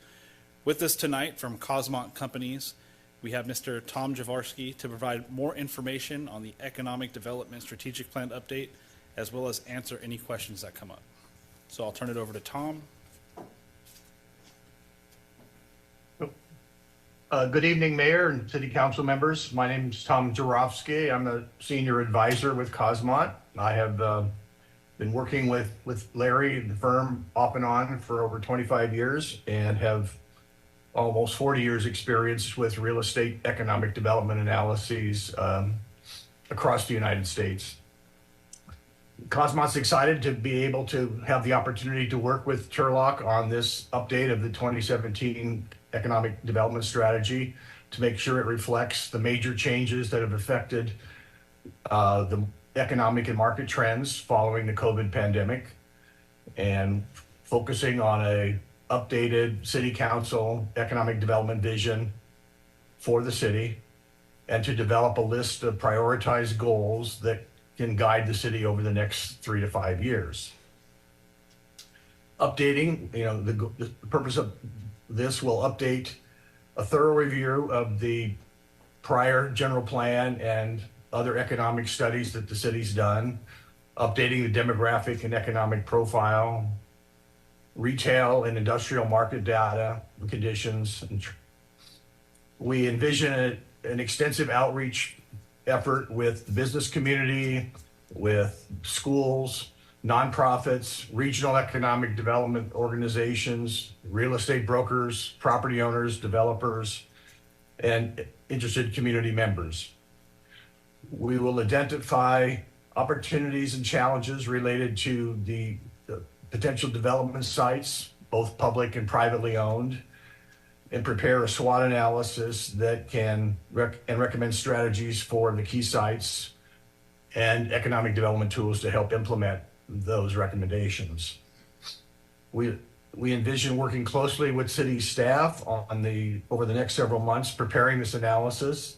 With us tonight from Cosmont Companies, we have Mr. Tom Jaworski to provide more information on the Economic Development Strategic Plan update, as well as answer any questions that come up. So I'll turn it over to Tom. Good evening, Mayor and City Council members. My name is Tom Jaworski. I'm a senior advisor with Cosmont. I have been working with Larry and the firm off and on for over 25 years and have almost 40 years experience with real estate economic development analyses across the United States. Cosmo's excited to be able to have the opportunity to work with Turlock on this update of the 2017 economic development strategy to make sure it reflects the major changes that have affected the economic and market trends following the COVID pandemic, and focusing on a updated city council economic development vision for the city, and to develop a list of prioritized goals that can guide the city over the next 3 to 5 years. Updating, the purpose of this will update a thorough review of the prior general plan and other economic studies that the city's done, updating the demographic and economic profile, retail and industrial market data, conditions. We envision an extensive outreach effort with the business community, with schools, nonprofits, regional economic development organizations, real estate brokers, property owners, developers, and interested community members. We will identify opportunities and challenges related to the potential development sites, both public and privately owned, and prepare a SWOT analysis that can recommend strategies for the key sites and economic development tools to help implement those recommendations. We envision working closely with city staff over the next several months, preparing this analysis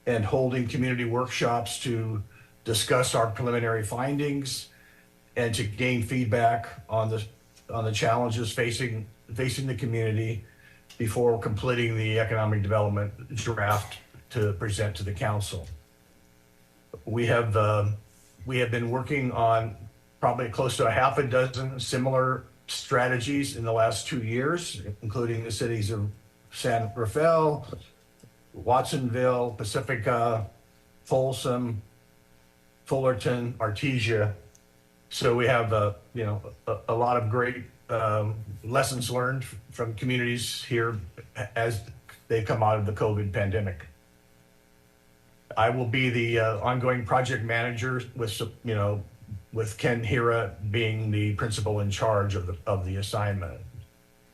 and holding community workshops to discuss our preliminary findings and to gain feedback on the challenges facing the community before completing the economic development draft to present to the council. We have been working on probably close to a half a dozen similar strategies in the last 2 years, including the cities of San Rafael, Watsonville, Pacifica, Folsom, Fullerton, Artesia. So we have a lot of great lessons learned from communities here as they come out of the COVID pandemic. I will be the ongoing project manager with Ken Hira being the principal in charge of the assignment.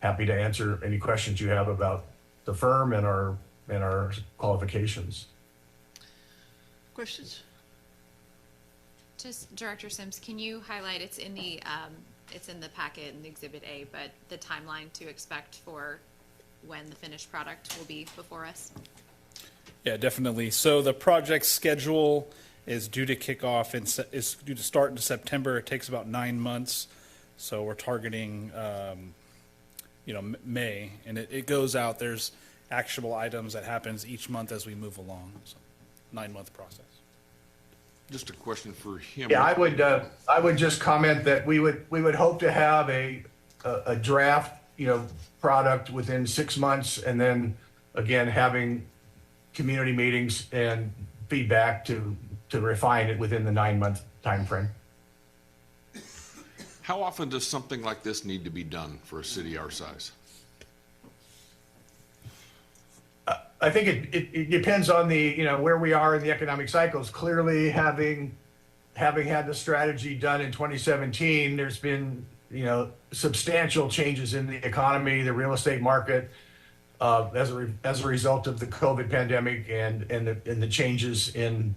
Happy to answer any questions you have about the firm and our qualifications. Questions? Just Director Sims, can you highlight, it's in the packet in Exhibit A, but the timeline to expect for when the finished product will be before us? Yeah, definitely. So the project schedule is due to kick off is due to start in September. It takes about 9 months. So we're targeting, May, and it goes out. There's actionable items that happens each month as we move along. So 9-month process. Just a question for him. Yeah, I would just comment that we would hope to have a draft, product within 6 months, and then again having community meetings and feedback to refine it within the 9-month time frame. How often does something like this need to be done for a city our size? I think it depends on where we are in the economic cycles. Clearly, having had the strategy done in 2017, there's been substantial changes in the economy, the real estate market, as a result of the COVID pandemic and the changes in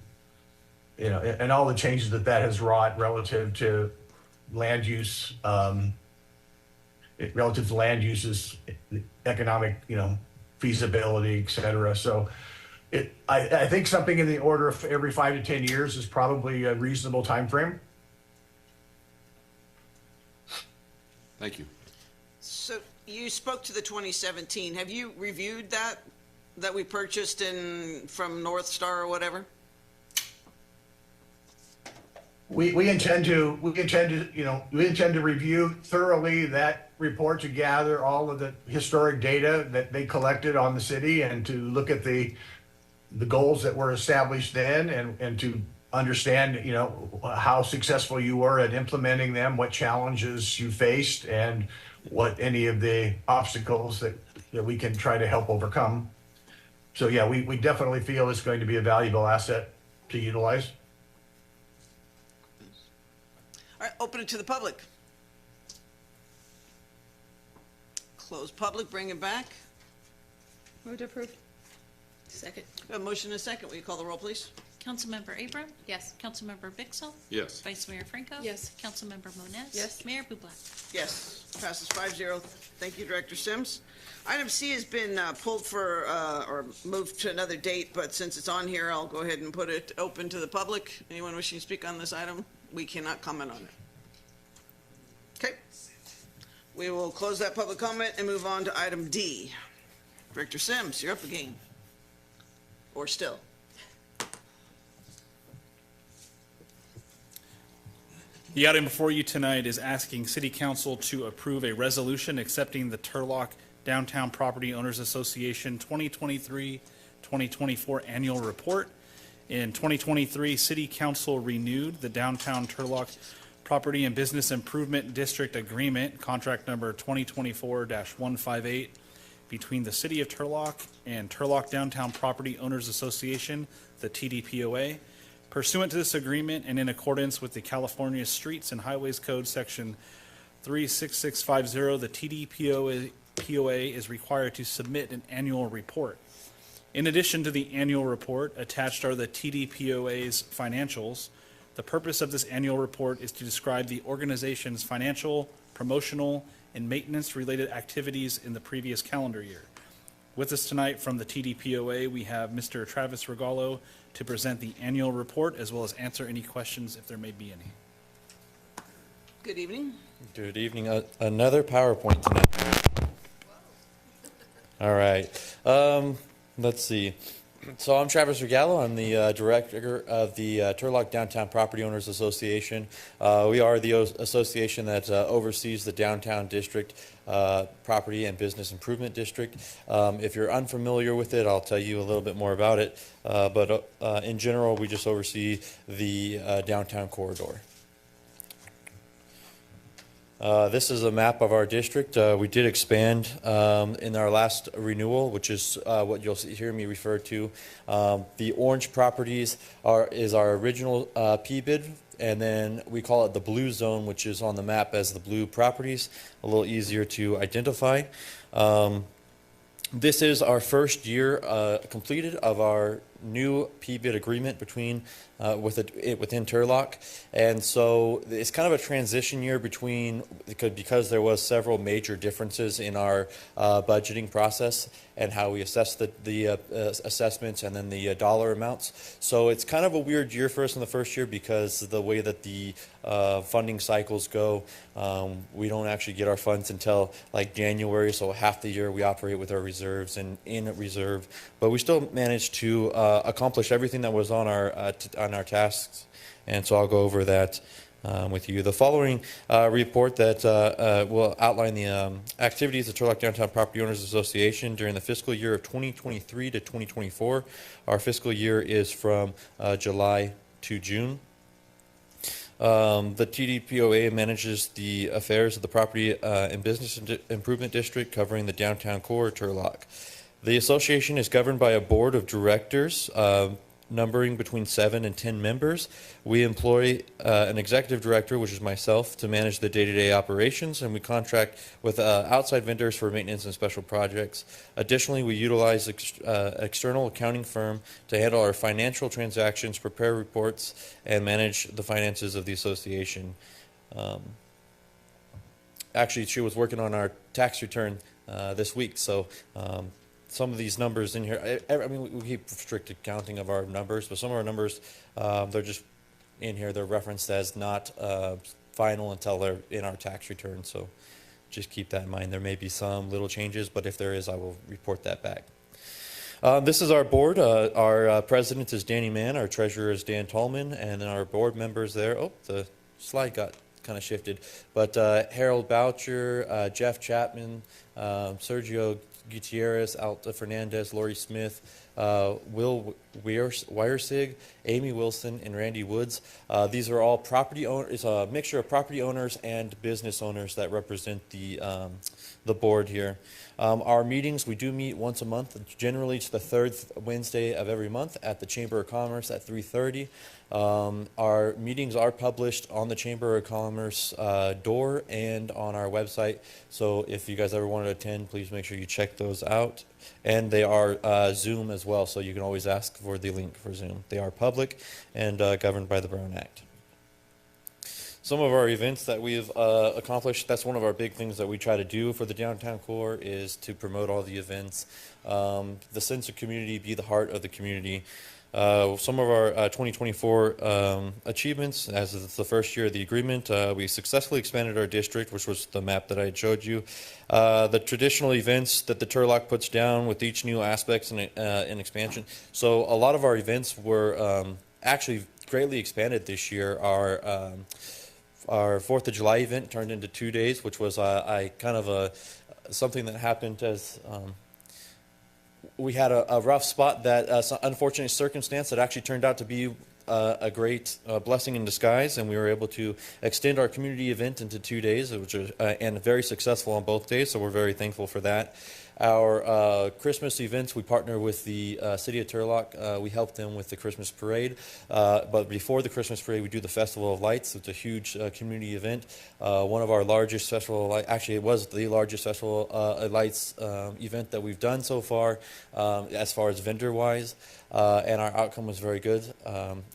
and all the changes that has wrought relative to land use, economic feasibility, et cetera. So I think something in the order of every 5 to 10 years is probably a reasonable time frame. Thank you. So you spoke to the 2017. Have you reviewed that we purchased from North Star or whatever? We intend to review thoroughly that report to gather all of the historic data that they collected on the city, and to look at the goals that were established then, and to understand how successful you were at implementing them, what challenges you faced, and what any of the obstacles that we can try to help overcome. So yeah, we definitely feel it's going to be a valuable asset to utilize. All right, open it to the public. Close public, bring it back. Move to approve. Second. We have a motion and a second. Will you call the roll, please? Councilmember Abram? Yes. Councilmember Vixel? Yes. Vice Mayor Franco? Yes. Councilmember Moniz? Yes. Mayor Bublak? Yes, passes 5-0. Thank you, Director Sims. Item C has been pulled for, or moved to another date, but since it's on here, I'll go ahead and put it open to the public. Anyone wishing to speak on this item? We cannot comment on it. Okay. We will close that public comment and move on to item D. Director Sims, you're up again. Or still. The item before you tonight is asking City Council to approve a resolution accepting the Turlock Downtown Property Owners Association 2023-2024 annual report. In 2023, City Council renewed the Downtown Turlock Property and Business Improvement District Agreement, contract number 2024-158, between the City of Turlock and Turlock Downtown Property Owners Association, the TDPOA. Pursuant to this agreement and in accordance with the California Streets and Highways Code, Section 36650, the TDPOA is required to submit an annual report. In addition to the annual report, attached are the TDPOA's financials. The purpose of this annual report is to describe the organization's financial, promotional, and maintenance-related activities in the previous calendar year. With us tonight from the TDPOA, we have Mr. Travis Regallo to present the annual report as well as answer any questions if there may be any. Good evening. Good evening. Another PowerPoint tonight. All right. Let's see. So I'm Travis Regallo. I'm the director of the Turlock Downtown Property Owners Association. We are the association that oversees the downtown district property and business improvement district. If you're unfamiliar with it, I'll tell you a little bit more about it. But in general, we just oversee the downtown corridor. This is a map of our district. We did expand in our last renewal, which is what you'll hear me refer to. The orange properties is our original PBID, and then we call it the blue zone, which is on the map as the blue properties, a little easier to identify. This is our first year completed of our new PBID agreement within Turlock, and so it's kind of a transition year because there was several major differences in our budgeting process and how we assess the assessments and then the dollar amounts. So it's kind of a weird year for us in the first year because of the way that the funding cycles go. We don't actually get our funds until like January, so half the year we operate with our reserves and in reserve, but we still managed to accomplish everything that was on our tasks, and so I'll go over that with you. The following report that will outline the activities of Turlock Downtown Property Owners Association during the fiscal year of 2023 to 2024. Our fiscal year is from July to June. The TDPOA manages the affairs of the Property and Business Improvement District covering the downtown core of Turlock. The association is governed by a board of directors numbering between 7 and 10 members. We employ an executive director, which is myself, to manage the day-to-day operations, and we contract with outside vendors for maintenance and special projects. Additionally, we utilize external accounting firm to handle our financial transactions, prepare reports, and manage the finances of the association. Actually, she was working on our tax return this week, so some of these numbers in here, I mean, we keep strict accounting of our numbers, but some of our numbers, they're just in here, they're referenced as not final until they're in our tax return, so just keep that in mind. There may be some little changes, but if there is, I will report that back. This is our board. Our president is Danny Mann, our treasurer is Dan Tallman, and then our board members there, oh, the slide got kind of shifted, but Harold Boucher, Jeff Chapman, Sergio Gutierrez, Alta Fernandez, Lori Smith, Will Wyersig, Amy Wilson, and Randy Woods. These are all property owners. It's a mixture of property owners and business owners that represent the board here. Our meetings, we do meet once a month. Generally, it's the third Wednesday of every month at the Chamber of Commerce at 3:30. Our meetings are published on the Chamber of Commerce door and on our website. So if you guys ever want to attend, please make sure you check those out. And they are Zoom as well, so you can always ask for the link for Zoom. They are public and governed by the Brown Act. Some of our events that we've accomplished, that's one of our big things that we try to do for the downtown core, is to promote all the events. The sense of community, be the heart of the community. Some of our 2024 achievements, as it's the first year of the agreement, we successfully expanded our district, which was the map that I showed you. The traditional events that the Turlock puts down with each new aspects and expansion. So a lot of our events were actually greatly expanded this year. Our 4th of July event turned into 2 days, which was something that happened as we had a rough spot, that unfortunate circumstance that actually turned out to be a great blessing in disguise, and we were able to extend our community event into 2 days, which was and very successful on both days. So we're very thankful for that. Our Christmas events, we partner with the City of Turlock. We help them with the Christmas parade. But before the Christmas parade, we do the Festival of Lights. It's a huge community event. One of our largest festival, actually it was the largest Festival of Lights event that we've done so far as vendor-wise. And our outcome was very good.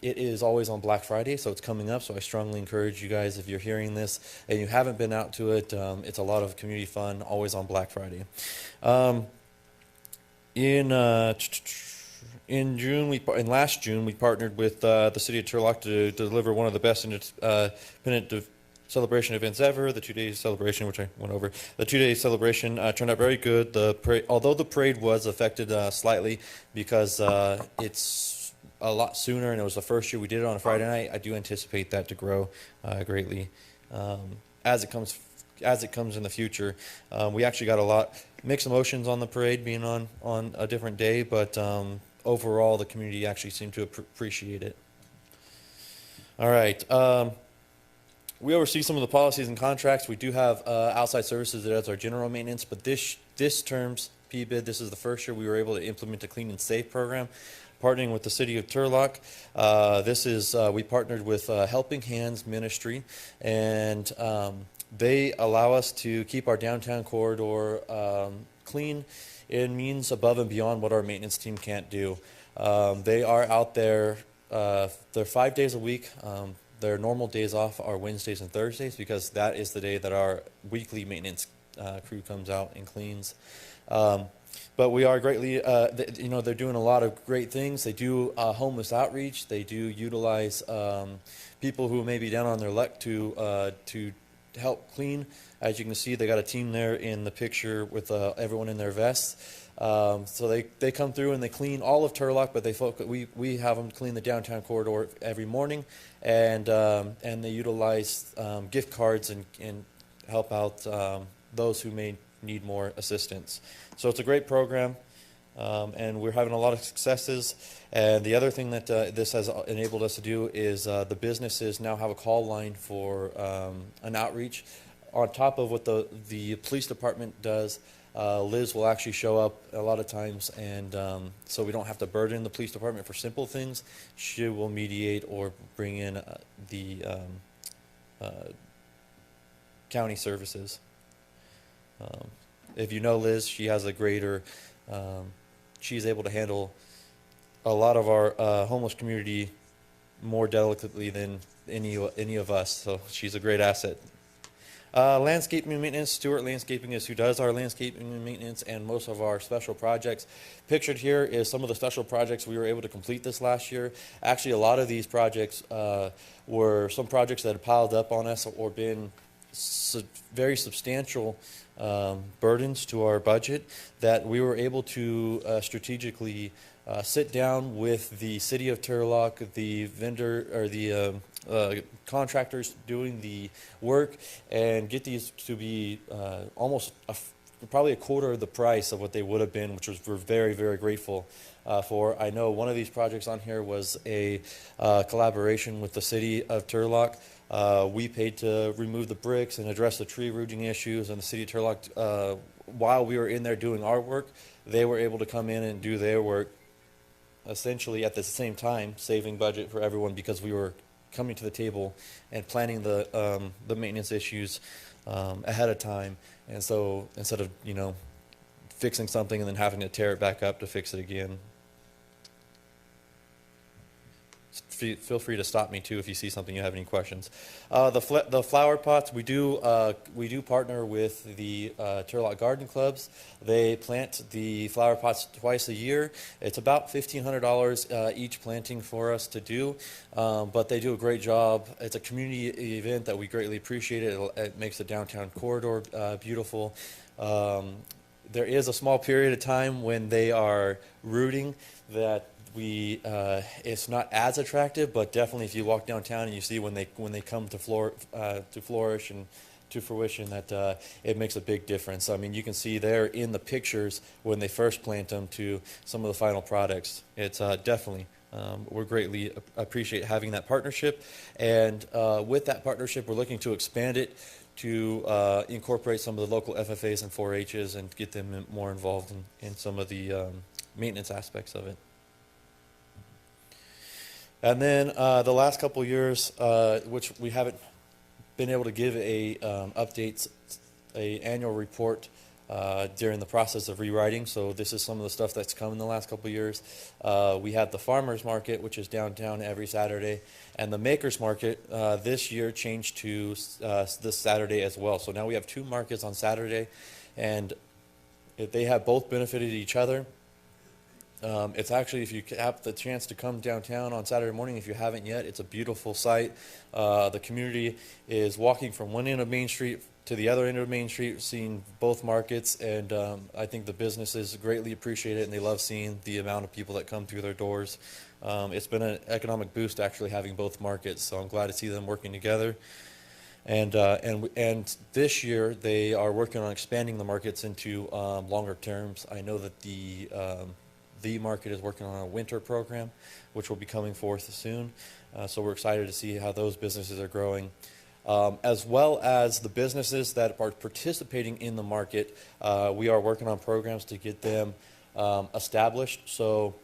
It is always on Black Friday, so it's coming up. So I strongly encourage you guys, if you're hearing this and you haven't been out to it, it's a lot of community fun, always on Black Friday. In last June, we partnered with the City of Turlock to deliver one of the best independent celebration events ever, the 2-day celebration, which I went over. The 2-day celebration turned out very good. Although the parade was affected slightly because it's a lot sooner and it was the first year we did it on a Friday night, I do anticipate that to grow greatly as it comes in the future. We actually got a lot mixed emotions on the parade being on a different day, but overall the community actually seemed to appreciate it. All right. We oversee some of the policies and contracts. We do have outside services that does our general maintenance, but this term's PBID, this is the first year we were able to implement a clean and safe program, partnering with the City of Turlock. We partnered with Helping Hands Ministry, and they allow us to keep our downtown corridor clean. It means above and beyond what our maintenance team can't do. They are out there. They're 5 days a week. Their normal days off are Wednesdays and Thursdays because that is the day that our weekly maintenance crew comes out and cleans. But we are greatly, they're doing a lot of great things. They do homeless outreach. They do utilize people who may be down on their luck to help clean. As you can see, they got a team there in the picture with everyone in their vests. So they come through and they clean all of Turlock, but we have them clean the downtown corridor every morning, and they utilize gift cards and help out those who may need more assistance. So it's a great program, and we're having a lot of successes. And the other thing that this has enabled us to do is the businesses now have a call line for an outreach. On top of what the police department does, Liz will actually show up a lot of times, and so we don't have to burden the police department for simple things. She will mediate or bring in the county services. If you know Liz, she has a greater, she's able to handle a lot of our homeless community more delicately than any of us, so she's a great asset. Landscaping maintenance, Stewart Landscaping is who does our landscaping maintenance and most of our special projects. Pictured here is some of the special projects we were able to complete this last year. Actually, a lot of these projects were some projects that had piled up on us or been very substantial burdens to our budget that we were able to strategically sit down with the City of Turlock, the vendor or the contractors doing the work, and get these to be almost probably a quarter of the price of what they would have been, which we're very, very grateful for. I know one of these projects on here was a collaboration with the city of Turlock. We paid to remove the bricks and address the tree rooting issues, and the city of Turlock, while we were in there doing our work, they were able to come in and do their work essentially at the same time, saving budget for everyone because we were coming to the table and planning the maintenance issues ahead of time. And so instead of, fixing something and then having to tear it back up to fix it again. Feel free to stop me too if you see something you have any questions. The flower pots, we do partner with the Turlock Garden Clubs. They plant the flower pots twice a year. It's about $1,500 each planting for us to do, but they do a great job. It's a community event that we greatly appreciate. It makes the downtown corridor beautiful. There is a small period of time when they are rooting that it's not as attractive, but definitely if you walk downtown and you see when they come to flourish and to fruition, that it makes a big difference. I mean, you can see there in the pictures when they first plant them to some of the final products. It's definitely we're greatly appreciate having that partnership, and with that partnership, we're looking to expand it to incorporate some of the local FFAs and 4-H's and get them more involved in some of the maintenance aspects of it. And then the last couple of years, which we haven't been able to give a annual report during the process of rewriting. So this is some of the stuff that's come in the last couple of years. We have the farmers market, which is downtown every Saturday, and the makers market this year changed to this Saturday as well. So now we have 2 markets on Saturday, and they have both benefited each other. It's actually, if you have the chance to come downtown on Saturday morning, if you haven't yet, it's a beautiful sight. The community is walking from one end of Main Street to the other end of Main Street, seeing both markets, and I think the businesses greatly appreciate it, and they love seeing the amount of people that come through their doors. It's been an economic boost actually having both markets, so I'm glad to see them working together. And this year they are working on expanding the markets into longer terms. I know that the market is working on a winter program, which will be coming forth soon. So we're excited to see how those businesses are growing. As well as the businesses that are participating in the market, we are working on programs to get them established. So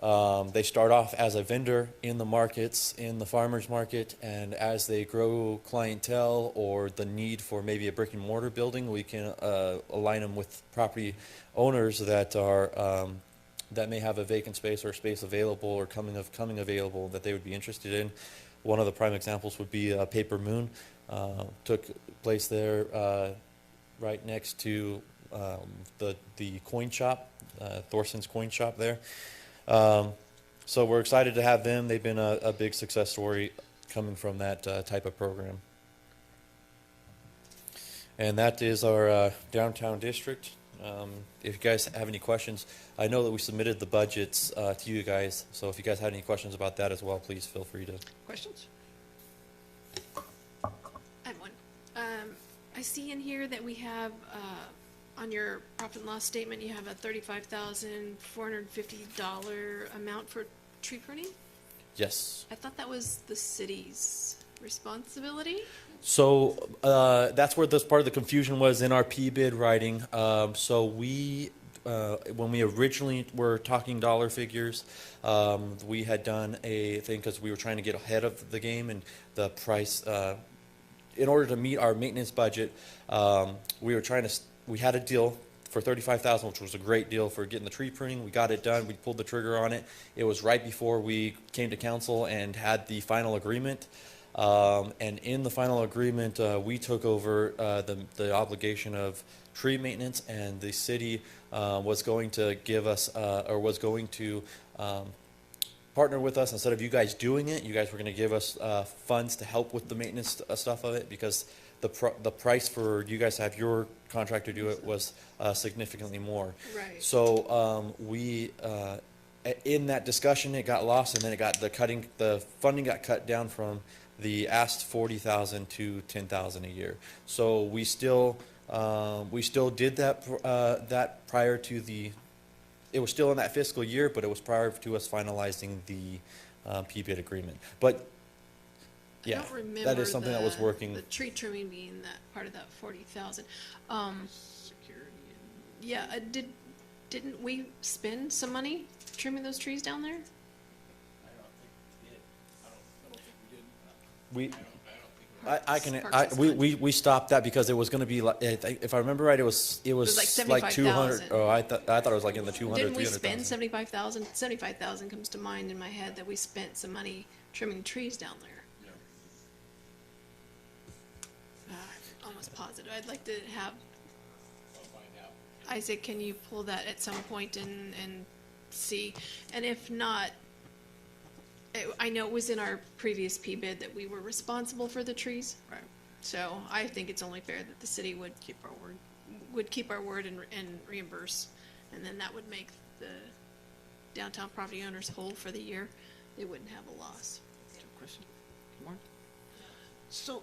they start off as a vendor in the markets, in the farmers market, and as they grow clientele or the need for maybe a brick and mortar building, we can align them with property owners that are that may have a vacant space or space available or coming available that they would be interested in. One of the prime examples would be Paper Moon. Took place there right next to the coin shop, Thorson's coin shop there. So we're excited to have them. They've been a big success story coming from that type of program. And that is our downtown district. If you guys have any questions, I know that we submitted the budgets to you guys, so if you guys had any questions about that as well, please feel free to. Questions? I have one. I see in here that we have, on your profit and loss statement, you have a $35,450 amount for tree pruning? Yes. I thought that was the city's responsibility? So that's where this part of the confusion was in our P-bid writing. So we, when we originally were talking dollar figures, we had done a thing because we were trying to get ahead of the game and the price. In order to meet our maintenance budget, we had a deal for $35,000, which was a great deal for getting the tree pruning. We got it done. We pulled the trigger on it. It was right before we came to council and had the final agreement. And in the final agreement, we took over the obligation of tree maintenance, and the city was going to give us, or was going to partner with us. Instead of you guys doing it, you guys were going to give us funds to help with the maintenance stuff of it, because the price for you guys to have your contractor do it was significantly more. Right. So we. In that discussion, it got lost, and then the funding got cut down from the asked $40,000 to $10,000 a year. So we still We still did that prior to it was still in that fiscal year, but it was prior to us finalizing the P-bid agreement. But yeah, I don't remember that is something that was working. The tree trimming being that part of that 40,000. Security. Yeah, didn't we spend some money trimming those trees down there? We stopped that because it was going to be like, if I remember right, it was like like 200. 75,000. Oh, I thought it was like in the 200. Didn't we 300,000. spend 75,000? 75,000 comes to mind in my head that we spent some money trimming trees down there. Almost positive. I'd like to have. Isaac, can you pull that at some point and see? And if not, I know it was in our previous P bid that we were responsible for the trees. Right. So I think it's only fair that the city would keep our word and reimburse, and then that would make the downtown property owners whole for the year. They wouldn't have a loss. Question? More? So,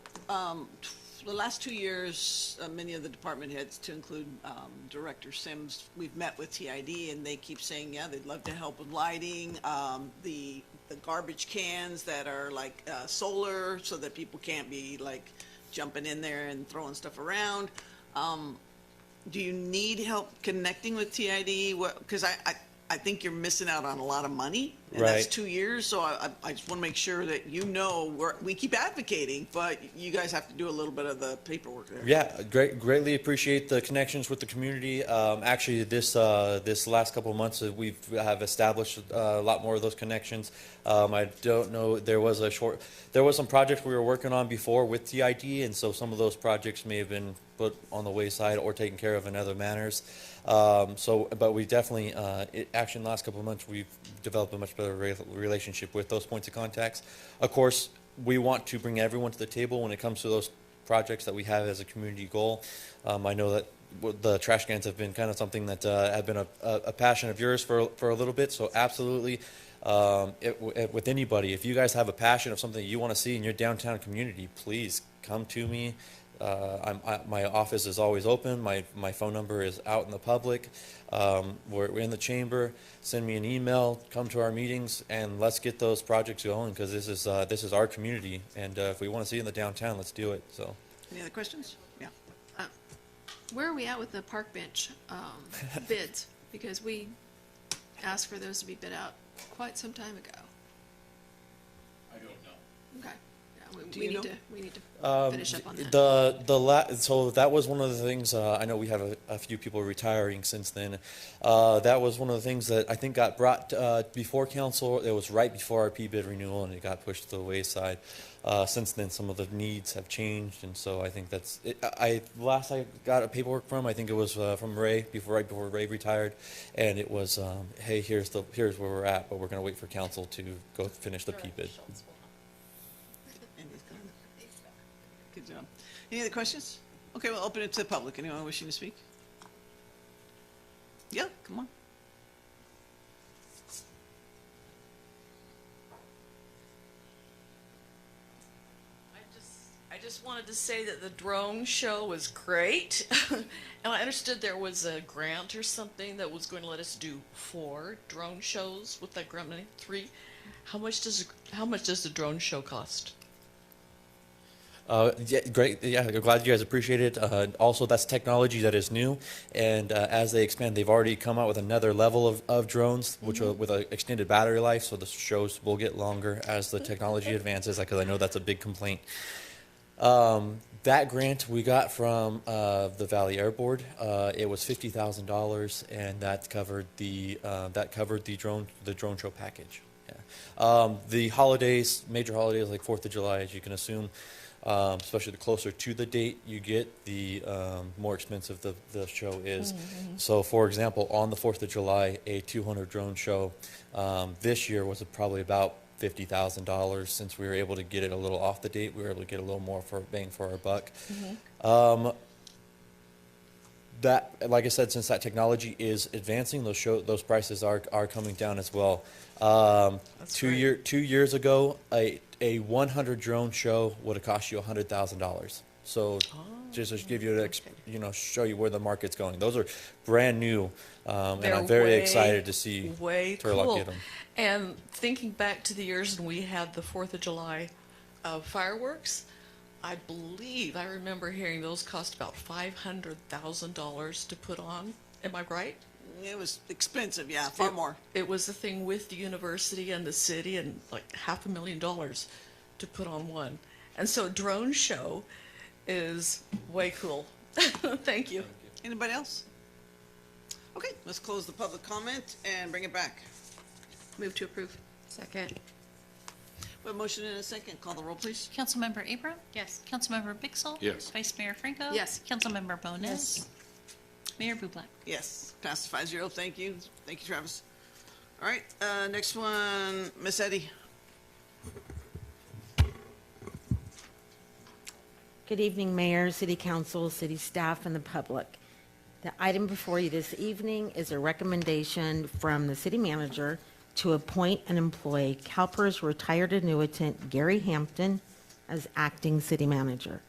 the last 2 years, many of the department heads, to include Director Sims, we've met with TID, and they keep saying, yeah, they'd love to help with lighting, the garbage cans that are like solar, so that people can't be like jumping in there and throwing stuff around. Do you need help connecting with TID? Because I think you're missing out on a lot of money, and that's Right. 2 years. So I just want to make sure that we keep advocating, but you guys have to do a little bit of the paperwork there. Yeah, greatly appreciate the connections with the community. Actually, this last couple of months, we have established a lot more of those connections. I don't know, there was some projects we were working on before with TID, and so some of those projects may have been put on the wayside or taken care of in other manners. But we definitely, actually in the last couple of months, we've developed a much better relationship with those points of contacts. Of course, we want to bring everyone to the table when it comes to those projects that we have as a community goal. I know that the trash cans have been kind of something that have been a passion of yours for a little bit, so absolutely. With anybody, if you guys have a passion of something you want to see in your downtown community, please come to me. My office is always open. My phone number is out in the public. We're in the chamber. Send me an email. Come to our meetings, and let's get those projects going, because this is our community, and if we want to see it in the downtown, let's do it. So. Any other questions? Yeah. Where are we at with the park bench bids? Because we asked for those to be bid out quite some time ago. I don't know. Okay. Yeah, Do we you need know? to finish up on that. So that was one of the things, I know we have a few people retiring since then. That was one of the things that I think got brought before council. It was right before our P-bid renewal, and it got pushed to the wayside. Since then, some of the needs have changed, and so I think that's it. Last I got a paperwork from, I think it was from Ray, right before Ray retired, and it was, hey, here's where we're at, but we're going to wait for council to go finish the P-bid. Good job. Any other questions? Okay, we'll open it to the public. Anyone wishing to speak? Yeah, come on. I just wanted to say that the drone show was great. And I understood there was a grant or something that was going to let us do 4 drone shows with that grant money. 3. How much does the drone show cost? Yeah, great. Yeah, I'm glad you guys appreciate it. Also, that's technology that is new, and as they expand, they've already come out with another level of drones, which will, with an extended battery life, so the shows will get longer as the technology advances, because I know that's a big complaint. That grant we got from the Valley Air Board, it was $50,000, and that covered the drone show package. Yeah. The holidays, major holidays like 4th of July, as you can assume, especially the closer to the date you get, the more expensive the show is. Mm-hmm. So, for example, on the 4th of July, a 200 drone show this year was probably about $50,000. Since we were able to get it a little off the date, we were able to get a little more for bang for our buck. Mm-hmm. That, like I said, since that technology is advancing, those prices are coming down as well. 2 years ago, a 100 drone show would have cost you $100,000. So just to give you, show you where the market's going. Those are brand new, and They're I'm very way, excited to see way Turlock cool. get them. And thinking back to the years when we had the 4th of July fireworks, I remember hearing those cost about $500,000 to put on. Am I right? It was expensive, yeah, far more. It was the thing with the university and the city, and like $500,000 to put on one. And so drone show is way cool. Thank you. Anybody else? Okay, let's close the public comment and bring it back. Move to approve. Second. We have a motion and a second. Call the roll, please. Councilmember Abram? Yes. Councilmember Bixel? Yes. Vice Mayor Franco? Yes. Councilmember Bonis? Mayor Bublak? Yes, passed 5-0. Thank you. Thank you, Travis. All right, next one, Miss Eddie. Good evening, Mayor, City Council, City staff, and the public. The item before you this evening is a recommendation from the City Manager to appoint and employ CalPERS retired annuitant Gary Hampton as acting City Manager.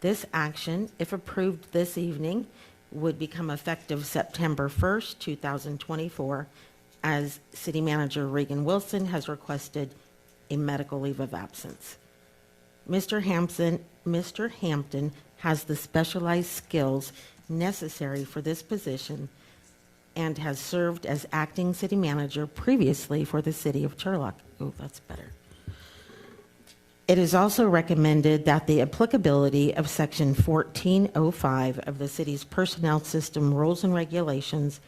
This action, if approved this evening, would become effective September 1st, 2024, as City Manager Regan Wilson has requested a medical leave of absence. Mr. Hampton has the specialized skills necessary for this position and has served as acting city manager previously for the city of Turlock. Oh, that's better. It is also recommended that the applicability of Section 1405 of the city's personnel system rules and regulations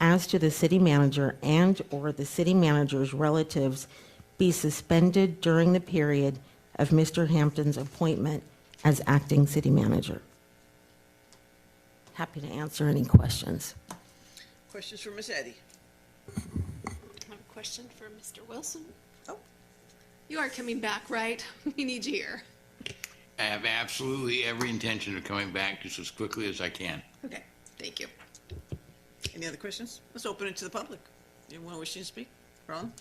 as to the city manager and/or the city manager's relatives be suspended during the period of Mr. Hampton's appointment as acting city manager. Happy to answer any questions. Questions for Miss Eddie? I have a question for Mr. Wilson. Oh. You are coming back, right? We need you here. I have absolutely every intention of coming back just as quickly as I can. Okay, thank you. Any other questions? Let's open it to the public. Anyone wishing to speak? Ron?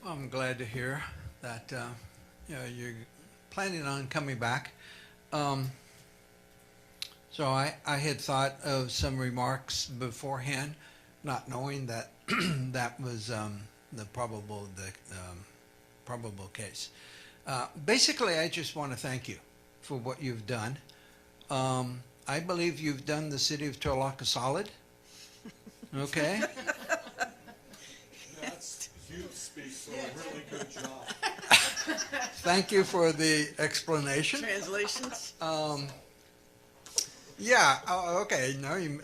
I'm glad to hear that you're planning on coming back. So I had thought of some remarks beforehand, not knowing that that was the probable case. Basically, I just want to thank you for what you've done. I believe you've done the city of Turlock a solid. Okay. You speak for a really good job. Thank you for the explanation. Translations? Yeah, okay, now you,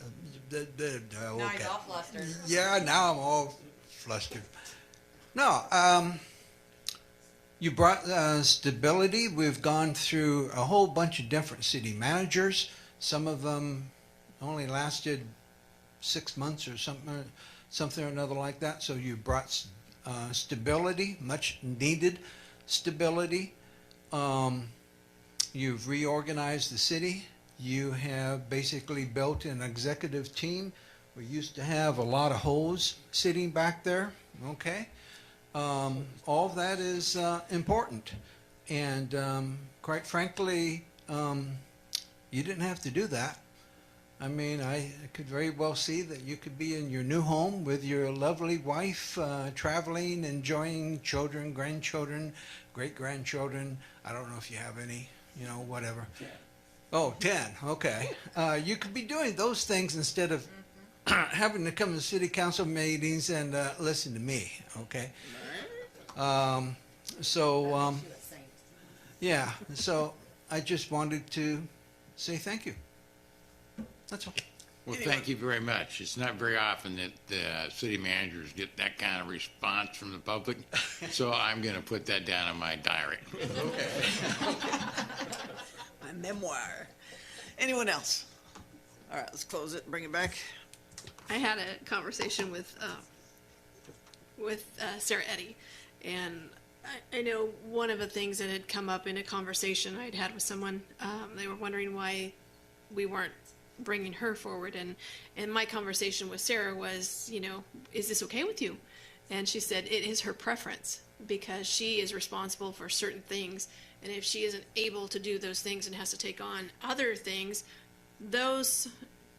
okay. Now he's all flustered. Yeah, now I'm all flustered. No, you brought stability. We've gone through a whole bunch of different city managers. Some of them only lasted 6 months or something or another like that. So you brought stability, much needed stability. You've reorganized the city. You have basically built an executive team. We used to have a lot of hoes sitting back there, okay? All of that is important. And quite frankly, you didn't have to do that. I mean, I could very well see that you could be in your new home with your lovely wife, traveling, enjoying children, grandchildren, great-grandchildren. I don't know if you have any, whatever. Oh, 10, okay. You could be doing those things instead of having to come to city council meetings and listen to me, okay? Yeah, so I just wanted to say thank you. That's all. Well, thank you very much. It's not very often that city managers get that kind of response from the public, so I'm going to put that down in my diary. Okay. My memoir. Anyone else? All right, let's close it and bring it back. I had a conversation with Sarah Eddy, and I know one of the things that had come up in a conversation I'd had with someone, they were wondering why we weren't bringing her forward, and my conversation with Sarah was, is this okay with you? And she said it is her preference. because she is responsible for certain things. And if she isn't able to do those things and has to take on other things, those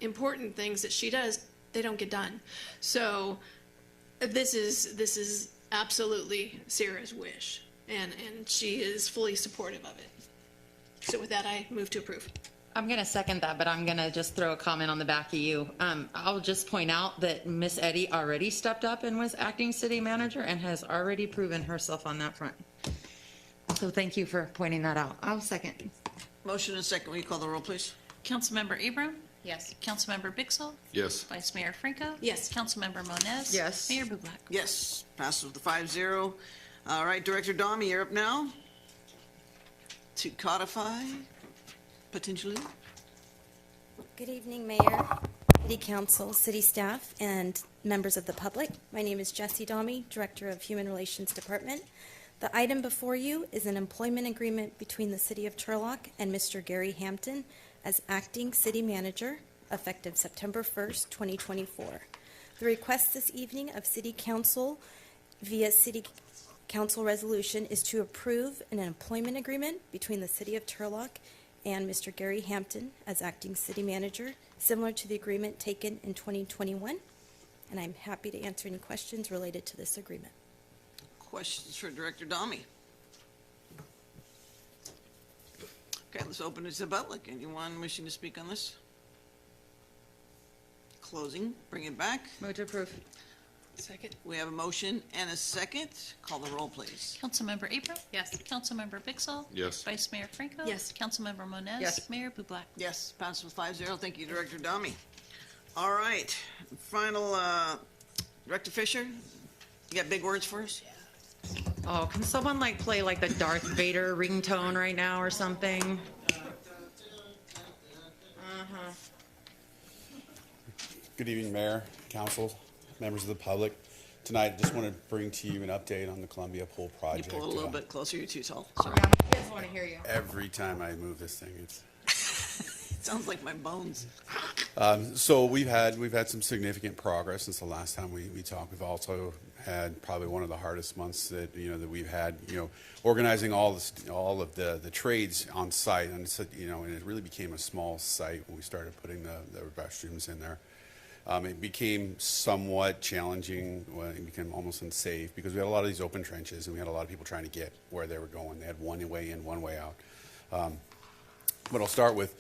important things that she does, they don't get done. So this is absolutely Sarah's wish, and she is fully supportive of it. So with that, I move to approve. I'm going to second that, but I'm going to just throw a comment on the back of you. I'll just point out that Miss Eddy already stepped up and was acting city manager and has already proven herself on that front. So thank you for pointing that out. I'll second. Motion and second. Will you call the roll, please? Councilmember Abram? Yes. Councilmember Bixel? Yes. Vice Mayor Franco? Yes. Councilmember Moniz? Yes. Mayor Bublak? Yes. Passes with the 5-0. All right, Director Dami, you're up now to codify, potentially. Good evening, Mayor, City Council, City staff, and members of the public. My name is Jessie Dami, Director of Human Relations Department. The item before you is an employment agreement between the City of Turlock and Mr. Gary Hampton as acting city manager, effective September 1st, 2024. The request this evening of City Council via City Council resolution is to approve an employment agreement between the City of Turlock and Mr. Gary Hampton as acting city manager, similar to the agreement taken in 2021. And I'm happy to answer any questions related to this agreement. Questions for Director Dami? Okay, let's open it to the public. Anyone wishing to speak on this? Closing, bring it back. Move to approve. Second. We have a motion and a second. Call the roll, please. Councilmember Abram? Yes. Councilmember Bixel? Yes. Vice Mayor Franco? Yes. Councilmember Moniz? Yes. Mayor Bublak? Yes, passes with 5-0. Thank you, Director Dami. All right, final, Director Fisher, you got big words for us? Oh, can someone like play like the Darth Vader ringtone right now or something? Good evening, Mayor, Council, members of the public. Tonight, I just want to bring to you an update on the Columbia Pool You project. pull a little bit closer, you're too tall. Sorry. Yeah, my kids want to hear you. Every time I move this thing, it's It sounds like my bones. so we've had some significant progress since the last time we talked. We've also had probably one of the hardest months that we've had, organizing all of the trades on site, and it's, and it really became a small site when we started putting the restrooms in there. It became somewhat challenging. It became almost unsafe because we had a lot of these open trenches and we had a lot of people trying to get where they were going. They had one way in, one way out. But I'll start with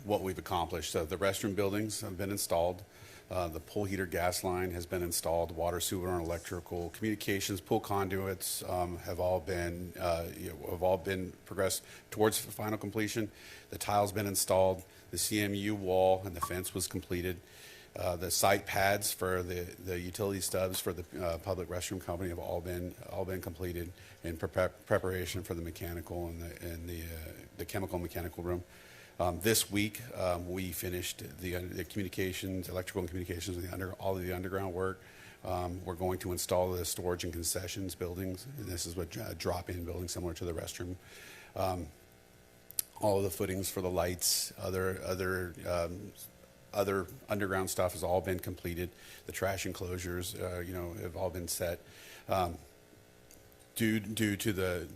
what we've accomplished. The restroom buildings have been installed. The pool heater gas line has been installed. Water, sewer, and electrical communications, pool conduits have all been progressed towards final completion. The tile's been installed. The CMU wall and the fence was completed. The site pads for the utility stubs for the public restroom company have all been completed in preparation for the mechanical and the chemical mechanical room. This week we finished the communications, electrical and communications, all of the underground work. We're going to install the storage and concessions buildings, and this is what drop-in building similar to the restroom. All of the footings for the lights, other underground stuff has all been completed. The trash enclosures, have all been set. Due to the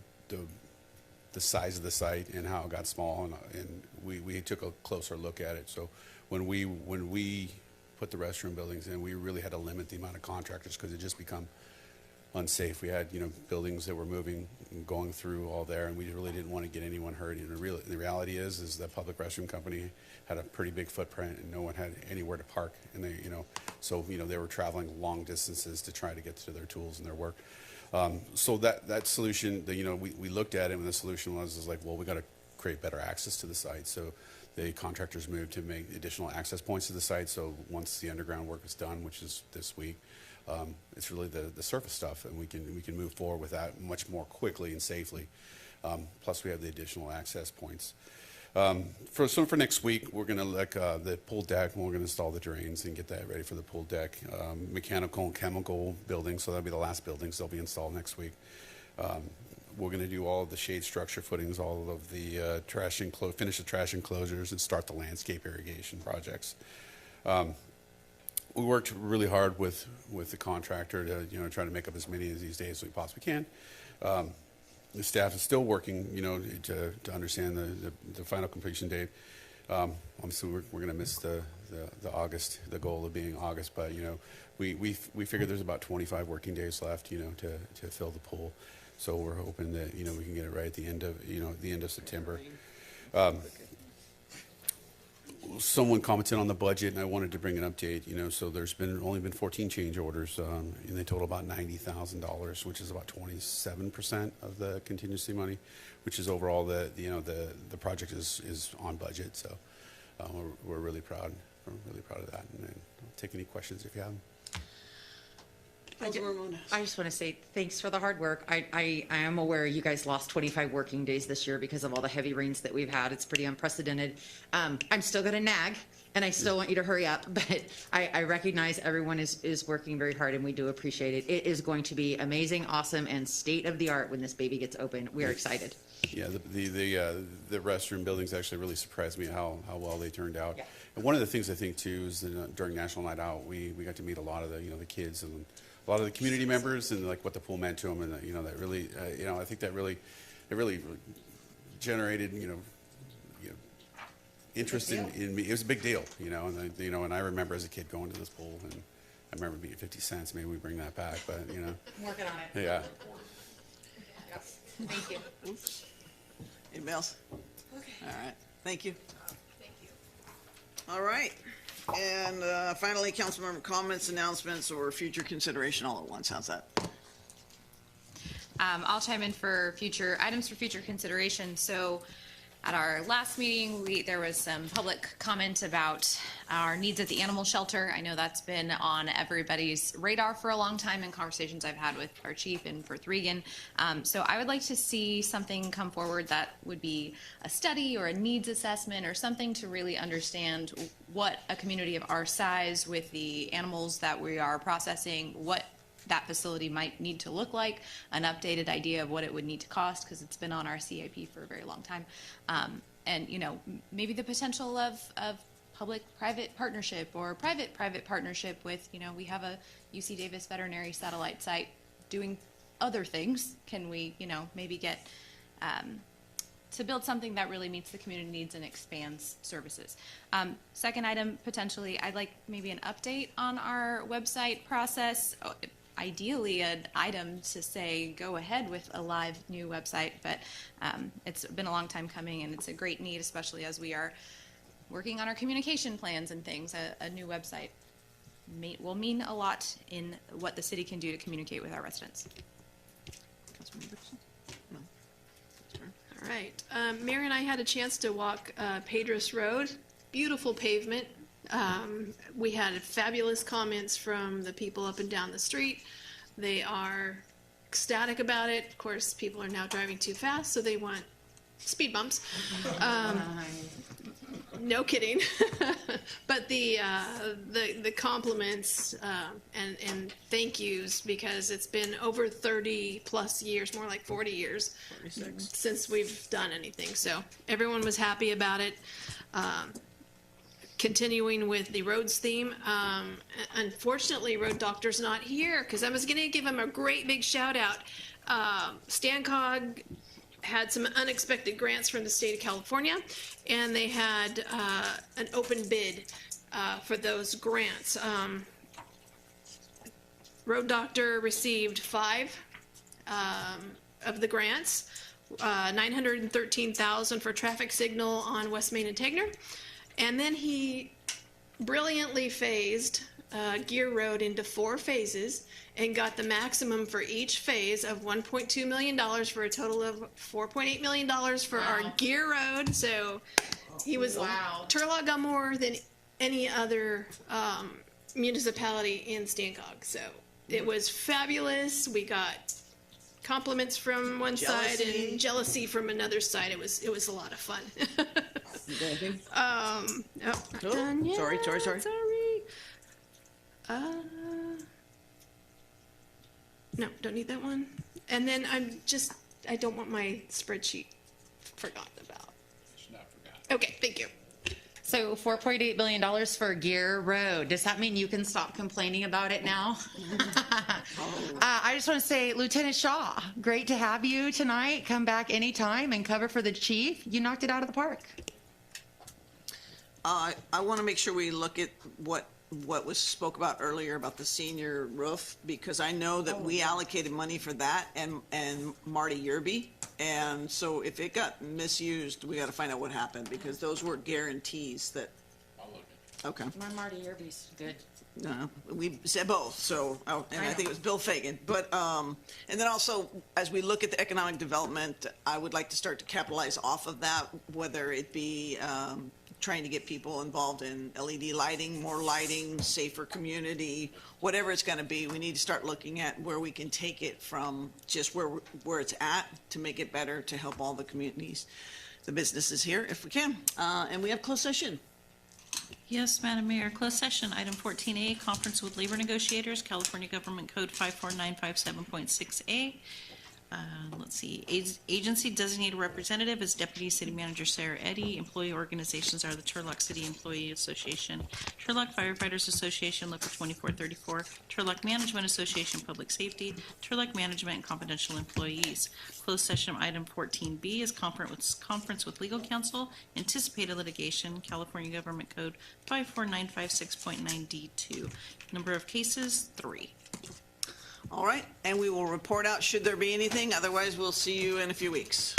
size of the site and how it got small, and we took a closer look at it. So when we put the restroom buildings in, we really had to limit the amount of contractors because it just become unsafe. We had buildings that were moving and going through all there, and we really didn't want to get anyone hurt. And the reality is the public restroom company had a pretty big footprint, and no one had anywhere to park. And they were traveling long distances to try to get to their tools and their work. So that solution, we looked at it, and the solution was like, well, we got to create better access to the site. So the contractors moved to make additional access points to the site. So once the underground work is done, which is this week, it's really the surface stuff, and we can move forward with that much more quickly and safely. Plus, we have the additional access points. For next week, we're going to look the pool deck, and we're going to install the drains and get that ready for the pool deck. Mechanical and chemical buildings, so that'll be the last buildings that'll be installed next week. We're going to do all of the shade structure footings, all of the finish the trash enclosures, and start the landscape irrigation projects. we worked really hard with the contractor to, you know, try to make up as many of these days as we possibly can. The staff is still working, you know, to understand the final completion date. Obviously, we're going to miss the August, the goal of being August, but, you know, we figure there's about 25 working days left, you know, to fill the pool. So we're hoping that, you know, we can get it right at the end of, you know, the end of September. Someone commented on the budget, and I wanted to bring an update. You know, so there's only been 14 change orders, and they total about $90,000, which is about 27% of the contingency money, which is overall the project is on budget. So we're really proud. We're really proud of that. And I'll take any questions if you have them. I just want to say thanks for the hard work. I am aware you guys lost 25 working days this year because of all the heavy rains that we've had. It's pretty unprecedented. I'm still going to nag, and I still want you to hurry up, but I recognize everyone is working very hard, and we do appreciate it. It is going to be amazing, awesome, and state-of-the-art when this baby gets open. We are excited. Yeah, the restroom buildings actually really surprised me how well they turned out. Yeah. And one of the things I think too is that during National Night Out, we got to meet a lot of the kids and a lot of the community members and like what the pool meant to them, and that really I think that really generated interest in me. It was a big deal, and I remember as a kid going to this pool, and I remember being 50 cents. Maybe we bring that back, but I'm working on it. yeah. Thank you. Oops. Anybody else? Okay. All right. Thank you. All right. And finally, council member comments, announcements, or future consideration all at once. How's that? I'll chime in for future items for future consideration. So at our last meeting, there was some public comment about our needs at the animal shelter. I know that's been on everybody's radar for a long time in conversations I've had with our chief and Firth Regan. So I would like to see something come forward that would be a study or a needs assessment or something to really understand what a community of our size with the animals that we are processing, what that facility might need to look like, an updated idea of what it would need to cost, because it's been on our CIP for a very long time. And, maybe the potential of public-private partnership or private-private partnership with, we have a UC Davis veterinary satellite site doing other things. Can we, maybe get to build something that really meets the community needs and expands services. Second item, potentially, I'd like maybe an update on our website process. Ideally, an item to say go ahead with a live new website, but it's been a long time coming, and it's a great need, especially as we are working on our communication plans and things. A new website will mean a lot in what the city can do to communicate with our residents. Councilmember Dixon? No. All right. Mayor and I had a chance to walk Pedros Road. Beautiful pavement. We had fabulous comments from the people up and down the street. They are ecstatic about it. Of course, people are now driving too fast, so they want speed bumps. No kidding. But the compliments and thank yous, because it's been over 30 plus years, more like 40 years 46. since we've done anything. So everyone was happy about it. Continuing with the roads theme, unfortunately, Road Doctor's not here, because I was going to give him a great big shout out. StanCog had some unexpected grants from the state of California, and they had an open bid for those grants. Road Doctor received 5 of the grants, $913,000 for traffic signal on West Main and Tegner. And then he brilliantly phased Gear Road into 4 phases and got the maximum for each phase of $1.2 million for a total of $4.8 million for our Gear Road. So he was, Turlock got more than any other municipality in StanCog. So it was fabulous. We got compliments from one side and jealousy from another side. It was a lot of fun. Done yet. Sorry. No, don't need that one. And then I don't want my spreadsheet forgotten about. It's not forgotten. Okay, thank you. So $4.8 billion for Gear Road. Does that mean you can stop complaining about it now? I just want to say, Lieutenant Shaw, great to have you tonight. Come back anytime and cover for the chief. You knocked it out of the park. I want to make sure we look at what was spoke about earlier about the senior roof, because I know that we allocated money for that and Marty Yerby. And so if it got misused, we got to find out what happened, because those were guarantees that. Okay. My Marty Yerby's good. No, we said both. So, and I think it was Bill Fagan. But and then also, as we look at the economic development, I would like to start to capitalize off of that, whether it be trying to get people involved in LED lighting, more lighting, safer community, whatever it's going to be. We need to start looking at where we can take it from just where it's at to make it better, to help all the communities, the businesses here, if we can. And we have closed session. Yes, Madam Mayor, closed session, item 14A, conference with labor negotiators, California Government Code 54957.6A. Let's see, agency designated representative is Deputy City Manager Sarah Eddy. Employee organizations are the Turlock City Employee Association, Turlock Firefighters Association, Local 2434, Turlock Management Association, Public Safety, Turlock Management and Confidential Employees. Closed session item 14B is conference with legal counsel, anticipated litigation, California Government Code 54956.9D2. Number of cases, 3. All right, and we will report out should there be anything. Otherwise, we'll see you in a few weeks.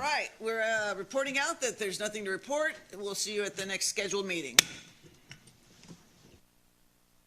right, we're reporting out that there's nothing to report. We'll see you at the next scheduled meeting.